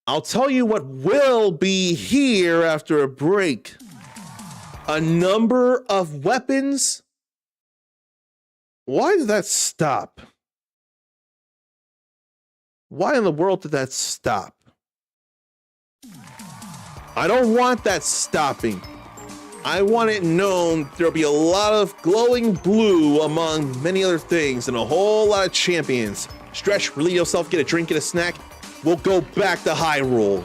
I'll tell you what will be here after a break. A number of weapons. Why did that stop? Why in the world did that stop? I don't want that stopping. I want it known there'll be a lot of glowing blue among many other things and a whole lot of champions. Stretch, relieve yourself, get a drink, get a snack. We'll go back to Hyrule.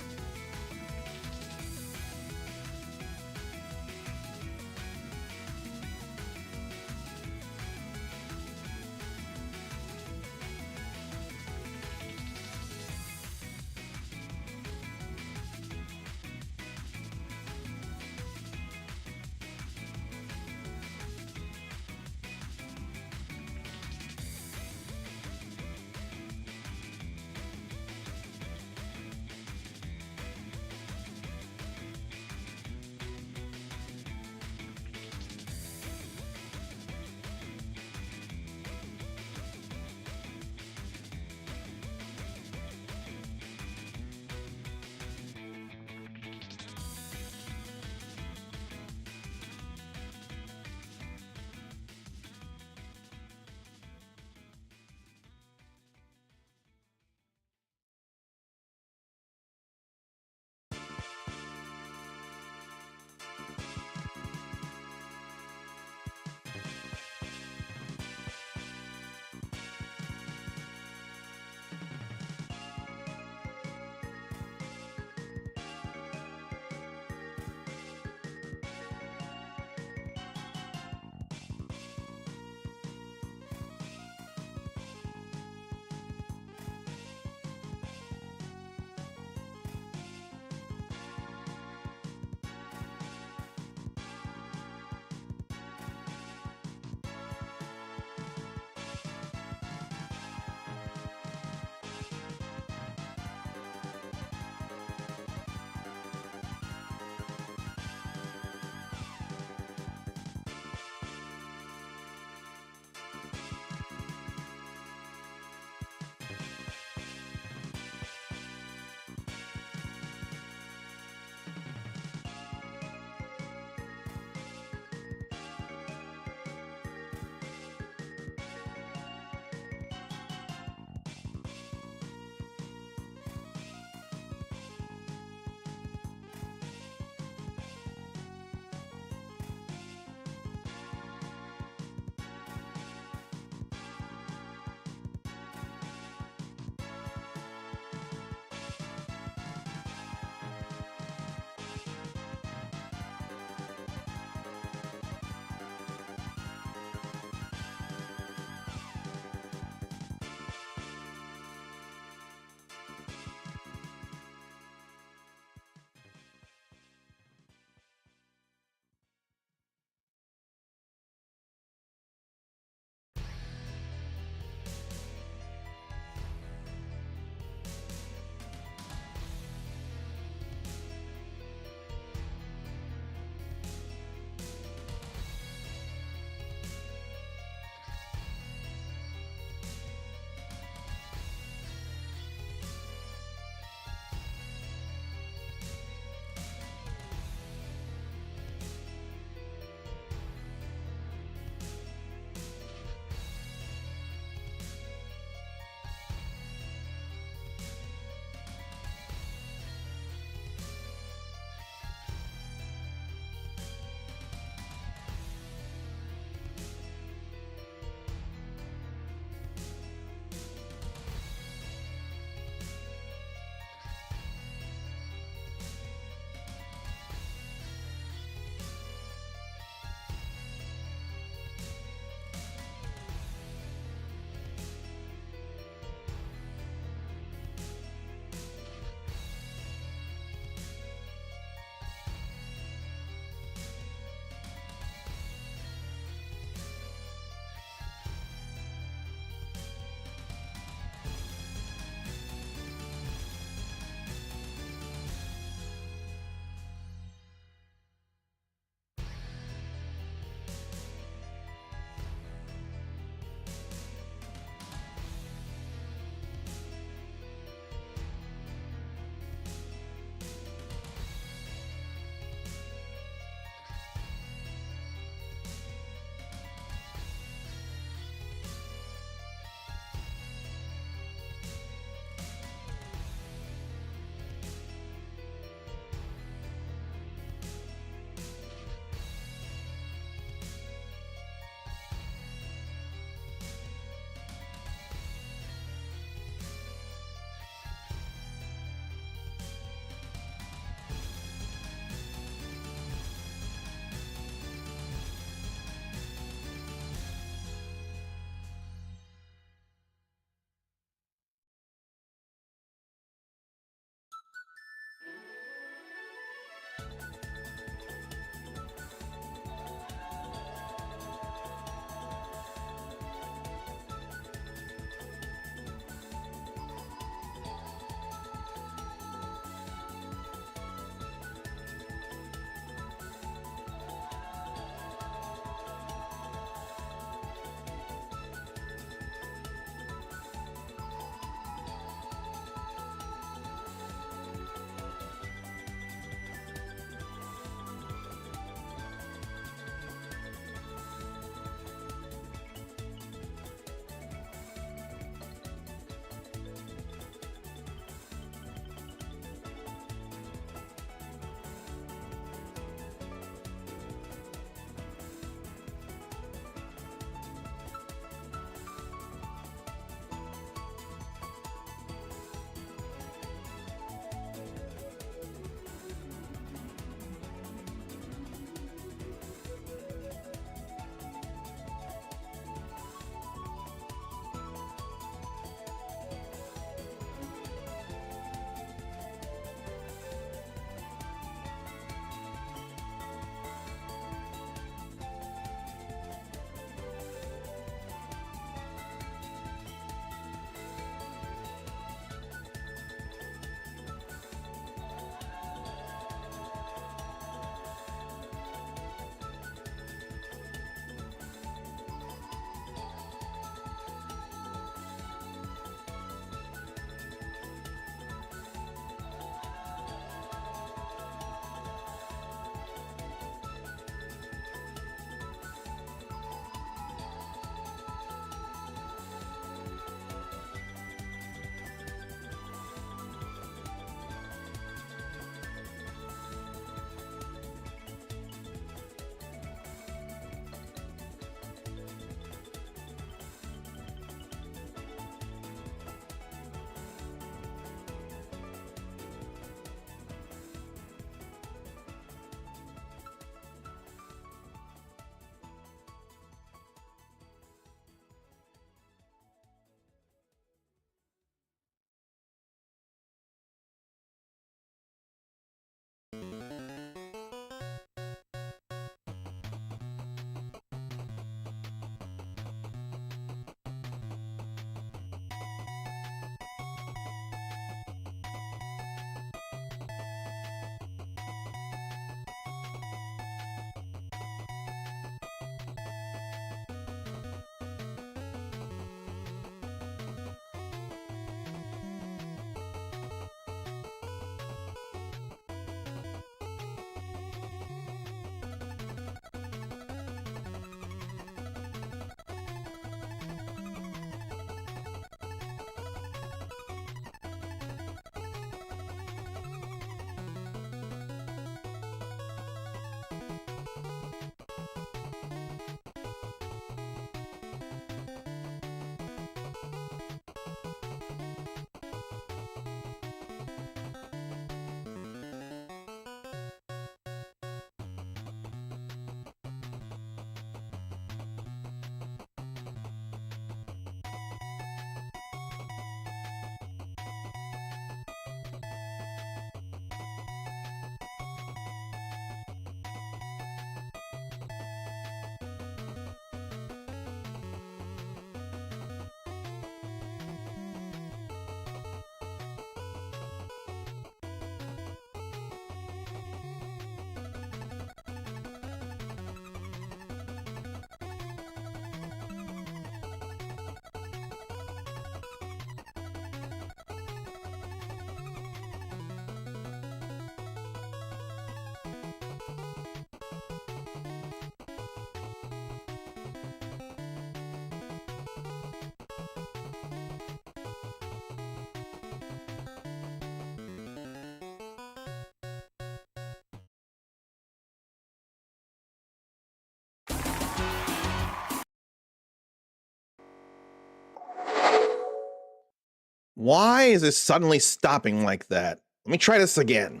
Why is it suddenly stopping like that? Let me try this again.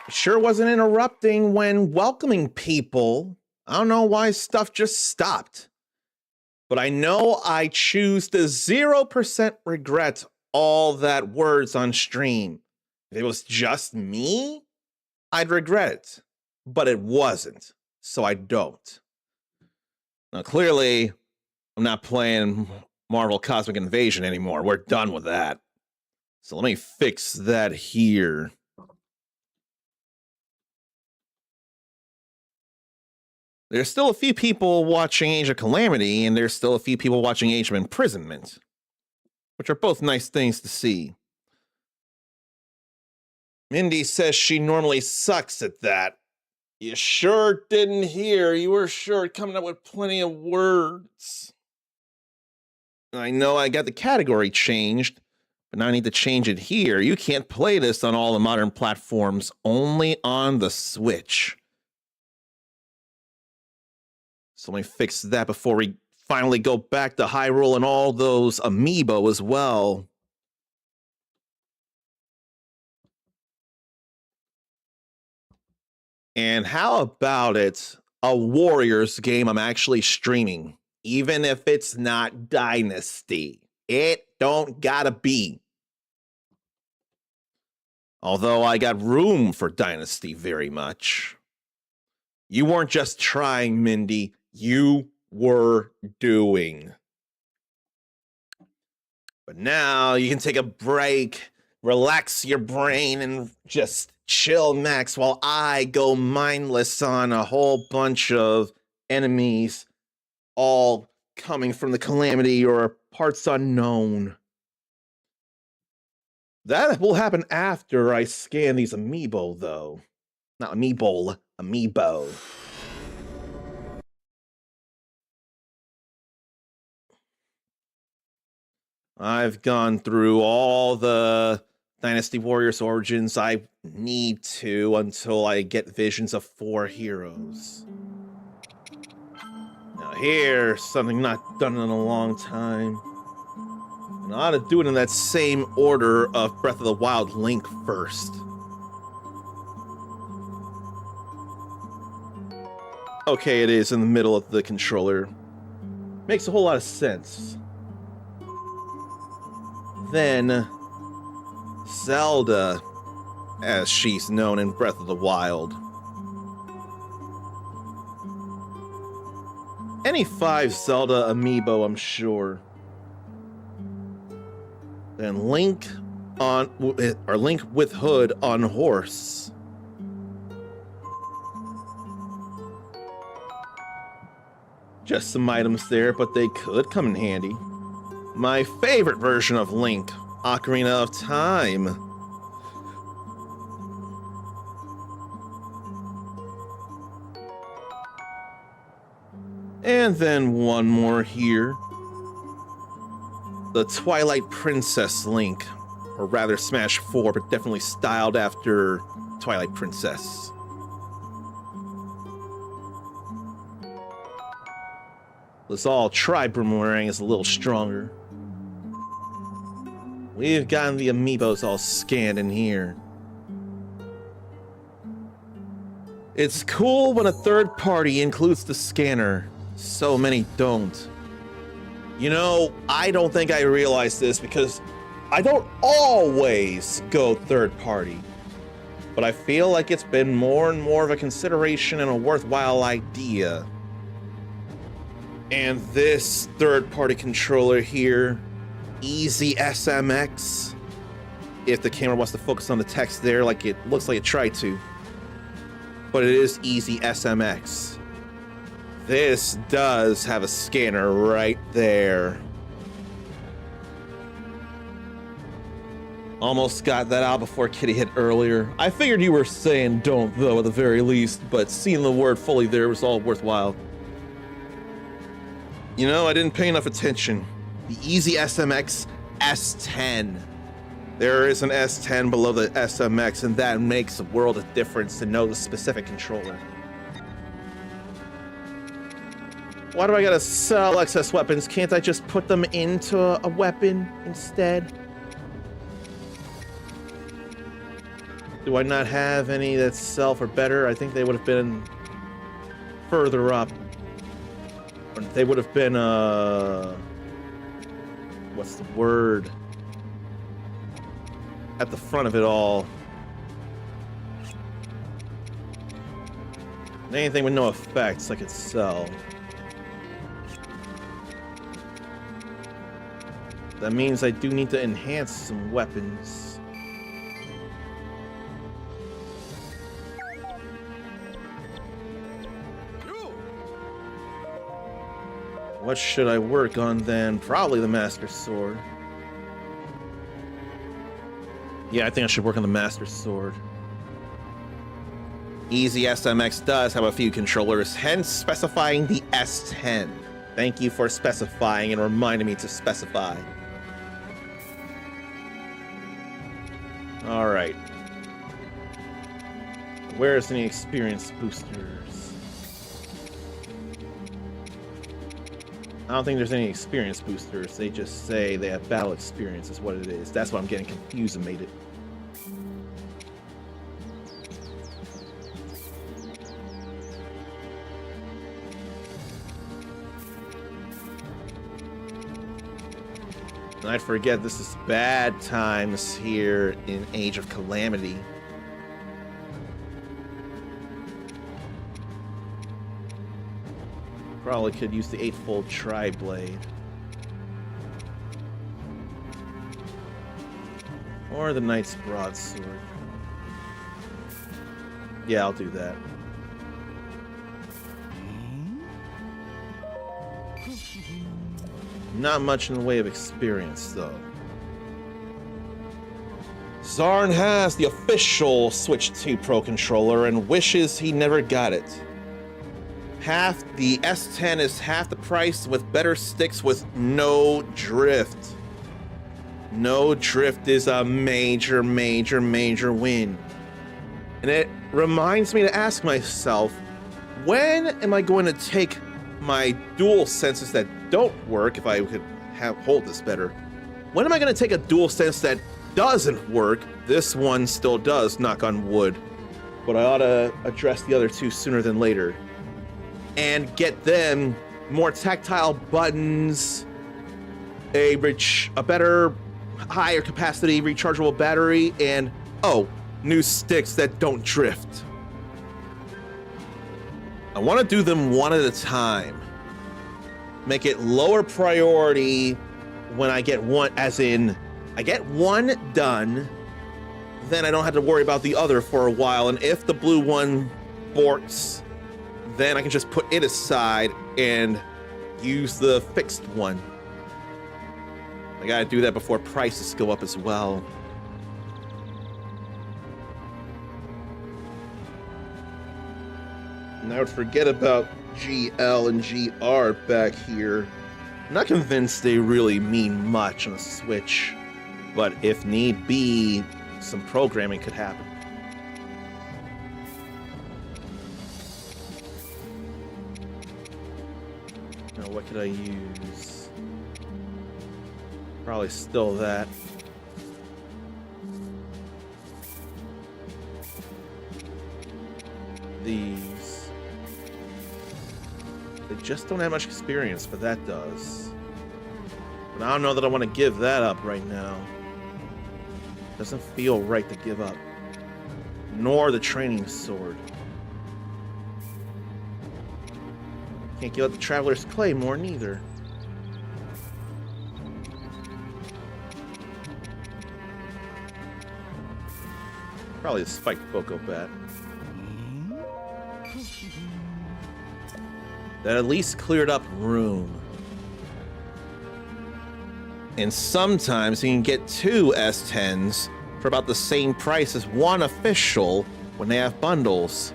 It sure wasn't interrupting when welcoming people. I don't know why stuff just stopped. But I know I choose to 0% regret all that words on stream. If it was just me, I'd regret it. But it wasn't, so I don't. Now, clearly, I'm not playing Marvel Cosmic Invasion anymore. We're done with that. So let me fix that here. There's still a few people watching Age of Calamity, and there's still a few people watching Age of Imprisonment, which are both nice things to see. Mindy says she normally sucks at that. You sure didn't hear. You were sure coming up with plenty of words. I know I got the category changed, but now I need to change it here. You can't play this on all the modern platforms, only on the Switch. So let me fix that before we finally go back to Hyrule and all those amiibo as well. And how about it, a Warriors game I'm actually streaming, even if it's not Dynasty. It don't gotta be. Although I got room for Dynasty very much. You weren't just trying, Mindy. You were doing. But now you can take a break, relax your brain, and just chill max while I go mindless on a whole bunch of enemies, all coming from the Calamity or parts unknown. That will happen after I scan these amiibo, though. Not amiibo, amiibo. I've gone through all the Dynasty Warriors Origins I need to until I get visions of 4 heroes. Now here's something not done in a long time. And I ought to do it in that same order of Breath of the Wild Link first. Okay, it is in the middle of the controller. Makes a whole lot of sense. Then Zelda, as she's known in Breath of the Wild. Any 5 Zelda amiibo, I'm sure. Then Link with Hood on horse. Just some items there, but they could come in handy. My favorite version of Link, Ocarina of Time. And then one more here. The Twilight Princess Link, or rather Smash 4, but definitely styled after Twilight Princess. Let's all try Boomerang is a little stronger. We've gotten the amiibos all scanned in here. It's cool when a third party includes the scanner. So many don't. You know, I don't think I realized this because I don't always go third party. But I feel like it's been more and more of a consideration and a worthwhile idea. And this third party controller here, Easy SMX, if the camera wants to focus on the text there like it looks like it tried to. But it is Easy SMX. This does have a scanner right there. Almost got that out before Kitty hit earlier. I figured you were saying don't though at the very least, but seeing the word fully there was all worthwhile. You know, I didn't pay enough attention. The Easy SMX S10. There is an S10 below the SMX, and that makes a world of difference to know the specific controller. Why do I gotta sell excess weapons? Can't I just put them into a weapon instead? Do I not have any that sell for better? I think they would have been further up. Or they would have been, what's the word? At the front of it all. Anything with no effects I could sell. That means I do need to enhance some weapons. What should I work on then? Probably the Master Sword. Yeah, I think I should work on the Master Sword. Easy SMX does have a few controllers, hence specifying the S10. Thank you for specifying and reminding me to specify. Alright. Where's any experience boosters? I don't think there's any experience boosters. They just say they have battle experience is what it is. That's why I'm getting confused and made it. And I forget this is bad times here in Age of Calamity. Probably could use the 8-fold tri-blade. Or the Knight's Broadsword. Yeah, I'll do that. Not much in the way of experience, though. Zarn has the official Switch 2 Pro controller and wishes he never got it. The S10 is half the price with better sticks with no drift. No drift is a major, major, major win. And it reminds me to ask myself, when am I going to take my dual senses that don't work, if I could hold this better, when am I going to take a dual sense that doesn't work? This one still does, knock on wood, but I ought to address the other two sooner than later and get them more tactile buttons, a better, higher capacity rechargeable battery, and new sticks that don't drift. I want to do them one at a time. Make it lower priority when I get one, as in, I get one done, then I don't have to worry about the other for a while, and if the blue one borks, then I can just put it aside and use the fixed one. I gotta do that before prices go up as well. And I would forget about GL and GR back here. I'm not convinced they really mean much on the Switch, but if need be, some programming could happen. Now, what could I use? Probably still that. These. They just don't have much experience, but that does. But I don't know that I want to give that up right now. Doesn't feel right to give up. Nor the training sword. Can't give up the Traveler's Claymore neither. Probably the spiked Boko Bat. That at least cleared up room. And sometimes you can get two S10s for about the same price as one official when they have bundles.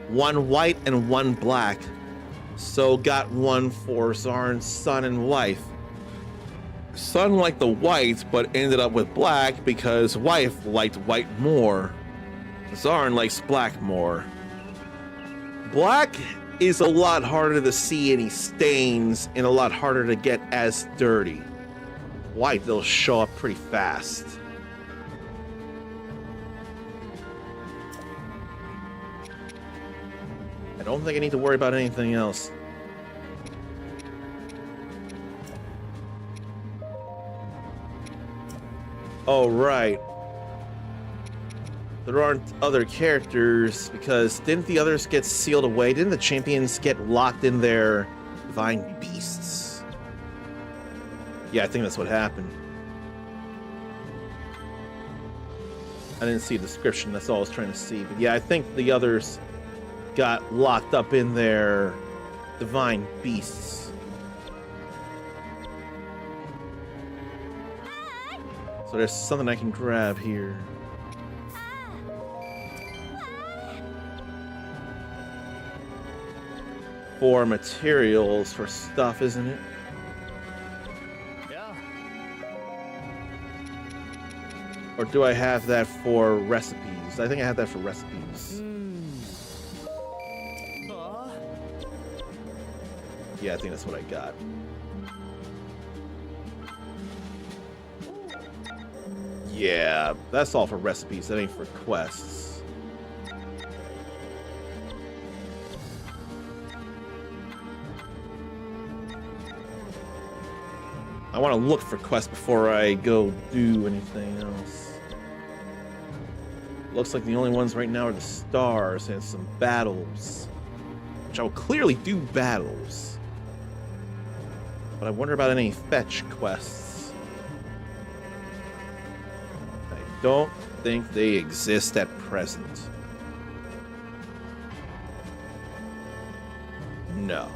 One white and one black. So got one for Zarn's son and wife. Son liked the white, but ended up with black because wife liked white more. Zarn likes black more. Black is a lot harder to see any stains and a lot harder to get as dirty. White, they'll show up pretty fast. I don't think I need to worry about anything else. Oh, right. There aren't other characters because didn't the others get sealed away? Didn't the champions get locked in their divine beasts? Yeah, I think that's what happened. I didn't see a description, that's all I was trying to see. But yeah, I think the others got locked up in their divine beasts. So there's something I can grab here. For materials, for stuff, isn't it? Yeah. Or do I have that for recipes? I think I have that for recipes. Yeah, I think that's what I got. Yeah, that's all for recipes. That ain't for quests. I want to look for quests before I go do anything else. Looks like the only ones right now are the stars and some battles. Which I will clearly do battles. But I wonder about any fetch quests. I don't think they exist at present. No.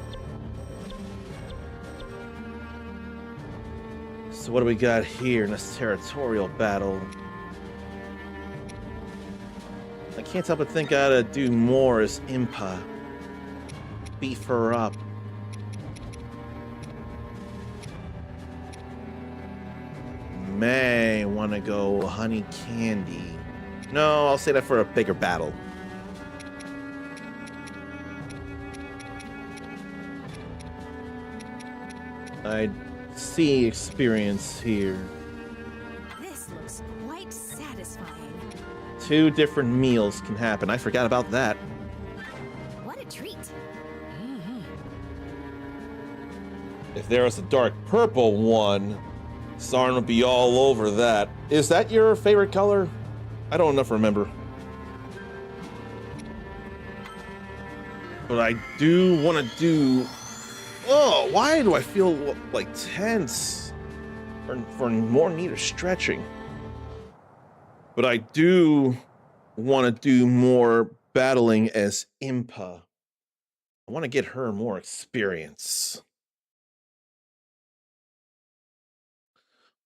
So what do we got here in this territorial battle? I can't help but think I gotta do more as Impa. Beef her up. May want to go honey candy. No, I'll say that for a bigger battle. I see experience here. This looks quite satisfying. 2 different meals can happen. I forgot about that. What a treat. If there was a dark purple one, Sarn would be all over that. Is that your favorite color? I don't enough remember. But I do want to do... Oh, why do I feel like tense? For more need of stretching. But I do want to do more battling as Impa. I want to get her more experience.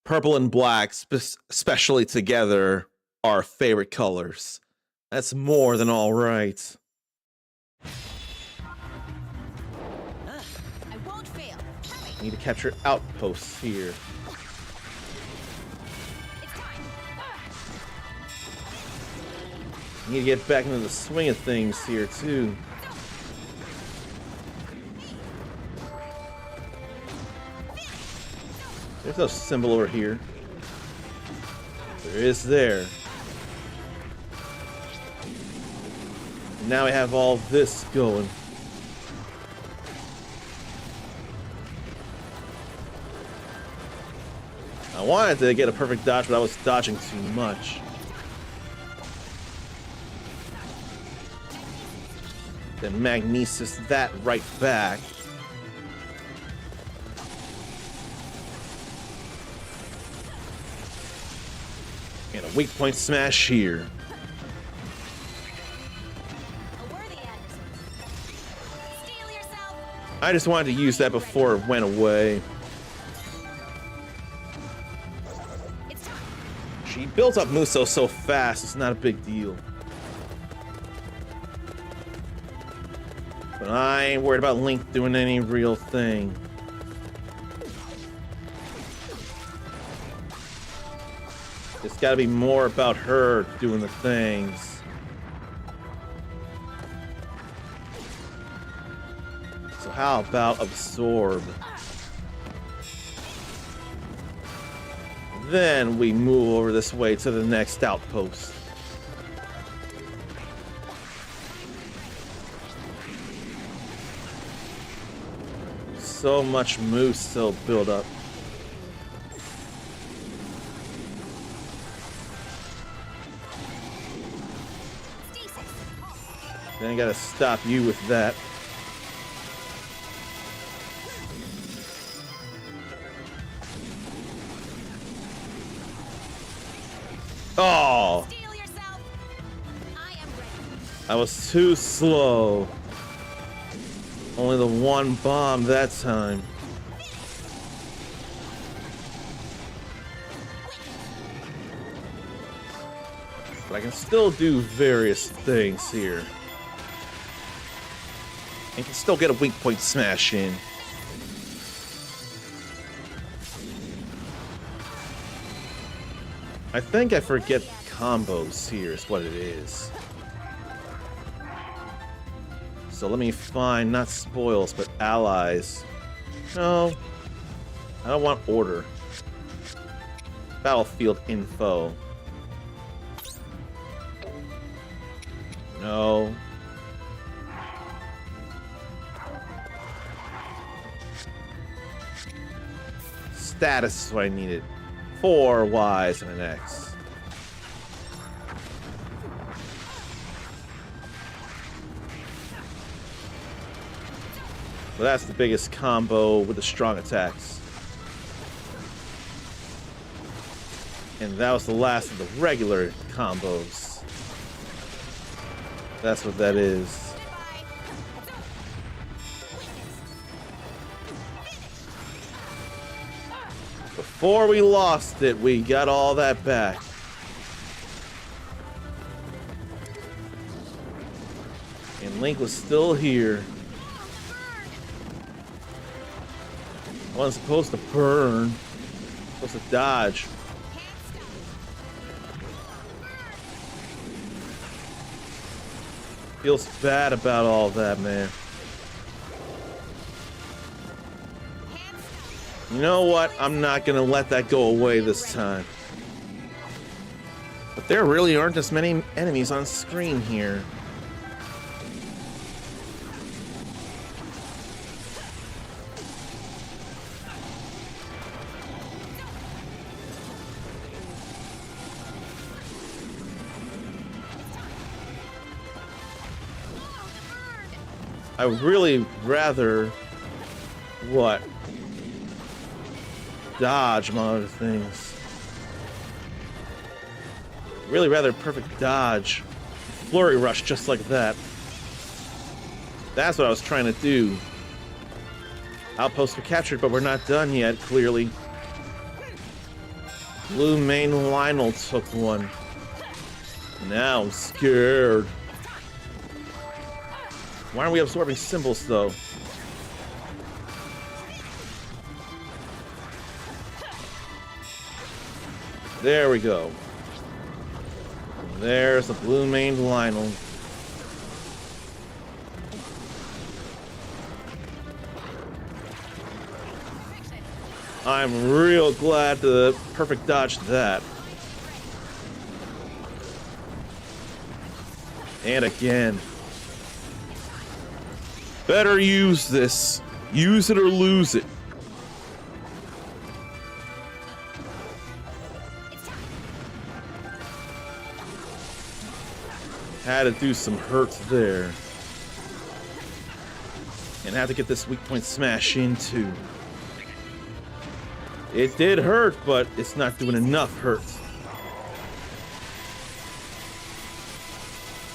Purple and black, especially together, are favorite colors. That's more than all right. I won't fail. I need to capture outposts here. It's time. I need to get back into the swing of things here, too. There's no symbol over here. There is there. Now we have all this going. I wanted to get a perfect dodge, but I was dodging too much. Then magnesis that right back. And a weak point smash here. A worthy adversary. Steel yourself. I just wanted to use that before it went away. It's time. She built up Muso so fast, it's not a big deal. But I ain't worried about Link doing any real thing. It's gotta be more about her doing the things. How about absorb? Then we move over this way to the next outpost. So much moose still build up. Then I gotta stop you with that. Oh! I was too slow. Only the one bomb that time. But I can still do various things here. And can still get a weak point smash in. I think I forget combos here is what it is. So let me find not spoils, but allies. No, I don't want order. Battlefield info. No. Status is what I needed. 4 Ys and an X. So that's the biggest combo with the strong attacks. And that was the last of the regular combos. That's what that is. Before we lost it, we got all that back. And Link was still here. I wasn't supposed to burn. Supposed to dodge. Feels bad about all that, man. You know what? I'm not gonna let that go away this time. But there really aren't as many enemies on screen here. I would really rather what? Dodge among other things. Really rather perfect dodge. Flurry rush just like that. That's what I was trying to do. Outposts were captured, but we're not done yet, clearly. Blue main Lionel took one. Now I'm scared. Why aren't we absorbing symbols, though? There we go. There's the blue maned Lionel. I'm real glad to perfect dodge that. And again. Better use this. Use it or lose it. Had to do some hurt there. And had to get this weak point smash in too. It did hurt, but it's not doing enough hurt.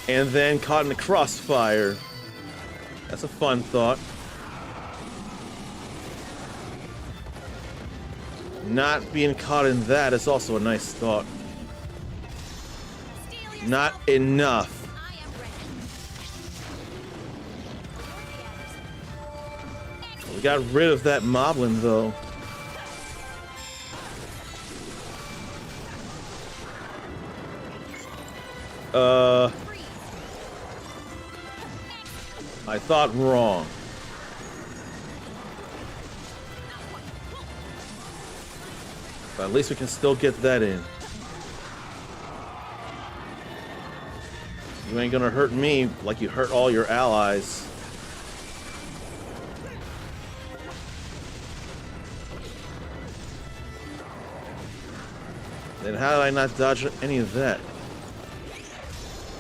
And then caught in the crossfire. That's a fun thought. Not being caught in that is also a nice thought. Not enough. We got rid of that moblin though. I thought wrong. But at least we can still get that in. You ain't gonna hurt me like you hurt all your allies. Then how did I not dodge any of that?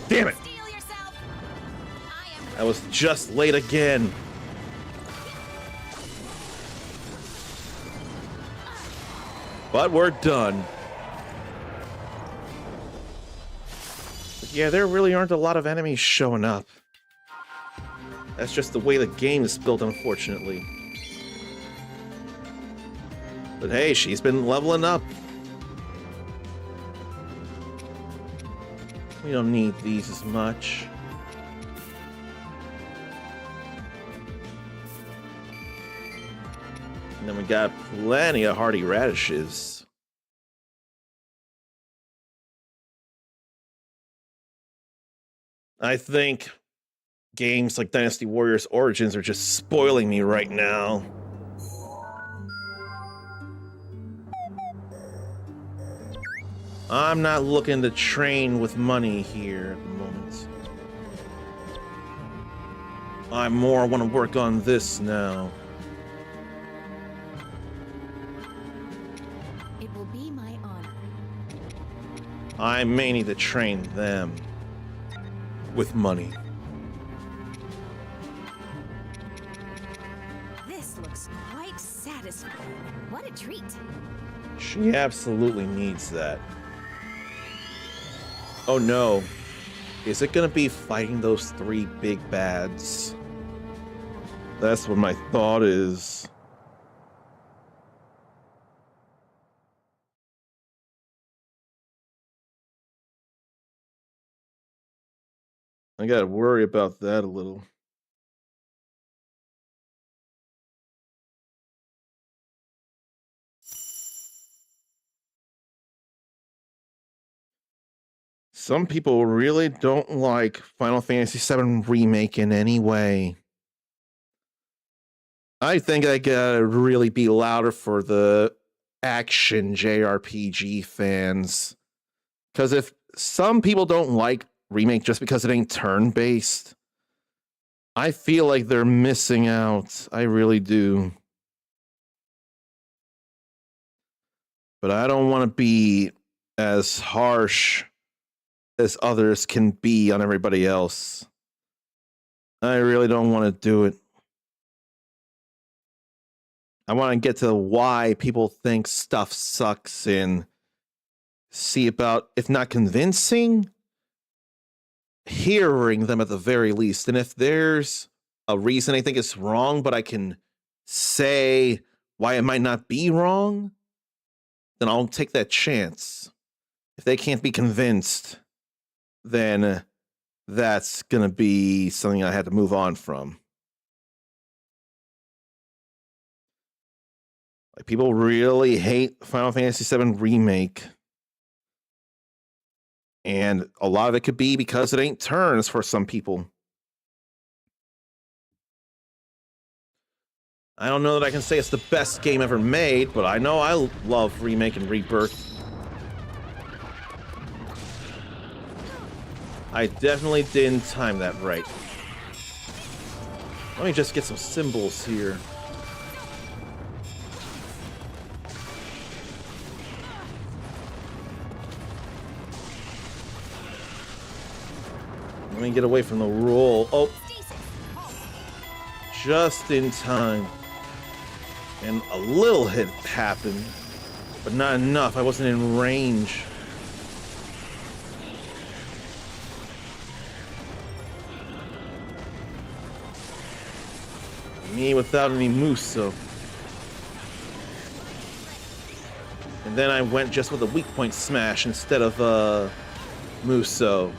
Damn it! I was just late again. But we're done. But yeah, there really aren't a lot of enemies showing up. That's just the way the game is built, unfortunately. But hey, she's been leveling up. We don't need these as much. And then we got plenty of hardy radishes. I think games like Dynasty Warriors Origins are just spoiling me right now. I'm not looking to train with money here at the moment. I more want to work on this now. It will be my honor. I may need to train them with money. This looks quite satisfying. What a treat. She absolutely needs that. Oh no. Is it gonna be fighting those 3 big bads? That's what my thought is. I gotta worry about that a little. Some people really don't like Final Fantasy VII Remake in any way. I think I gotta really be louder for the action JRPG fans. Because if some people don't like Remake just because it ain't turn-based, I feel like they're missing out. I really do. But I don't want to be as harsh as others can be on everybody else. I really don't want to do it. I want to get to why people think stuff sucks and see about, if not convincing, hearing them at the very least. And if there's a reason I think it's wrong, but I can say why it might not be wrong, then I'll take that chance. If they can't be convinced, then that's going to be something I had to move on from. Like, people really hate Final Fantasy VII Remake. And a lot of it could be because it ain't turns for some people. I don't know that I can say it's the best game ever made, but I know I love Remake and Rebirth. I definitely didn't time that right. Let me just get some symbols here. Let me get away from the roll. Oh. Just in time. And a little hit happened, but not enough. I wasn't in range. Me without any Muso. And then I went just with a weak point smash instead of Muso.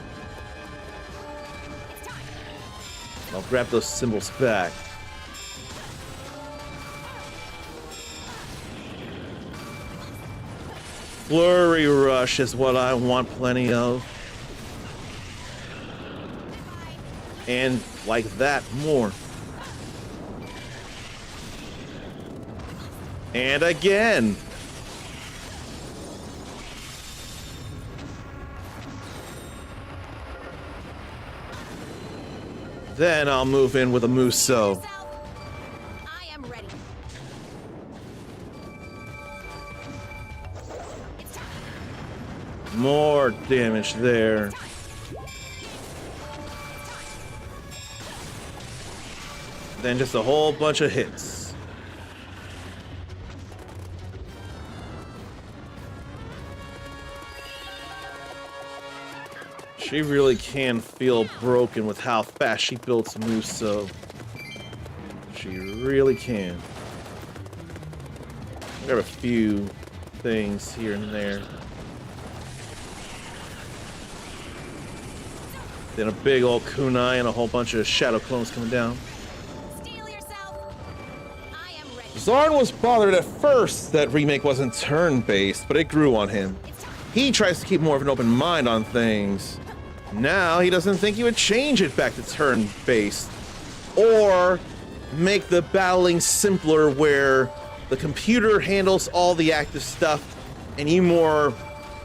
I'll grab those symbols back. Flurry Rush is what I want plenty of. And like that, more. And again. Then I'll move in with a Muso. I am ready. It's time. More damage there. Then just a whole bunch of hits. She really can feel broken with how fast she builds Muso. She really can. There are a few things here and there. Then a big old kunai and a whole bunch of shadow clones coming down. Steel yourself. I am ready. Zarn was bothered at first that Remake wasn't turn-based, but it grew on him. He tries to keep more of an open mind on things. Now he doesn't think he would change it back to turn-based. Or make the battling simpler where the computer handles all the active stuff and you more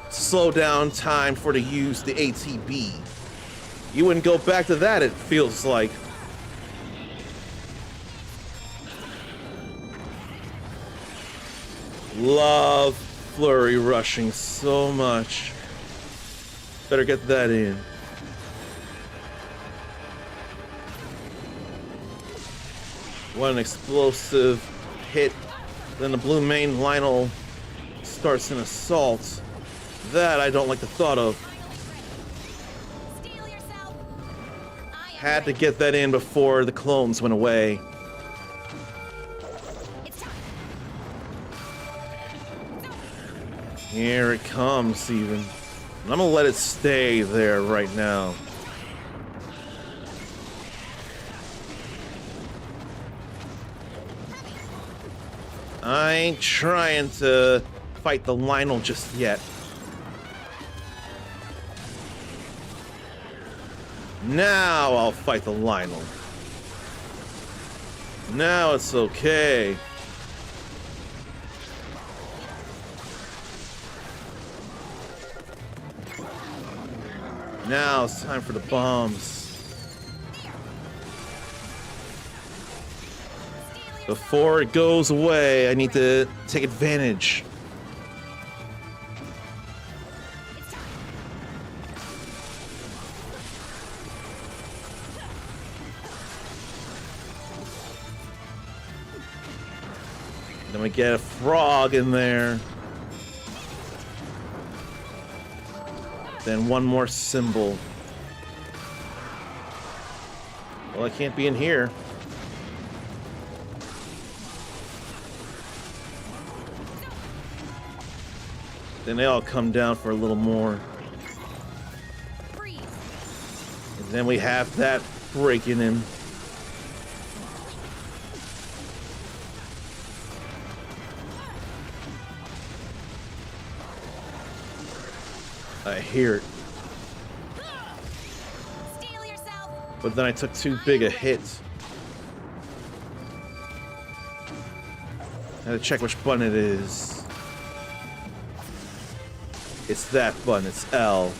slow down time for to use the ATB. You wouldn't go back to that, it feels like. Love flurry rushing so much. Better get that in. What an explosive hit. Then the blue main Lionel starts an assault. That I don't like the thought of. Steel yourself. I am Had to ready. get that in before the clones went away. It's time. Here it comes, even. And I'm gonna let it stay there right now. I ain't trying to fight the Lionel just yet. Now I'll fight the Lionel. Now it's okay. Now it's time for the bombs. Before it goes away, I need to take advantage. It's time. Then we get a frog in there. Then one more symbol. Well, I can't be in here. Then they all come down for a little more. Freeze. And then we have that breaking him. I hear it. Steel yourself. But then I took too big a hit. I had to check which button it is. It's that button, it's L.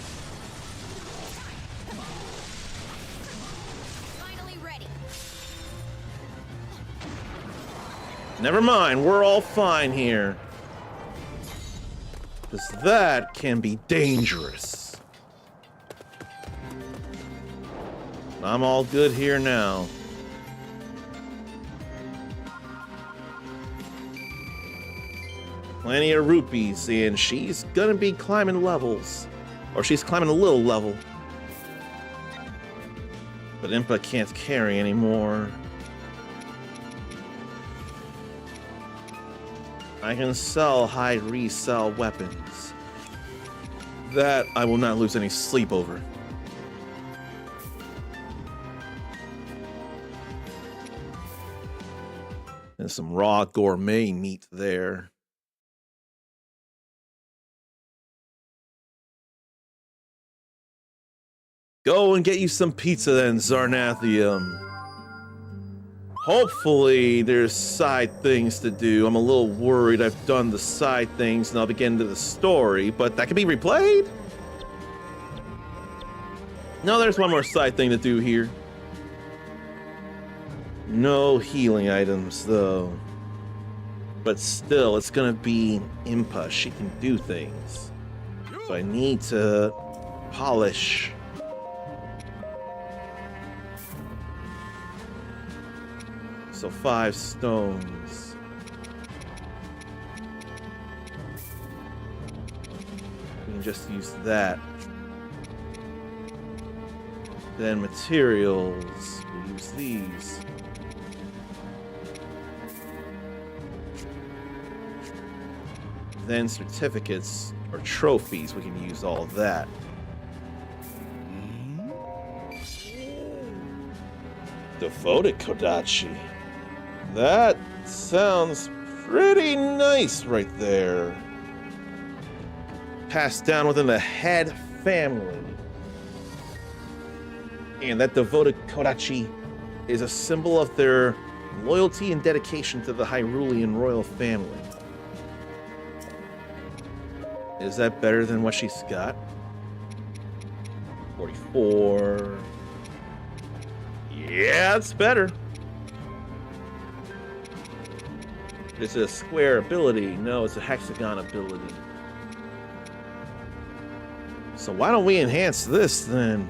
Finally ready. Never mind, we're all fine here. Because that can be dangerous. I'm all good here now. Plenty of rupees, and she's gonna be climbing levels. Or she's climbing a little level. But Impa can't carry anymore. I can sell high resell weapons. That I will not lose any sleep over. And some raw gourmet meat there. Go and get you some pizza then, Zarnathium. Hopefully there's side things to do. I'm a little worried I've done the side things and I'll get into the story, but that can be replayed? No, there's one more side thing to do here. No healing items, though. But still, it's gonna be Impa. She can do things. So I need to polish. So 5 stones. We can just use that. Then materials, we'll use these. Then certificates or trophies, we can use all of that. Devoted Kodachi. That sounds pretty nice right there. Passed down within the head family. And that devoted Kodachi is a symbol of their loyalty and dedication to the Hyrulean royal family. Is that better than what she's got? 44. Yeah, it's better. It's a square ability. No, it's a hexagon ability. So why don't we enhance this then?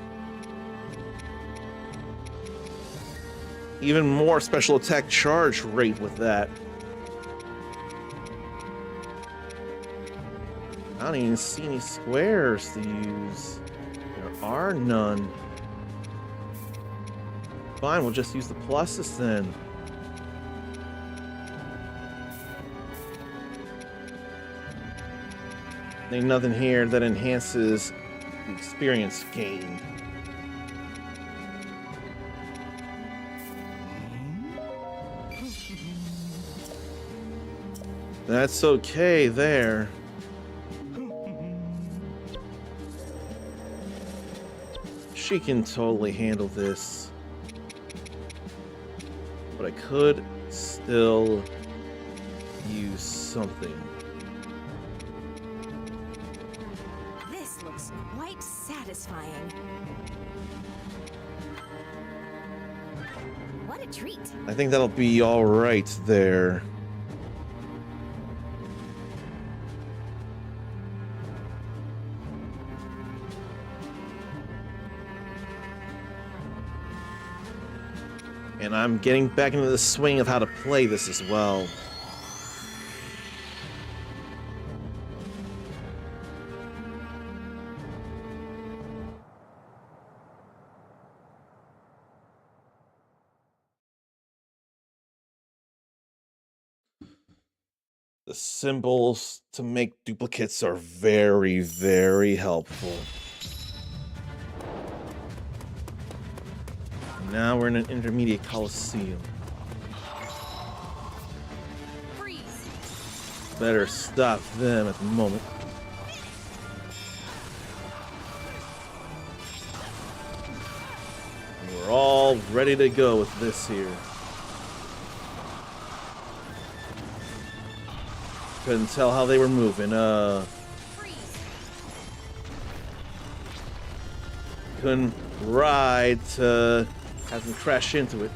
Even more special attack charge rate with that. I don't even see any squares to use. There are none. Fine, we'll just use the pluses then. Ain't nothing here that enhances the experience gain. That's okay there. She can totally handle this. But I could still use something. This looks quite satisfying. What a treat. I think that'll be all right there. And I'm getting back into the swing of how to play this as well. The symbols to make duplicates are very, very helpful. Now we're in an intermediate coliseum. Freeze. Better stop them at the moment. And we're all ready to go with this here. Couldn't tell how they were moving. Couldn't ride to have them crash into it.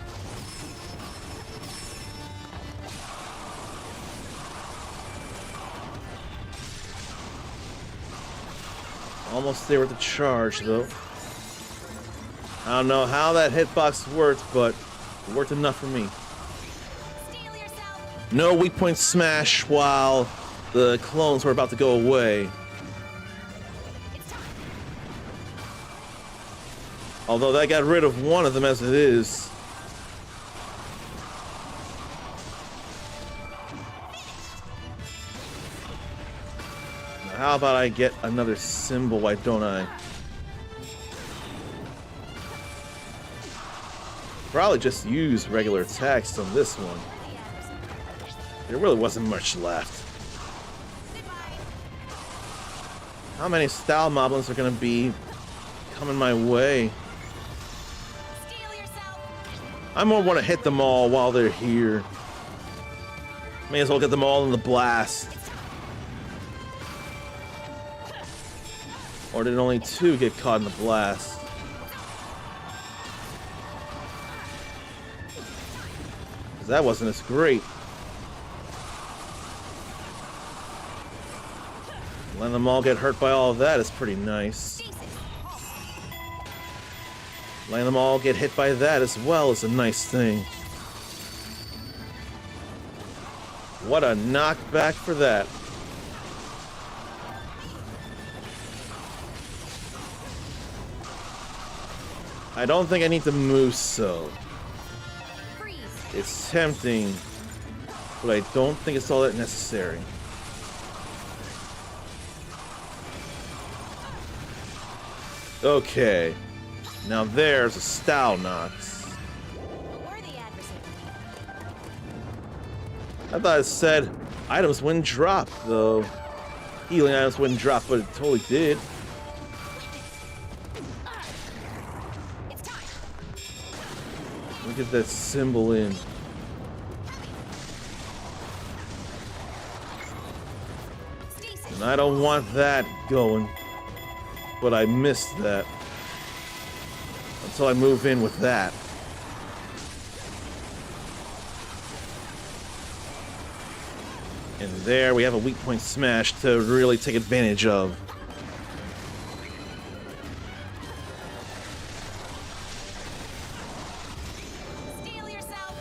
Almost there with the charge, though. I don't know how that hitbox worked, but it worked enough for me. No weak point smash while the clones were about to go away. Although that got rid of one of them as it is. Now how about I get another symbol? Why don't I? Probably just use regular attacks on this one. There really wasn't much left. How many style moblins are going to be coming my way? I more want to hit them all while they're here. May as well get them all in the blast. Or did only 2 get caught in the blast? 'Cause that wasn't as great. Letting them all get hurt by all of that is pretty nice. Letting them all get hit by that as well is a nice thing. What a knockback for that. I don't think I need to move so. It's tempting, but I don't think it's all that necessary. Okay. Now there's a style Nox. I thought it said items wouldn't drop, though. Healing items wouldn't drop, but it totally did. Look at that symbol in. And I don't want that going, but I missed that. Until I move in with that. And there we have a weak point smash to really take advantage of.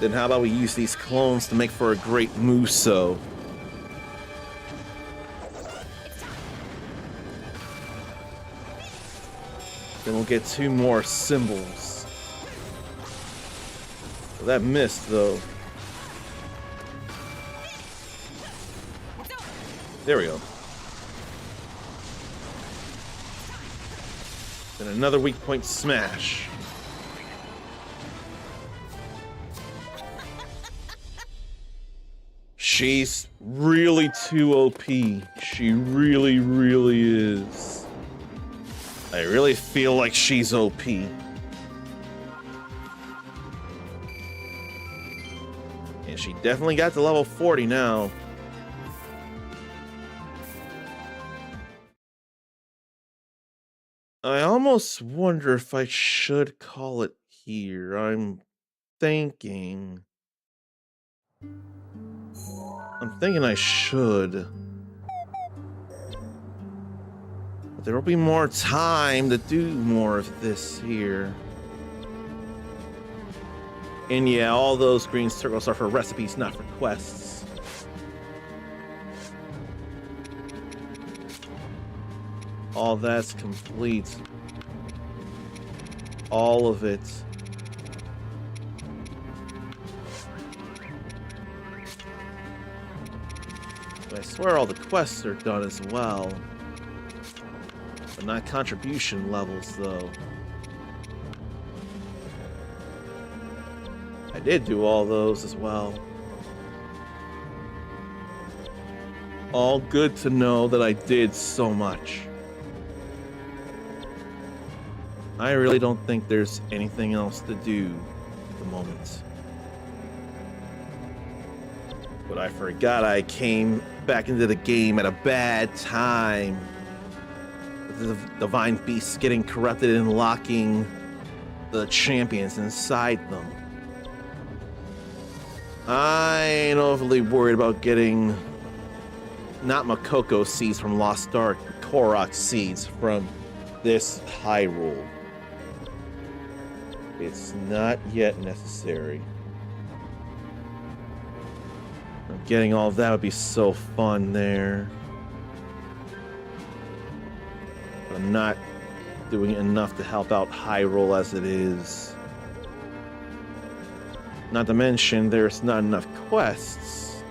Then how about we use these clones to make for a great Muso? Then we'll get 2 more symbols. Well, that missed, though. There we go. Then another weak point smash. She's really too OP. She really, really is. I really feel like she's OP. And she definitely got to level 40 now. I almost wonder if I should call it here. I'm thinking I should. But there will be more time to do more of this here. And yeah, all those green circles are for recipes, not for quests. All that's complete. All of it. I swear all the quests are done as well. But not contribution levels, though. I did do all those as well. All good to know that I did so much. I really don't think there's anything else to do at the moment. But I forgot I came back into the game at a bad time. With the divine beasts getting corrupted and locking the champions inside them. I ain't overly worried about getting not Makoko seeds from Lost Ark, but Korok seeds from this Hyrule. It's not yet necessary. Getting all of that would be so fun there. But I'm not doing enough to help out Hyrule as it is. Not to mention, there's not enough quests.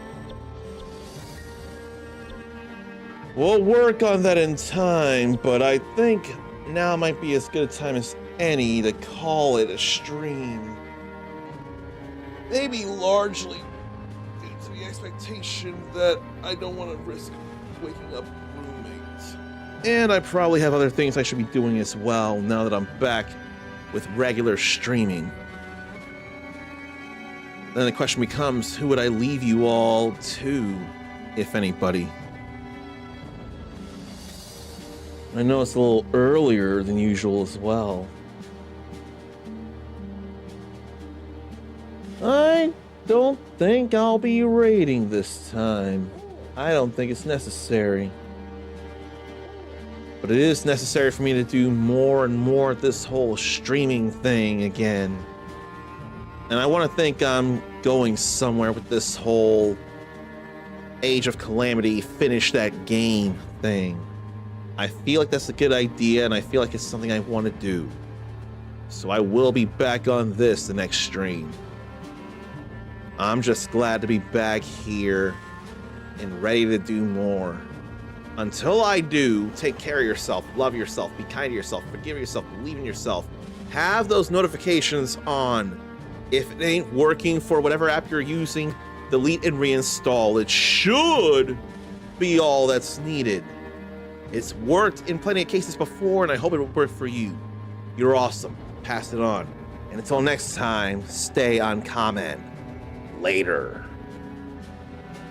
We'll work on that in time, but I think now might be as good a time as any to call it a stream. Maybe largely due to the expectation that I don't want to risk waking up roommates. And I probably have other things I should be doing as well now that I'm back with regular streaming. Then the question becomes, who would I leave you all to, if anybody? I know it's a little earlier than usual as well. I don't think I'll be raiding this time. I don't think it's necessary. But it is necessary for me to do more and more of this whole streaming thing again. And I want to think I'm going somewhere with this whole Age of Calamity, finish that game thing. I feel like that's a good idea, and I feel like it's something I want to do. So I will be back on this the next stream. I'm just glad to be back here and ready to do more. Until I do, take care of yourself, love yourself, be kind to yourself, forgive yourself, believe in yourself. Have those notifications on. If it ain't working for whatever app you're using, delete and reinstall. It should be all that's needed. It's worked in plenty of cases before, and I hope it will work for you. You're awesome. Pass it on. And until next time, stay uncommon. Later.